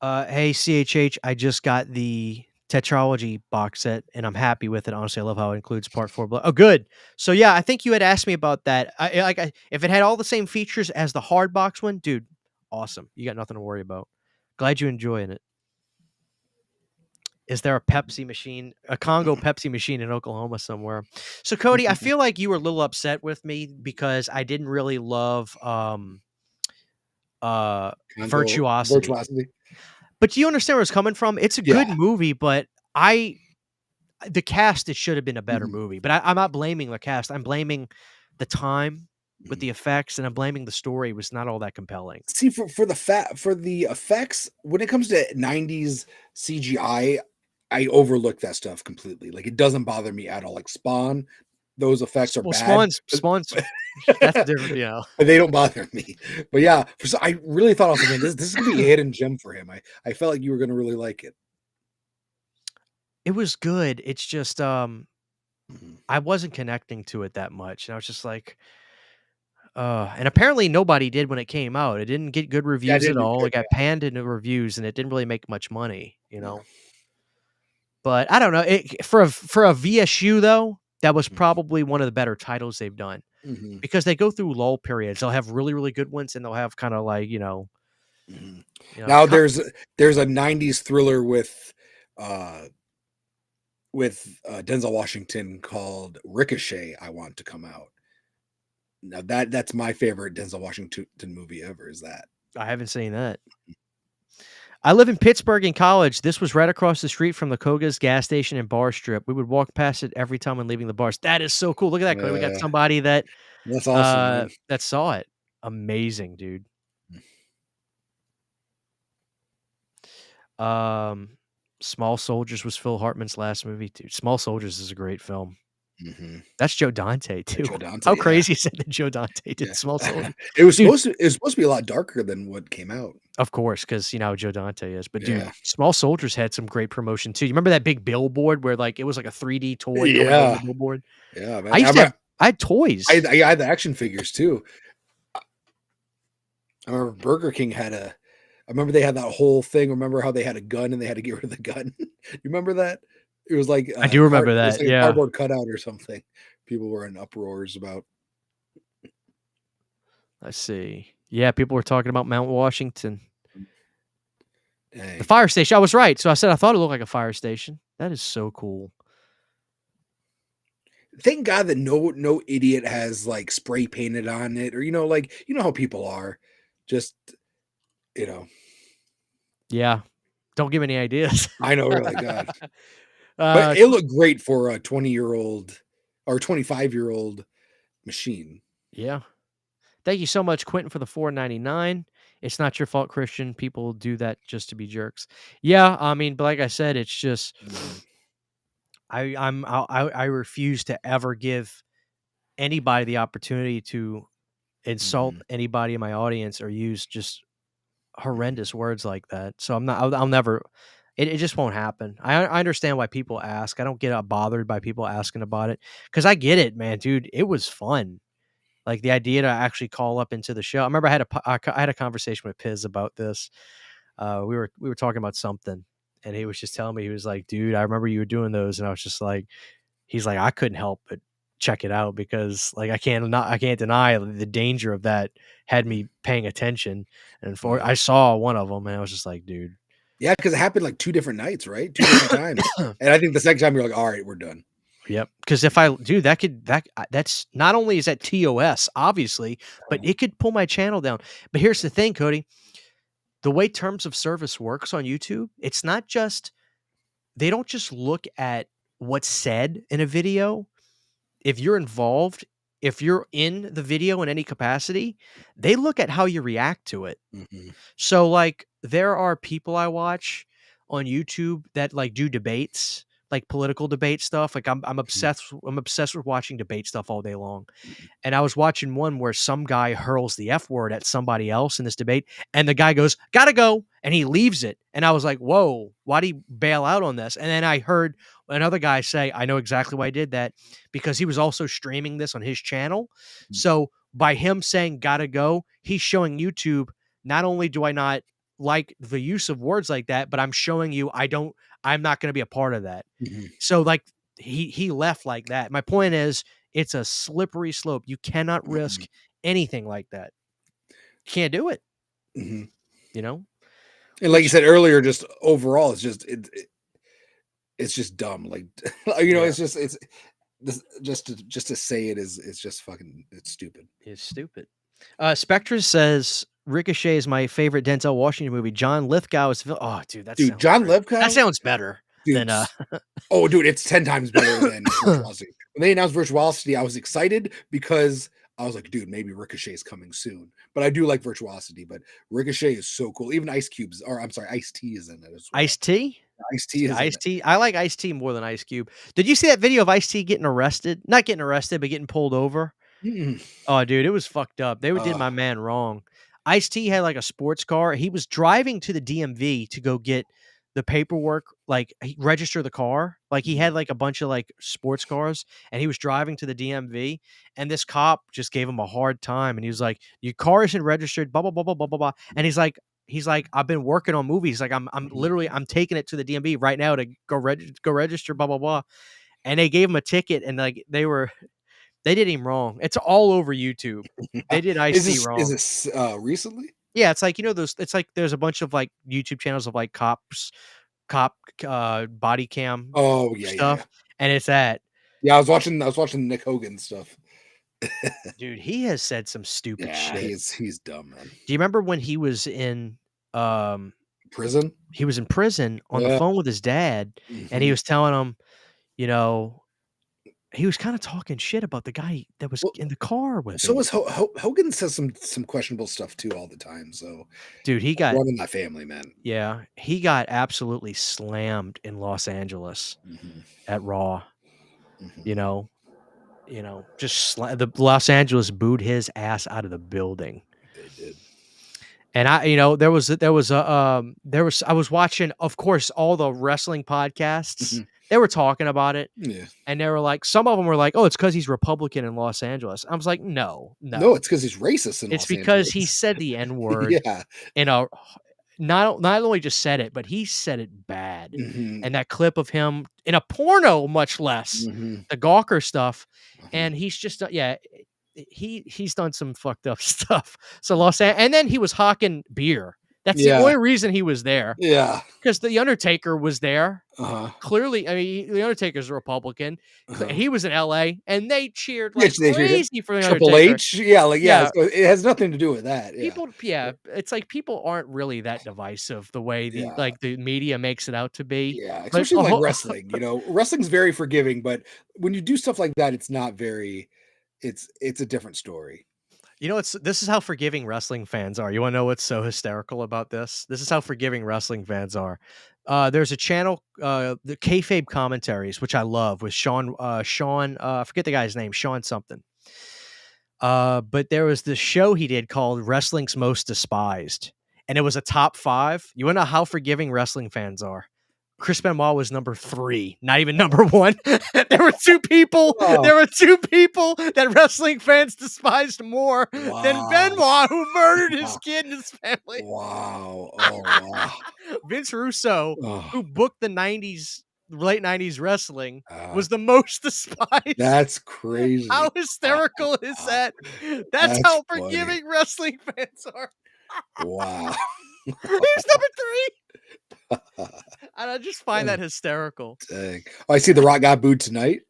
Hey, CHH, I just got the Tetralogy box set and I'm happy with it. Honestly, I love how it includes part 4. Oh, good. So yeah, I think you had asked me about that. If it had all the same features as the hard box one, dude, awesome. You got nothing to worry about. Glad you enjoying it. Is there a Pepsi machine, a Congo Pepsi machine in Oklahoma somewhere? So Cody, I feel like you were a little upset with me because I didn't really love Congo Virtuosity. virtuosity. But do you understand where it's coming from? It's a Yeah. good movie, but the cast, it should have been a better Mhm. movie. But I'm not blaming the cast. I'm blaming the time with Mhm. the effects, and I'm blaming the story. It was not all that compelling. See, for the effects, when it comes to 90s CGI, I overlook that stuff completely. Like, it doesn't bother me at all. Like Spawn, those effects are Well, bad, Spawn's that's but different, they don't bother me. But yeah, I really thought, I was like, man, this is gonna be a hidden gem for him. I felt like you were gonna really like it. It was good. It's just Mhm. I wasn't connecting to it that much. And I was just like, and apparently nobody did when it came out. It didn't get good Yeah, I reviews at didn't do all. good. It got panned in the reviews, and it didn't really make much money, Yeah. But I don't know. For a VSU though, that was Mhm. probably one of the better titles they've done Mhm. because they go through lull periods. They'll have really, really good ones, and they'll have kind of like Mhm. you know, Now co- there's a 90s thriller uh with Denzel Washington called Ricochet I want to come out. Now that's my favorite Denzel Washington movie ever, is that. I haven't seen that. I live in Pittsburgh in college. This was right across the street from the Koga's gas station and bar strip. We would walk past it every time when leaving the bars. That is so cool. Look at that, Cody. We got Uh, somebody that's awesome, man. that saw it. Amazing, dude. Um, Small Soldiers was Phil Hartman's last movie, dude. Small Soldiers is a great film. Mhm. That's Joe Dante too. Joe Dante, How yeah, crazy is it that Joe Dante did yeah. Small Soldiers? Dude, It was supposed to be a lot darker than what came out. of course, because you know how Joe Dante is. But dude, Yeah. Small Soldiers had some great promotion too. You remember that big billboard where like it was like a 3D toy going over the Yeah. billboard? Yeah, I man. used to have I had toys. I had the action figures too. I remember Burger King had a I remember they had that whole thing. Remember how they had a gun and they had to get rid of the gun? You remember that? It was like I do remember it was that. like a Yeah. cardboard cutout or something. People were in uproars about. Let's see. Yeah, people were talking about Mount Washington. The Dang. fire station. I was right. So I said I thought it looked like a fire station. That is so cool. Thank God that no idiot has like spray painted on it, or like how people are. Just you know, Yeah. Don't give me any ideas. I know, really, God. But uh it looked great for a 20-year-old or 25-year-old machine. yeah. Thank you so much, Quentin, for the 4.99. It's not your fault, Christian. People do that just to be jerks. Yeah, I mean, but like I said, it's just Mhm. I refuse to ever give anybody the opportunity to insult Mhm. anybody in my audience or use just Mhm. horrendous words like that. So I'll never. It just won't happen. I understand why people ask. I don't get bothered by people asking about it because I get it, man, dude. It was fun. Like, the idea to actually call up into the show. I remember I had a conversation with Piz about this. We were talking about something, and he was just telling me, he was like, "Dude, I remember you were doing those," and I was just like, he's like, "I couldn't help it." check it out because like I can't deny the danger of that had me paying attention. And I saw one of them and I was just like, dude. Yeah, because it happened like 2 different nights, right? 2 different times. And I think the second time you're like, "All right, we're done." Yep. Because if I do that's not only is that TOS, obviously, but it could pull my channel down. But here's the thing, Cody. The way terms of service works on YouTube, it's not just they don't just look at what's said in a video. If you're involved, if you're in the video in any capacity, they look at how you react to it. Mhm. So like there are people I watch on YouTube that like do debates, like political debate stuff. Like Mhm. I'm obsessed with watching debate stuff all day long. Mhm. And I was watching one where some guy hurls the F word at somebody else in this debate, and the guy goes, "Gotta go," and he leaves it. And I was like, "Whoa, why'd he bail out on this?" And then I heard another guy say, "I know exactly why I did that because he was also streaming this on his channel." So by him saying "gotta go," he's showing YouTube not only do I not like the use of words like that, but I'm showing you I'm not going to be a part of that. Mhm. So like he left like that. My point is it's a slippery slope. You cannot risk Mhm. anything like that. You can't do it, Mhm. you know? And like you Which said earlier, just overall, it's just dumb. Like, yeah, it's this just to say it is just fucking it's stupid. is stupid. Spectre says Ricochet is my favorite Denzel Washington movie. John Lithgow is oh dude, Dude, John that Lithgow, sounds better than dude. Oh, dude, it's 10 times better than Virtuosity. When they announced Virtuosity, I was excited because I was like, dude, maybe Ricochet is coming soon. But I do like Virtuosity, but Ricochet is so cool. Even Ice Cubes, or I'm sorry, Ice T is in it as well. Ice T. Ice T See, is in Ice it. T. I like Ice T more than Ice Cube. Did you see that video of Ice T getting arrested? Not getting arrested, but getting pulled over. Mm-mm. Oh, dude, it was fucked up. They did Uh, my man wrong. Ice T had like a sports car. He was driving to the DMV to go get the paperwork, like register the car. Like he mhm, had like a bunch of like sports cars, and he was driving to the DMV. And this cop just gave him a hard time, and he was like, "Your car isn't registered." Blah blah blah blah blah blah blah. And he's like, "I've been working on movies. Like I'm mhm, literally I'm taking it to the DMV right now to go register." Blah blah blah. And they gave him a ticket, and like they did him wrong. It's all over YouTube. They did is Ice-T this wrong. recently? Yeah, it's like, those it's like there's a bunch of, like, YouTube channels of, like, body cam Oh, yeah, yeah, yeah. stuff, and it's that. Yeah, I was watching Nick Hogan stuff. Dude, he has said some stupid Yeah, shit. he's dumb, man. Do you remember when um, Prison? he was in prison on the Yeah. phone with his dad, and he Mhm. was telling him, you know he was kinda talking shit about the guy that was Well, in the car with so him. is Hogan says some questionable stuff too all the time, so Dude, he got one in that family, man. yeah, he got absolutely slammed in Los Angeles Mhm, at Raw, mhm. you know? Just the Los Angeles booed his ass out of the building. They did. And I was watching, of course, all the wrestling podcasts. Mhm. They were talking about it, Yeah. and they were like, some of them were like, "Oh, it's because he's Republican in Los Angeles." I was like, "No, No, no, it's because he's racist in it's Los because he Angeles. said the N word Yeah. in a not only just said it, but he said it bad." Mhm, And that clip of him in a porno, much less mhm, the Gawker stuff, mhm. and he's just yeah, he's done some fucked up stuff. So and then he was hawking beer. That's the Yeah, only reason he was there yeah. because the Undertaker was there. Uh-huh, Clearly, I mean, the Undertaker's a Republican. uh-huh. He was in LA, and they cheered Yeah, like they heard him. crazy for the Triple Undertaker. H? Yeah, like, yeah, Yeah, so it has nothing to do with that, yeah. yeah, it's like people aren't really that divisive the way Yeah. the media makes it out to be. Yeah, But especially in, like, wrestling, wrestling's very forgiving, but when you do stuff like that, it's not very it's a different story. this is how forgiving wrestling fans are. You wanna know what's so hysterical about this? This is how forgiving wrestling fans are. There's a channel, the Kayfabe Commentaries, which I love, with I forget the guy's name, Sean something. But there was this show he did called Wrestling's Most Despised, and it was a top 5. You wanna know how forgiving wrestling fans are? Chris Benoit was number 3, not even number 1. There were 2 people Oh, there were 2 people that wrestling fans despised more than wow. Benoit, who murdered his Wow. kid and his family. Wow. Oh, wow. Vince Russo, Oh, who booked the '90s late 90s wrestling Uh, was the most despised. that's crazy. How hysterical is that? That's That's how funny. forgiving wrestling fans are. Wow. He's number 3. And I just find that hysterical. Dang. Oh, I see The Rock got booed tonight.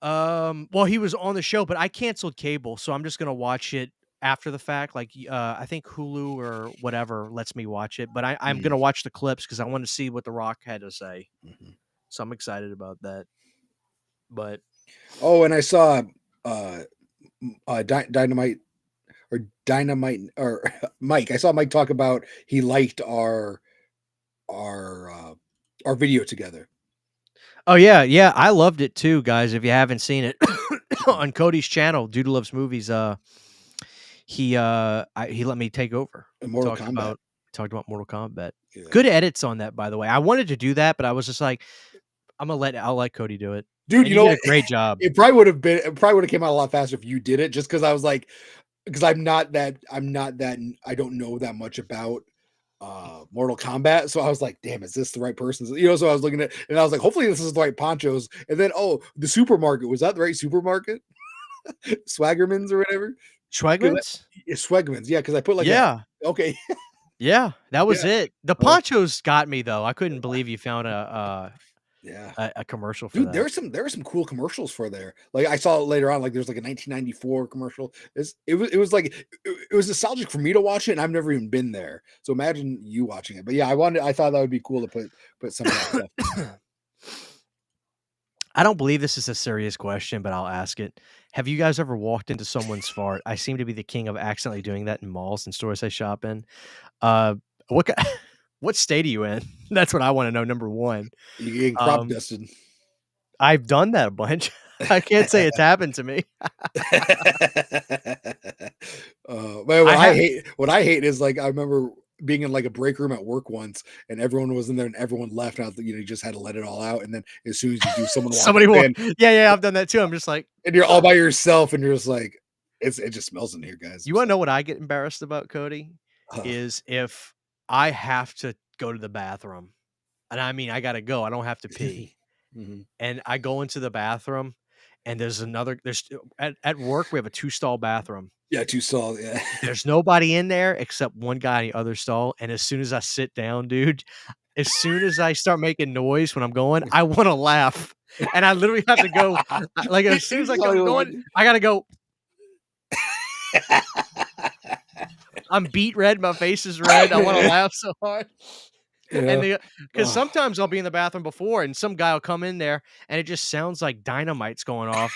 Well, he was on the show, but I canceled cable, so I'm just gonna watch it after the fact. Like, I think Hulu or whatever lets me watch it, but I'm Mm, gonna watch the clips because I want to see what The Rock had to say. mhm. So I'm excited about that. But Oh, and I saw Dynamite or Mike. I saw Mike talk about he liked our uh, our video together. oh yeah, I loved it too, guys. If you haven't seen it Mhm. on Cody's channel, Dude Loves Movies, he let me take over. In We Mortal Kombat. talked about Mortal Kombat. Yeah. Good edits on that, by the way. I wanted to do that, but I was just like, I'll let Cody do it. Dude, And you you know did a what? great job. It probably would have came out a lot faster if you did it, just because I was like, because I don't know that much about Mortal Kombat. So I was like, damn, is this the right person? So I was looking at and I was like, hopefully this is the right ponchos. And then the supermarket, was that the right supermarket? Swaggerman's or whatever? 'Cause Schwegmans? it's Swegman's, yeah, because I put like a Yeah. okay. Yeah, that was Yeah. it. The Oh, ponchos got me though. I couldn't believe you found yeah. a commercial for Dude, that. there were some cool commercials for there. Like I saw it later on, like there's like a 1994 commercial. It was like it was nostalgic for me to watch it, and I've never even been there. So imagine you watching it. But yeah, I thought that would be cool to put some of that stuff in there. I don't believe this is a serious question, but I'll ask it. Have you guys ever walked into someone's fart? I seem to be the king of accidentally doing that in malls and stores I shop in. Uh, what ki what state are you in? That's what I wanna know, number 1. You getting crop Um, dusted. I've done that a bunch. I can't say it's happened to me. Man, I have what I hate is like I remember being in like a break room at work once, and everyone was in there, and everyone left. And I was, you just had to let it all out. And then as soon as you do, someone walks somebody will in, yeah, I've done that too. I'm just like, and you're all by yourself, and you're just like, it just smells in here, guys. you wanna know what I get embarrassed about, Cody? Uh, Is if I have to go to the bathroom, and I mean, I gotta go, I don't have to pee, mhm. and I go into the bathroom, and there's at work, we have a 2-stall bathroom. Yeah, too salt. Yeah. There's nobody in there except one guy in the other stall, and as soon as I sit down, dude, as soon as I start making noise when I'm going, I wanna laugh, and I literally have to go, like, as soon as I'm going, I gotta go. I'm beet red, my face is red, I wanna laugh so hard. And Yeah. because sometimes I'll be in the bathroom before and some guy will come in there and it just sounds like dynamite's going off.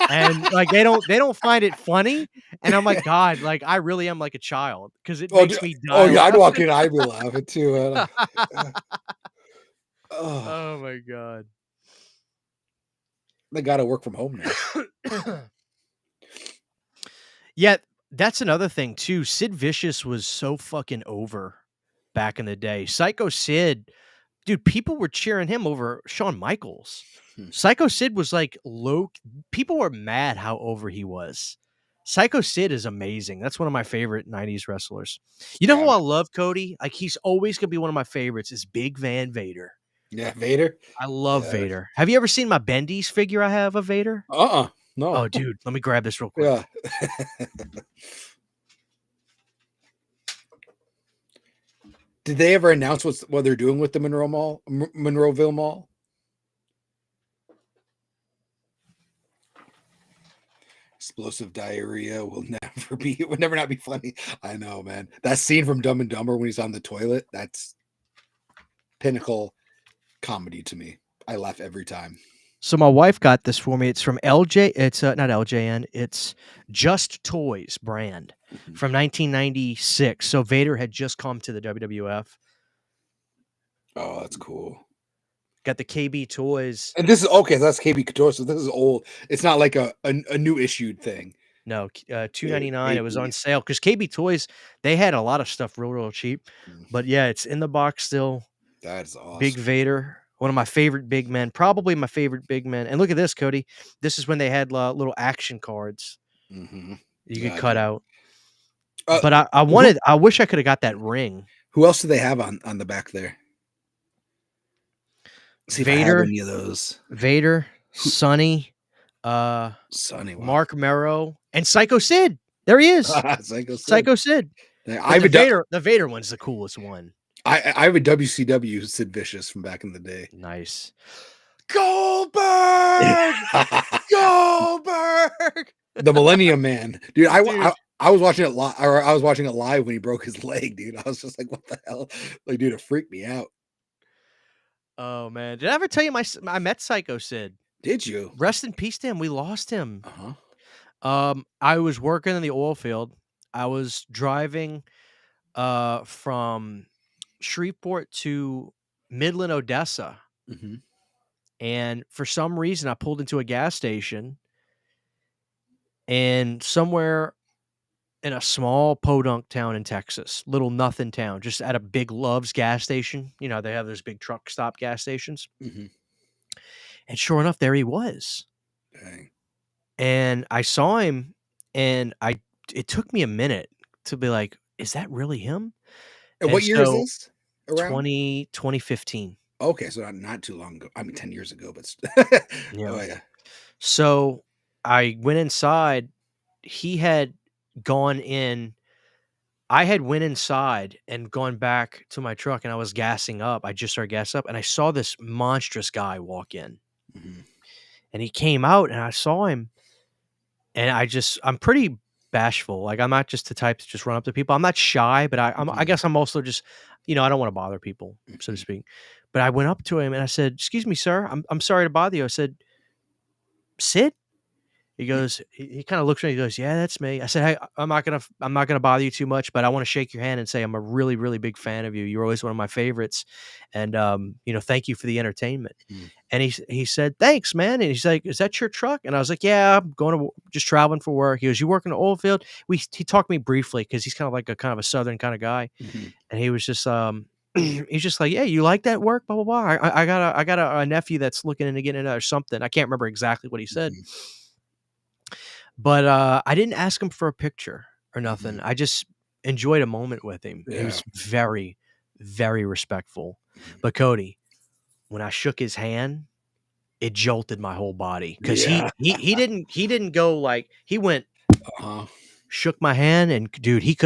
And like they don't find it funny. And I'm like, God, like I really am like a child because it makes me Oh die yeah, I'd walk laughing. in, I'd be laughing too. Oh, Oh my God. they got to work from home now. Yet that's another thing too. Sid Vicious was so fucking over back in the day. Psycho Sid, dude, people were cheering him over Shawn Michaels. Hmm. Psycho Sid was like low. People were mad how over he was. Psycho Sid is amazing. That's one of my favorite 90s wrestlers. You know Yeah, who I love, Cody? Like he's always gonna be one of my favorites is Big Van Vader. yeah, Vader. I love Yeah. Vader. Have you ever seen my Bendy's figure I have of Vader? No. Oh, dude, let me grab this real quick. Yeah. Did they ever announce what they're doing with the Monroeville Mall? Explosive diarrhea will never not be funny. I know, man. That scene from Dumb and Dumber when he's on the toilet, that's pinnacle comedy to me. I laugh every time. So my wife got this for me. It's from LJ. It's not LJN. It's Just Toys brand Mhm. from 1996. So Vader had just come to the WWF. Oh, that's cool. Got the KB Toys. And this is okay. So that's KB Couture. So this is old. It's not like a new issued thing. No, Yeah, $2.99. It was on KB. sale because KB Toys they had a lot of stuff real cheap. Mm, But yeah, it's in the box still. that's Big awesome. Vader, one of my favorite big men, probably my favorite big men. And look at this, Cody. This is when they had little action cards Mm-hmm. you could cut Gotcha. out. Uh, But who, I wish I could have got that ring. who else do they have on the back there? See if I have Vader, any of those. Who Sonny, Sonny, wow. Mark Merrow, and Psycho Sid. There he is. Psycho Sid. Psycho Sid. I But have a the Vader one's the coolest one. I have a WCW Sid Vicious from back in the day. Nice. Goldberg! Goldberg! The Millennium Man. Dude, Dude. I was watching it live, or I was watching it live when he broke his leg, dude. I was just like, what the hell? Like, dude, it freaked me out. Oh, man. Did I ever tell you I met Psycho Sid? Did you? Rest in peace to him. We lost him. Uh-huh. I was working in the oil field. I was driving from Shreveport to Midland, Odessa. Mm-hmm. And for some reason, I pulled into a gas station, and somewhere in a small podunk town in Texas, little nothing town, just at a big Love's gas station. You know, they have those big truck stop gas stations. Mm-hmm. And sure enough, there he was. Dang. And I saw him, and it took me a minute to be like, is that really him? And And what year is so this around? 2015. Okay, so not too long ago. I mean, 10 years ago, but Yeah. oh yeah. So I went inside. He had gone in. I had went inside and gone back to my truck, and I was gassing up. I just started gassing up, and I saw this monstrous guy walk in. Mm-hmm. And he came out, and I saw him, and I'm pretty bashful. Like, I'm not just the type to just run up to people. I'm not shy, but I guess I'm also just, I don't want to bother people, so to Mm-hmm. speak. But I went up to him and I said, "Excuse me, sir. I'm sorry to bother you." I said, "Sid?" He goes, he kind of looks at me. He goes, "Yeah, that's me." I said, "Hey, I'm not gonna bother you too much, but I want to shake your hand and say I'm a really, really big fan of you. You're always one of my favorites, and thank you for the entertainment." Mm-hmm. And he said, "Thanks, man." And he's like, "Is that your truck?" And I was like, "Yeah, I'm going to just traveling for work." He goes, "You work in the oil field?" He talked to me briefly because he's kind of like a southern kind of guy, Mm-hmm. and he was just he's just like, "Yeah, you like that work? Blah blah blah. I got a nephew that's looking into getting into it or something. I can't remember exactly what he said." Mm-hmm. But, I didn't ask him for a picture or Mm-hmm. nothing. I just enjoyed a moment with him. He Yeah. was very, very respectful. Mm-hmm. But Cody, when I shook his hand, it jolted my whole body because Yeah. he didn't go like he went, Uh-huh. shook my hand, and dude, he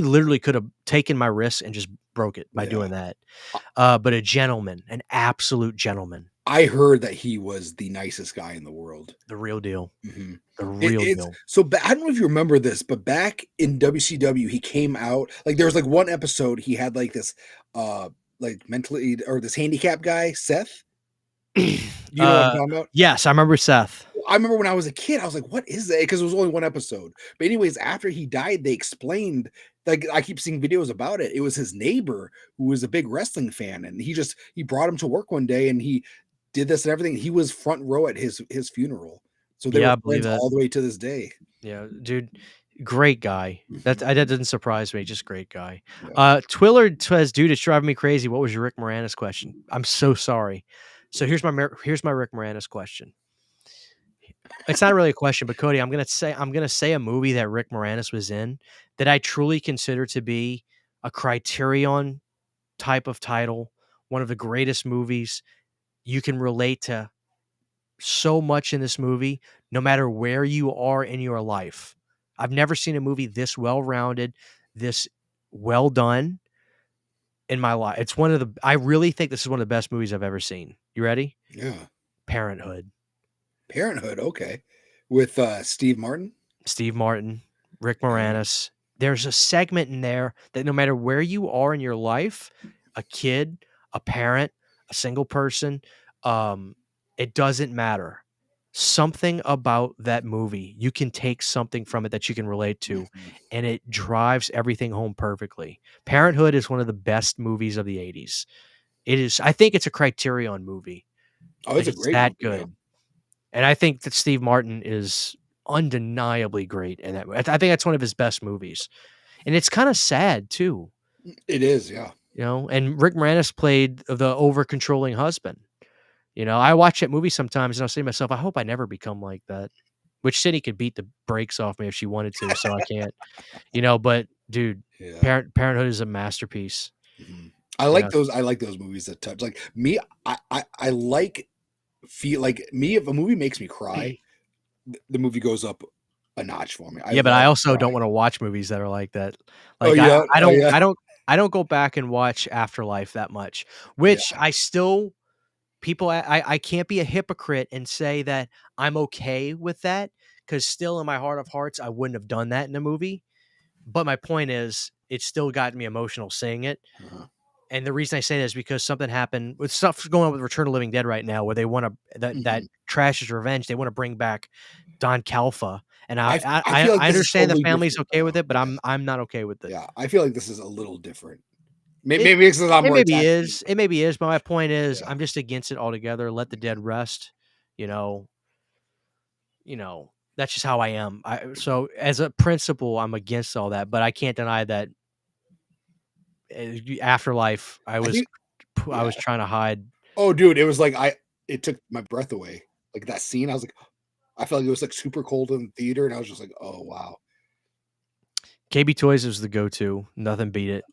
literally could have taken my wrist and just broke it by Yeah. doing that. But a gentleman, an absolute gentleman, I heard that he was the nicest guy in the world. the real deal, Mm-hmm. the real It's deal. so I don't know if you remember this, but back in WCW, he came out like there was like one episode he had like this like mentally or this handicap guy, Seth. You know what I'm talking about? Yes, I remember Seth. I remember when I was a kid, I was like, what is that? Because it was only one episode. But anyways, after he died, they explained, like I keep seeing videos about it. It was his neighbor who was a big wrestling fan, and he brought him to work one day and he did this and everything. He was front row at his funeral. So they Yeah, were I believe friends it. all the way to this day. Yeah, dude, great guy. Mhm. That doesn't surprise me. Just great guy. Yeah. Twillard says, "Dude, it's driving me crazy. What was your Rick Moranis question?" I'm so sorry. So here's my Rick Moranis question. It's not really a question, but Cody, I'm gonna say a movie that Rick Moranis was in that I truly consider to be a Criterion type of title, one of the greatest movies. You can relate to so much in this movie, no matter where you are in your life. I've never seen a movie this well rounded, this well done in my life. I really think this is one of the best movies I've ever seen. You ready? Yeah. Parenthood. Parenthood, okay. With Steve Martin. Steve Martin, Rick Okay. Moranis. There's a segment in there that no matter where you are in your life, a kid, a parent, a single person, it doesn't matter. Something about that movie, you can take something from it that you can relate to, Mhm. and it drives everything home perfectly. Parenthood is one of the best movies of the 80s. It is, I think it's a Criterion movie. Oh, it's Like, a it's great that movie, yeah. good. And I think that Steve Martin is undeniably great in that. I think that's one of his best movies, and it's kind of sad too, It is, yeah. And Rick Moranis played the over controlling husband. I watch that movie sometimes, and I'll say to myself, I hope I never become like that. Which City could beat the brakes off me if she wanted to, so I can't. But dude, Yeah. Parenthood is a masterpiece. Mhm. I like Yeah. those. I like those movies that touch. Like me, I like feel like me. If a movie makes me cry, the movie goes up a notch for me. I Yeah, but I love also don't crying. wanna watch movies that are like that. Oh Like, yeah. Oh yeah. I don't go back and watch Afterlife that much, which Yeah. I still people I can't be a hypocrite and say that I'm okay with that, because still in my heart of hearts, I wouldn't have done that in a movie, but my point is, it still got me emotional seeing it, Uh-huh. and the reason I say that is because something happened with stuff going on with Return of the Living Dead right now where they wanna that Mhm. Trash is Revenge, they wanna bring back Don Calfa, and I feel like I this is understand the totally family's different okay with though. it, but Yeah. I'm not okay with it. Yeah. I feel like this is a little different. It Maybe it's 'cause I'm it more maybe attached to is, it maybe is, but my point is, yeah. I'm just against it altogether. Let the dead Mhm. rest. You know, you know, that's just how I am. So as a principle, I'm against all that, but I can't deny that Afterlife, I think I yeah. was trying to hide. Oh, dude, it was like it took my breath away. Like that scene, I was like, I felt like it was like super cold in the theater, and I was just like, oh wow. KB Toys is the go-to. Nothing beat it.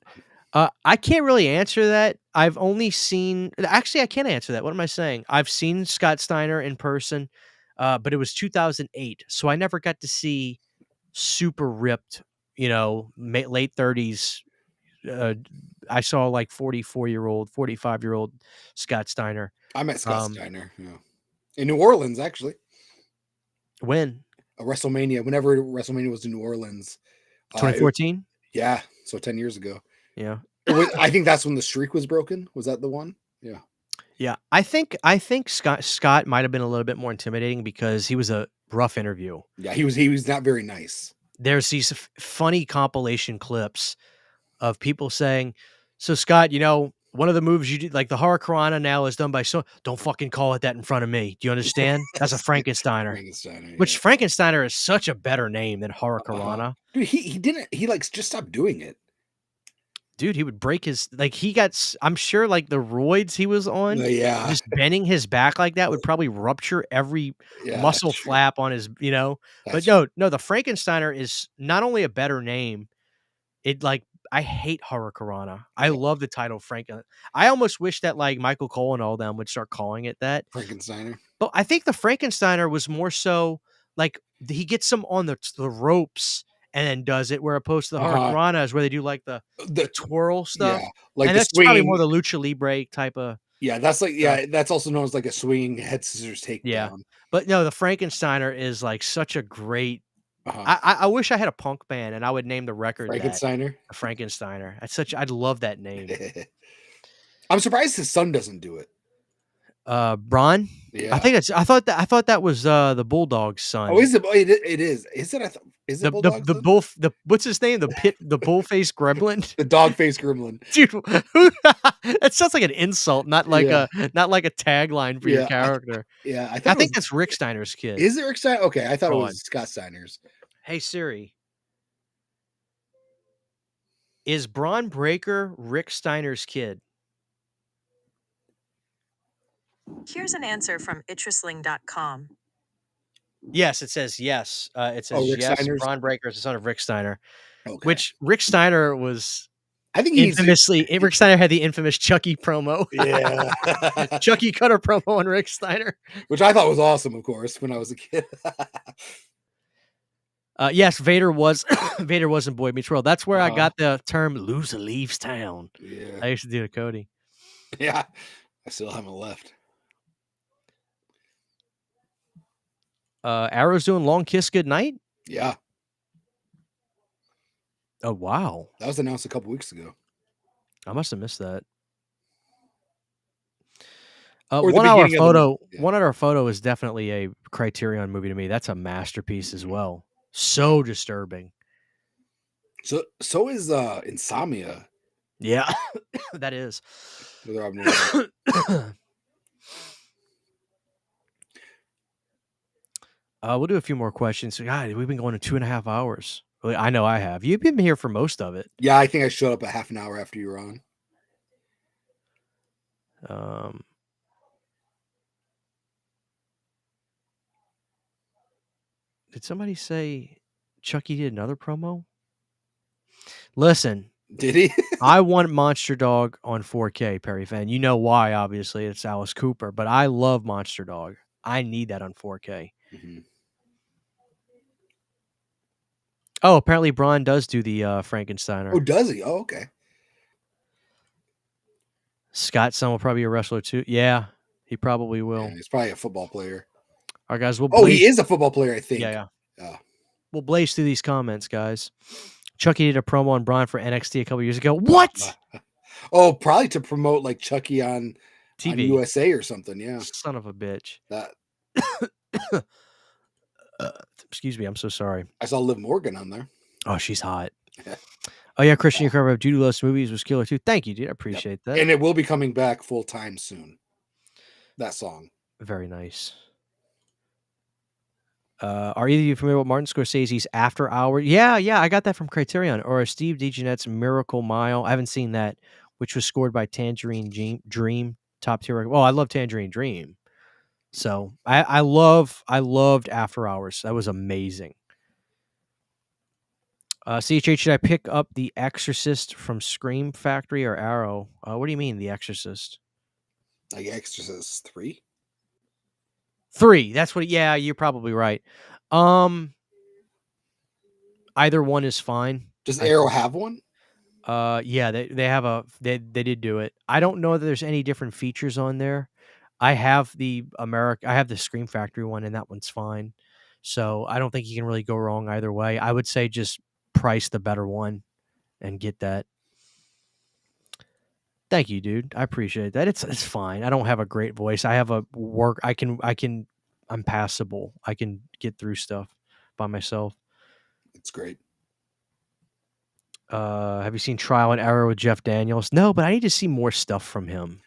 I can't really answer that. I've only seen actually, I can answer that. What am I saying? I've seen Scott Steiner in person, but it was 2008, so I never got to see super ripped, late 30s. Uh, I saw like 44-year-old, 45-year-old Scott Steiner. I met Scott Um, Steiner, yeah. In New Orleans, actually. when? A WrestleMania, whenever WrestleMania was in New Orleans. It 2014? yeah, so 10 years ago. Yeah. I think that's when the streak was broken. Was that the one? Yeah. Yeah. I think Scott might have been a little bit more intimidating because he was a rough interview. Yeah, he was not very nice. There's these funny compilation clips of people saying, "So Scott, one of the moves you did, like the Hurricanrana now is done by so don't fucking call it that in front of me. Do you understand? That's a Yes. Frankensteiner." Frankensteiner, yeah. Which Frankensteiner is such a better name than Uh-huh. Hurricanrana. Dude, he didn't he, like, just stopped doing it. Dude, he would break his like he got I'm sure like the roids he was on, Yeah. just bending his back like that would probably rupture every Yeah, that's muscle true. flap on his, but That's no, the Frankensteiner is not only a better name, it like I hate Hurricanrana. I yeah, love the title I almost wish that like Michael Cole and all them would start calling it that. Frankensteiner. But I think the Frankensteiner was more so like he gets them on the ropes and then does it, where opposed to the Uh-huh. Hurricanrana is where they do like the The twirl yeah, stuff, like and the that's probably more swinging the lucha libre type of yeah, that's like stuff. yeah, that's also known as like a swinging head scissors Yeah, takedown. but no, the Frankensteiner is like such a great. Uh-huh. I wish I had a punk band and I would name the record that Frankensteiner. a Frankensteiner. I'd love that name. I'm surprised his son doesn't do it. Braun? Yeah. I thought that was, the Bulldog's Oh, son. is it? It is. Is it? Is it Bulldog's son? The what's his name? The bull-faced gremlin? The dog face gremlin. Dude, who that sounds like an insult, Yeah. not like a tagline for your Yeah. character. Yeah. I I thought it think was. that's Rick Steiner's kid. Is it Rick Steiner? Okay, I thought it Hold was on. Scott Steiner's. Hey, Siri, is Braun Breaker Rick Steiner's kid? Here's an answer from itrisling.com. Yes, it says yes. It Oh, says Rick yes, Steiner's. Braun Breaker is the son of Rick Steiner, Okay. which Rick Steiner was I think he needs to. infamously Rick Steiner had the infamous Chucky promo. Yeah. Chucky Cutter promo on Rick Steiner. Which I thought was awesome, of course, when I was a kid. Yes, Vader was Vader was in Boy Meets World. That's where I Uh-huh. got the term "loser leaves town." Yeah. I used to do to Cody. Yeah. I still haven't left. Arrow's doing Long Kiss Goodnight. Yeah. Oh wow, That was announced a couple weeks ago. I must have missed that. Or the beginning of the yeah. 1 hour photo is definitely a Criterion movie to me. That's a masterpiece as Mhm. well. So disturbing. So is Insomnia. Yeah, that is. Another abnormal. We'll do a few more questions. God, we've been going to 2.5 hours. Well, I know I have. You've been here for most of it. Yeah, I think I showed up a half an hour after you were on. Um, did somebody say Chucky did another promo? Listen, Did he? I want Monster Dog on 4K, Perry fan. You know why, obviously. It's Alice Cooper, but I love Monster Dog. I need that on 4K. Mm-hmm. Oh, apparently Braun does do the Frankensteiner. Oh, does he? Oh, okay. Scott Son will probably be a wrestler too. Yeah, he probably will. Yeah, he's probably a football player. All right, guys, we'll Oh, blaze. he is a football player, I think. Yeah. We'll blaze through these comments, guys. Chucky did a promo on Braun for NXT a couple years ago. What? Oh, probably to promote like Chucky on TV. USA or something. Yeah. Son of a bitch. That. Excuse me. I'm so sorry. I saw Liv Morgan on there. Oh, she's hot. Oh, yeah. Christian, your cover of Judy Loves Movies was killer too. Thank you, dude. I appreciate that. And it will be coming back full time soon. That song. Very nice. Are either of you familiar with Martin Scorsese's After Hours? Yeah, I got that from Criterion. Or Steve DeGenette's Miracle Mile. I haven't seen that, which was scored by Tangerine Dream, top tier. Well, I love Tangerine Dream. So I loved After Hours. That was amazing. CHH, should I pick up The Exorcist from Scream Factory or Arrow? What do you mean, The Exorcist? Like Exorcist 3? 3. That's what. Yeah, you're probably right. Either one is fine. Does Arrow have one? Yeah, they have a they did do it. I don't know that there's any different features on there. I have the Scream Factory one, and that one's fine. So I don't think you can really go wrong either way. I would say just price the better one and get that. Thank you, dude. I appreciate that. It's fine. I don't have a great voice. I have a work. I'm passable. I can get through stuff by myself. It's great. Have you seen Trial and Error with Jeff Daniels? No, but I need to see more stuff from him.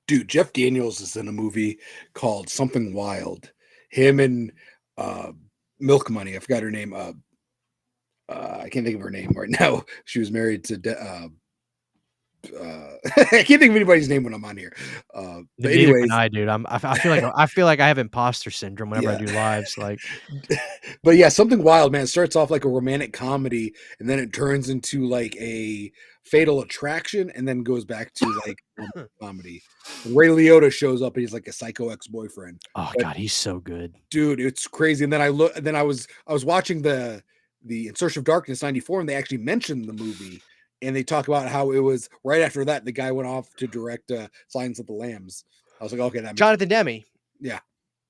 Dude, Jeff Daniels is in a movie called Something Wild. Him and Milk Money. I forgot her name. I can't think of her name right now. She was married to I can't think of anybody's name when I'm on here. But anyways, I dude, I feel like I have imposter syndrome whenever I do lives. Like, but yeah, Something Wild, man. It starts off like a romantic comedy, and then it turns into like a Fatal Attraction, and then goes back to like comedy. And Ray Liotta shows up, and he's like a psycho ex-boyfriend. Oh God, he's so good, dude. It's crazy. And then I was watching the In Search of Darkness '94, and they actually mentioned the movie. And they talk about how it was right after that the guy went off to direct Silence of the Lambs. I was like, okay, that Jonathan Demme. Yeah.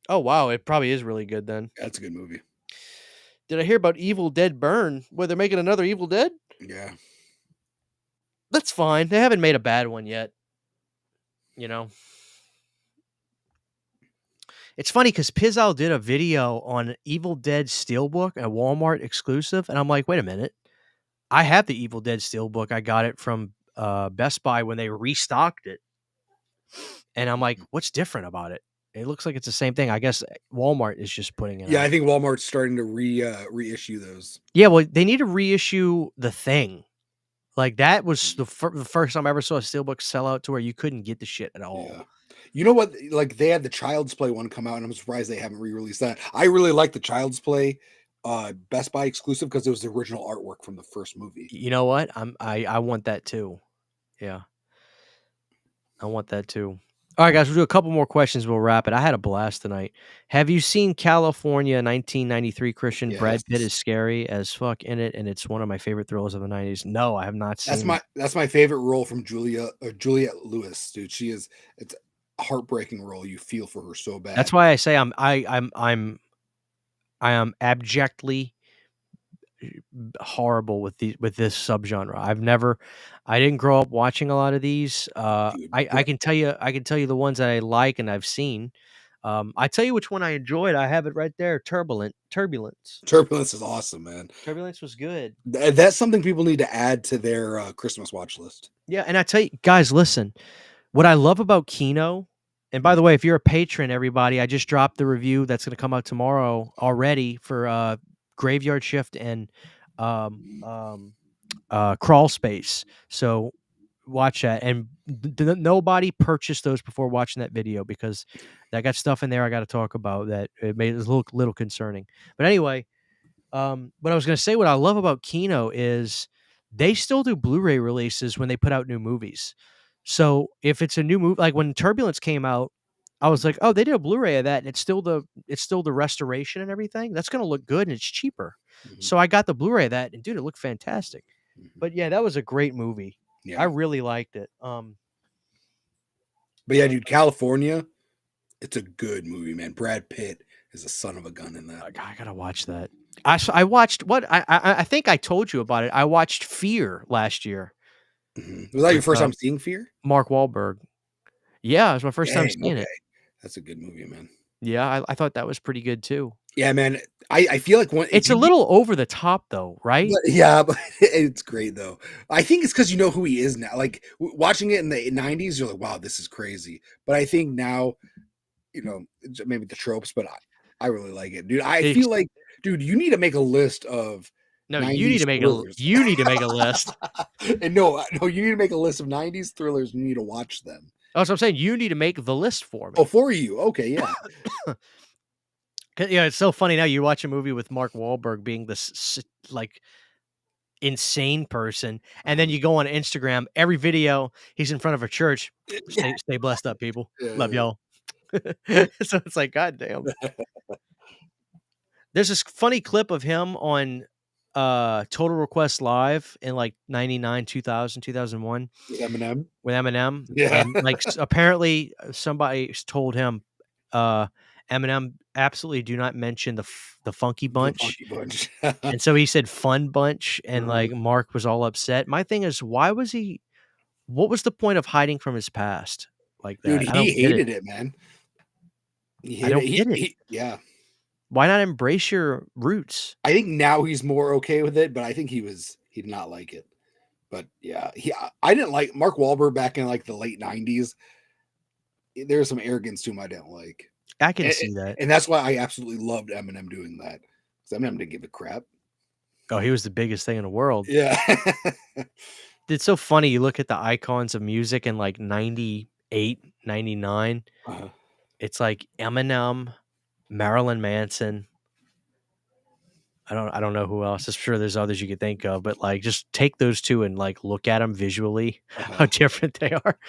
Oh wow, it probably is really good then. Yeah, that's a good movie. Did I hear about Evil Dead Burn? Where they're making another Evil Dead? Yeah. That's fine. They haven't made a bad one yet. You know. It's funny because Pizzle did a video on Evil Dead Steelbook, a Walmart exclusive, and I'm like, wait a minute. I have the Evil Dead Steelbook. I got it from Best Buy when they restocked it. And I'm like, what's different about it? It looks like it's the same thing. I guess Walmart is just putting it out. I think Walmart's starting to reissue those. Yeah, well, they need to reissue The Thing. Like, that was the first time I ever saw a Steelbook sell out to where you couldn't get the shit at all. Yeah. You know what? Like, they had the Child's Play one come out, and I'm surprised they haven't re-released that. I really like the Child's Play Best Buy exclusive because it was the original artwork from the first movie. You know what? I want that too. Yeah. I want that too. All right, guys, we'll do a couple more questions. We'll wrap it. I had a blast tonight. Have you seen California 1993, Christian? Yes. Brad Pitt is scary as fuck in it, and it's one of my favorite thrillers of the 90s. No, I have not seen That's my favorite role from Juliette Lewis, dude. It's a heartbreaking role. You feel for her so bad. That's why I say I am abjectly horrible with this subgenre. I didn't grow up watching a lot of these. I can tell you the ones that I like and I've seen. I tell you which one I enjoyed. I have it right there. Turbulence. Turbulence is awesome, man. Turbulence was good. That's something people need to add to their Christmas watch list. Yeah, and I tell you, guys, listen. What I love about Kino, and by the way, if you're a patron, everybody, I just dropped the review that's going to come out tomorrow already for Graveyard Shift and Crawl Space. So watch that. And nobody purchased those before watching that video because I got stuff in there I got to talk about that it made it a little concerning. But anyway, what I was going to say, what I love about Kino is they still do Blu-ray releases when they put out new movies. So if it's a new movie, like when Turbulence came out, I was like, oh, they did a Blu-ray of that, and it's still the restoration and everything. That's gonna look good and it's cheaper. Mhm. So I got the Blu-ray of that, and dude, it looked fantastic. Mhm. But yeah, that was a great movie. I Yeah. really liked it. But yeah, dude, California, it's a good movie, man. Brad Pitt is a son of a gun in that. I gotta watch that. I watched what I think I told you about it. I watched Fear last year Mhm. Was that your with first time seeing Fear? Mark Wahlberg. Yeah, it was my first time Dang, seeing okay. it. That's a good movie, man. Yeah, I thought that was pretty good too. Yeah, man. I feel like if It's a you little over the top though, right? but yeah, but it's great though. I think it's because you know who he is now. Like watching it in the 90s, you're like, wow, this is crazy. But I think now, you know, maybe the tropes, but I really like it, dude. I Ex feel like, dude, you need to make a list of No, you need 90s to make a thrillers. you need to make a list. And no, you need to make a list of 90s thrillers. You need to watch them. That's what I'm saying. You need to make the list for Oh, me. for you. Okay, yeah. Yeah, it's so funny now. You watch a movie with Mark Wahlberg being this like insane person, and then you go on Instagram. Every video he's in front of a church. Stay blessed up, people. Love Yeah. y'all. So it's like, God damn. There's this funny clip of him on Total Request Live in like 99, 2000, 2001 Eminem. with Eminem. Yeah. And like apparently somebody told him, Eminem, absolutely do not mention the Funky The Bunch. Funky Bunch. And so he said Fun Bunch, and like Mark was all upset. My thing is, what was the point of hiding from his past like Dude, that? I he don't get it. hated it, man. He I hated don't get it. yeah. Why not embrace your roots? I think now he's more okay with it, but I think he did not like it. But yeah, I didn't like Mark Wahlberg back in like the late 90s. There's some arrogance to him I didn't like. I can see that. And that's why I absolutely loved Eminem doing that. Because Eminem didn't give a crap. Oh, he was the biggest thing in the world. Yeah. It's so funny. You look at the icons of music in like 98, 99. Uh-huh. It's like Eminem, Marilyn Manson. I don't know who else. I'm sure there's others you could think of, but like just take those two and like look at them visually, how different they are.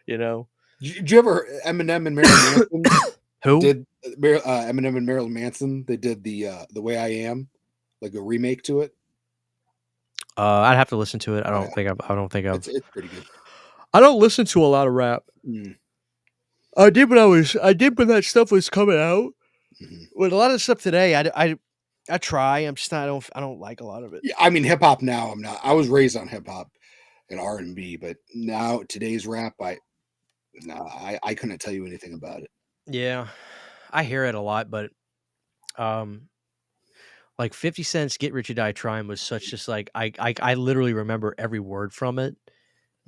You know? Did you ever Eminem and Marilyn Manson? Who? Did Eminem and Marilyn Manson? They did the Way I Am, like a remake to it. I'd have to listen to it. I don't think I've. It's pretty good. I don't listen to a lot of rap. Mm. I did when that stuff was coming out. Mm-hmm. With a lot of the stuff today, I try. I'm just not. I don't like a lot of it. Yeah, I mean hip hop now. I'm not. I was raised on hip hop and R&B, but now today's rap, I couldn't tell you anything about it. Yeah, I hear it a lot, but like 50 Cent's "Get Rich or Die Trying" was such just like I literally remember every word from it.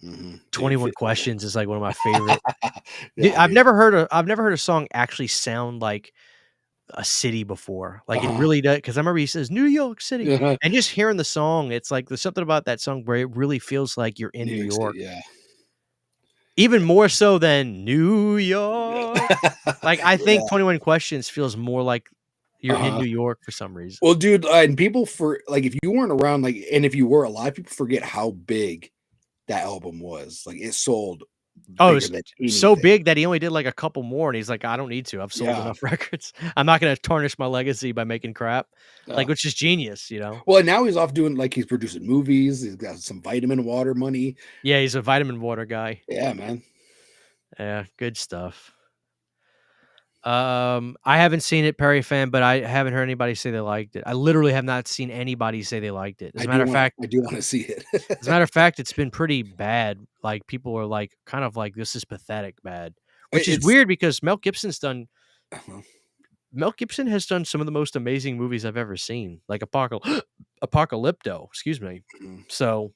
Mm-hmm. 21 Questions is like one of my favorite. Yeah, I've never heard a song actually sound like a city before. Like it really does, because I remember he says New York City, and just hearing the song, it's like there's something about that song where it really feels like you're in New York. City, yeah. Even more so than New York. Like I think 21 Questions feels more like you're in New York for some reason. Well, dude, and people if you weren't around, like, and if you were, a lot of people forget how big that album was. Like it sold. Oh, it was so big that he only did like a couple more, and he's like, I don't need to. I've sold enough records. I'm not going to tarnish my legacy by making crap. Like, which is genius, you know? Well, and now he's off doing, like, he's producing movies. He's got some vitamin water money. Yeah, he's a vitamin water guy. Yeah, man. Yeah, good stuff. I haven't seen it, Perry fan, but I haven't heard anybody say they liked it. I literally have not seen anybody say they liked it. As a matter of fact, I do want to see it. as a matter of fact, it's been pretty bad. Like people are like, kind of like, this is pathetic bad, which is weird because Mel Gibson has done some of the most amazing movies I've ever seen, like Apocalypto. Excuse me. So,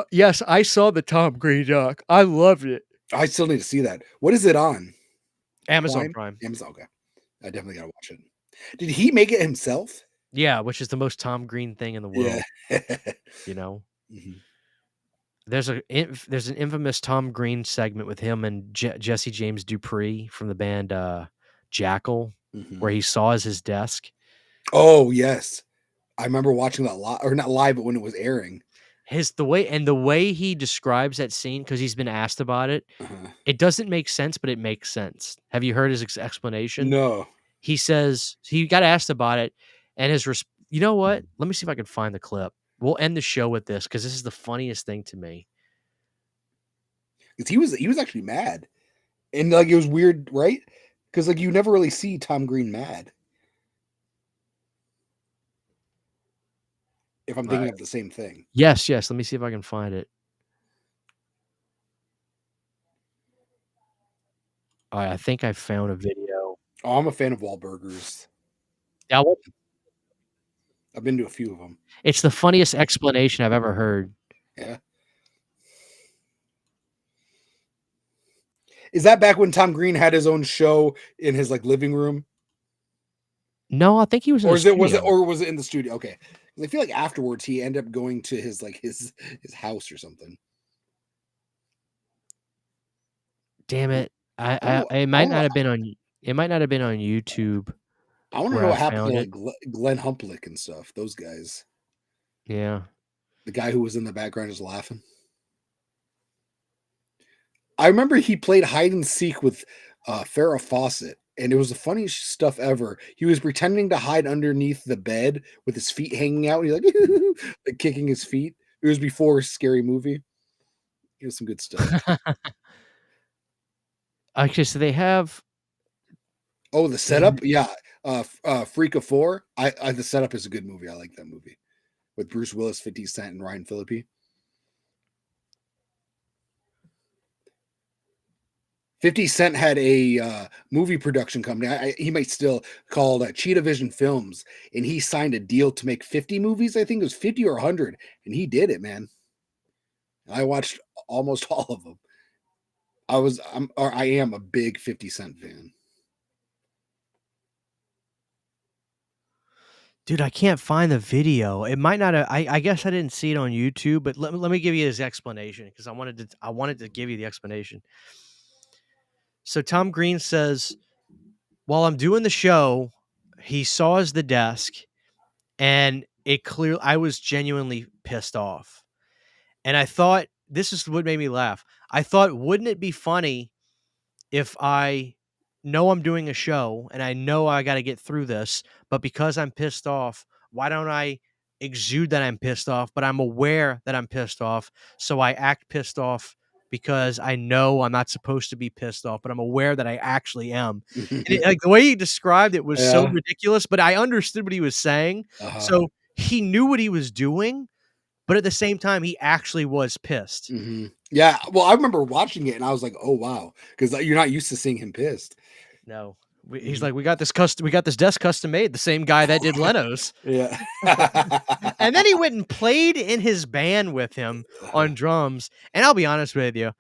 yes, I saw the Tom Green doc. I loved it. I still need to see that. What is it on? Amazon Prime. Amazon. Okay, I definitely gotta watch it. Did he make it himself? Yeah, which is the most Tom Green thing in the world. Yeah. You know, there's an infamous Tom Green segment with him and Jesse James Dupree from the band Jackal, where he saws his desk. Oh yes, I remember watching that live, or not live, but when it was airing. The way he describes that scene, because he's been asked about it, Uh-huh. it doesn't make sense, but it makes sense. Have you heard his explanation? No. He says he got asked about it, and you know what? Let me see if I can find the clip. We'll end the show with this because this is the funniest thing to me. Because he was actually mad. And like it was weird, right? Because like you never really see Tom Green mad. If I'm thinking of the same thing. Yes. Let me see if I can find it. All right, I think I found a video. Oh, I'm a fan of Wahlburgers. Yeah, I've been to a few of them. it's the funniest explanation I've ever heard. Yeah. Is that back when Tom Green had his own show in his like living room? No, I think he was in Or the was it in the studio? Okay. I feel like afterwards he ended up going to his house or something. Damn it. Oh, It might not have been on YouTube. I want to know what happened to like Glenn Humplick and stuff. Those guys. Yeah. The guy who was in the background just laughing. I remember he played hide and seek with Farrah Fawcett, and it was the funniest stuff ever. He was pretending to hide underneath the bed with his feet hanging out. He's like, like kicking his feet. It was before Scary Movie. It was some good stuff. Okay, so they have. Oh, the setup, yeah. Freak of Four. The setup is a good movie. I like that movie with Bruce Willis, 50 Cent, and Ryan Phillippe. 50 Cent had a movie production company. He might still called Cheetah Vision Films, and he signed a deal to make 50 movies. I think it was 50 or 100, and he did it, man. I watched almost all of them. I am a big 50 Cent fan. Dude, I can't find the video. It might not have, I guess I didn't see it on YouTube, but let me give you his explanation because I wanted to give you the explanation. So Tom Green says, while I'm doing the show, he saws the desk and I was genuinely pissed off. And I thought, this is what made me laugh. I thought, wouldn't it be funny if I know I'm doing a show and I know I got to get through this, but because I'm pissed off, why don't I exude that I'm pissed off, but I'm aware that I'm pissed off. So I act pissed off because I know I'm not supposed to be pissed off, but I'm aware that I actually am. And like the way he described it was so ridiculous, but I understood what he was saying. So he knew what he was doing, but at the same time, he actually was pissed. Mm-hmm. Yeah. Well, I remember watching it and I was like, oh, wow. Because you're not used to seeing him pissed. No. He's like, we got this desk custom made, the same guy that did Leno's. Yeah. And then he went and played in his band with him on drums. And I'll be honest with you,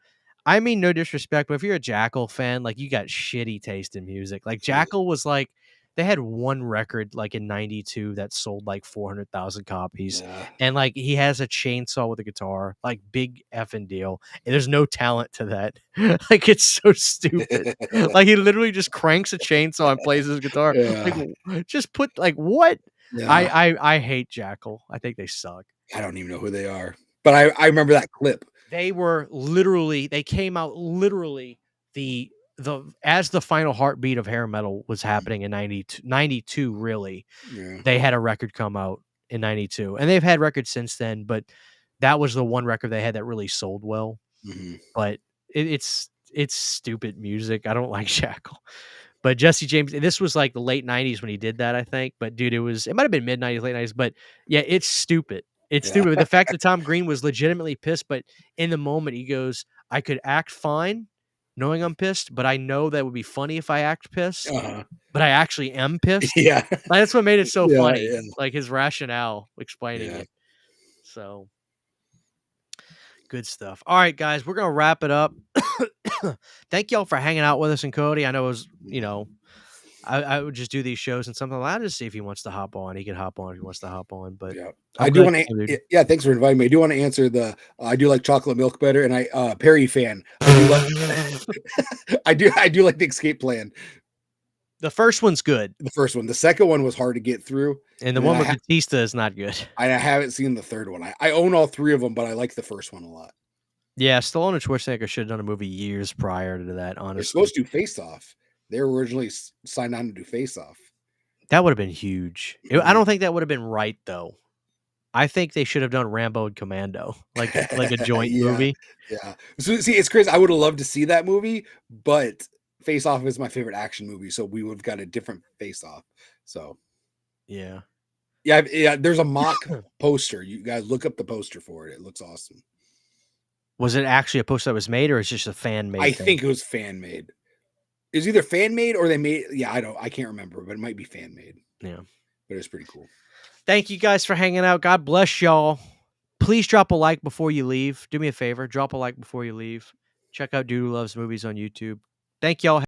I mean no disrespect, but if you're a Jackal fan, like you got shitty taste in music. Like Jackal was like, they had one record like in 92 that sold like 400,000 copies. Yeah. And like he has a chainsaw with a guitar, like big effing deal. And there's no talent to that. Like it's so stupid. Like he literally just cranks a chainsaw and plays his guitar. Yeah. Like just put like what? Yeah. I hate Jackal. I think they suck. I don't even know who they are. But I remember that clip. They came out literally as the final heartbeat of hair metal was happening in 92 really. Yeah. They had a record come out in 92 and they've had records since then, but that was the one record they had that really sold well. Mm-hmm. But it's stupid music. I don't like Jackal. But Jesse James, this was like the late 90s when he did that, I think. But dude, it might have been mid 90s, late 90s, but yeah, it's stupid. It's stupid. The fact that Tom Green was legitimately pissed, but in the moment he goes, I could act fine knowing I'm pissed, but I know that would be funny if I act pissed, but I actually am pissed. Yeah. Like, that's what made it so funny. Yeah. Like his rationale explaining it. So good stuff. All right, guys, we're going to wrap it up. Thank y'all for hanging out with us and Cody. I know it was, I would just do these shows and something. I'll just see if he wants to hop on. He can hop on if he wants to hop on. But yeah, I do want to. Yeah, thanks for inviting me. I do want to answer the. I do like chocolate milk better, and I Perry fan. I do like. I do like the Escape Plan. The first one's good, The first one. The second one was hard to get through. and the And one then with Batista is not good. I haven't seen the third one. I own all three of them, but I like the first one a lot. Yeah, Stallone and Schwarzenegger should have done a movie years prior to that, They're honestly. supposed to do Face Off. They were originally signed on to do Face Off. That would have been huge. I don't think that would have been right, though. I think they should have done Rambo and Commando, like a joint movie. Yeah. So see, it's crazy. I would have loved to see that movie, but Face Off is my favorite action movie, so we would have got a different Face Off. So Yeah. yeah. There's a mock poster. You guys look up the poster for it. It looks awesome. Was it actually a poster that was made, or is it just a fan made? I think it was fan made. It's either fan made or they made. Yeah, I can't remember, but it might be fan made. Yeah, but it's pretty cool. Thank you guys for hanging out. God bless y'all. Please drop a like before you leave. Do me a favor, drop a like before you leave. Check out Dude Who Loves Movies on YouTube. Thank y'all.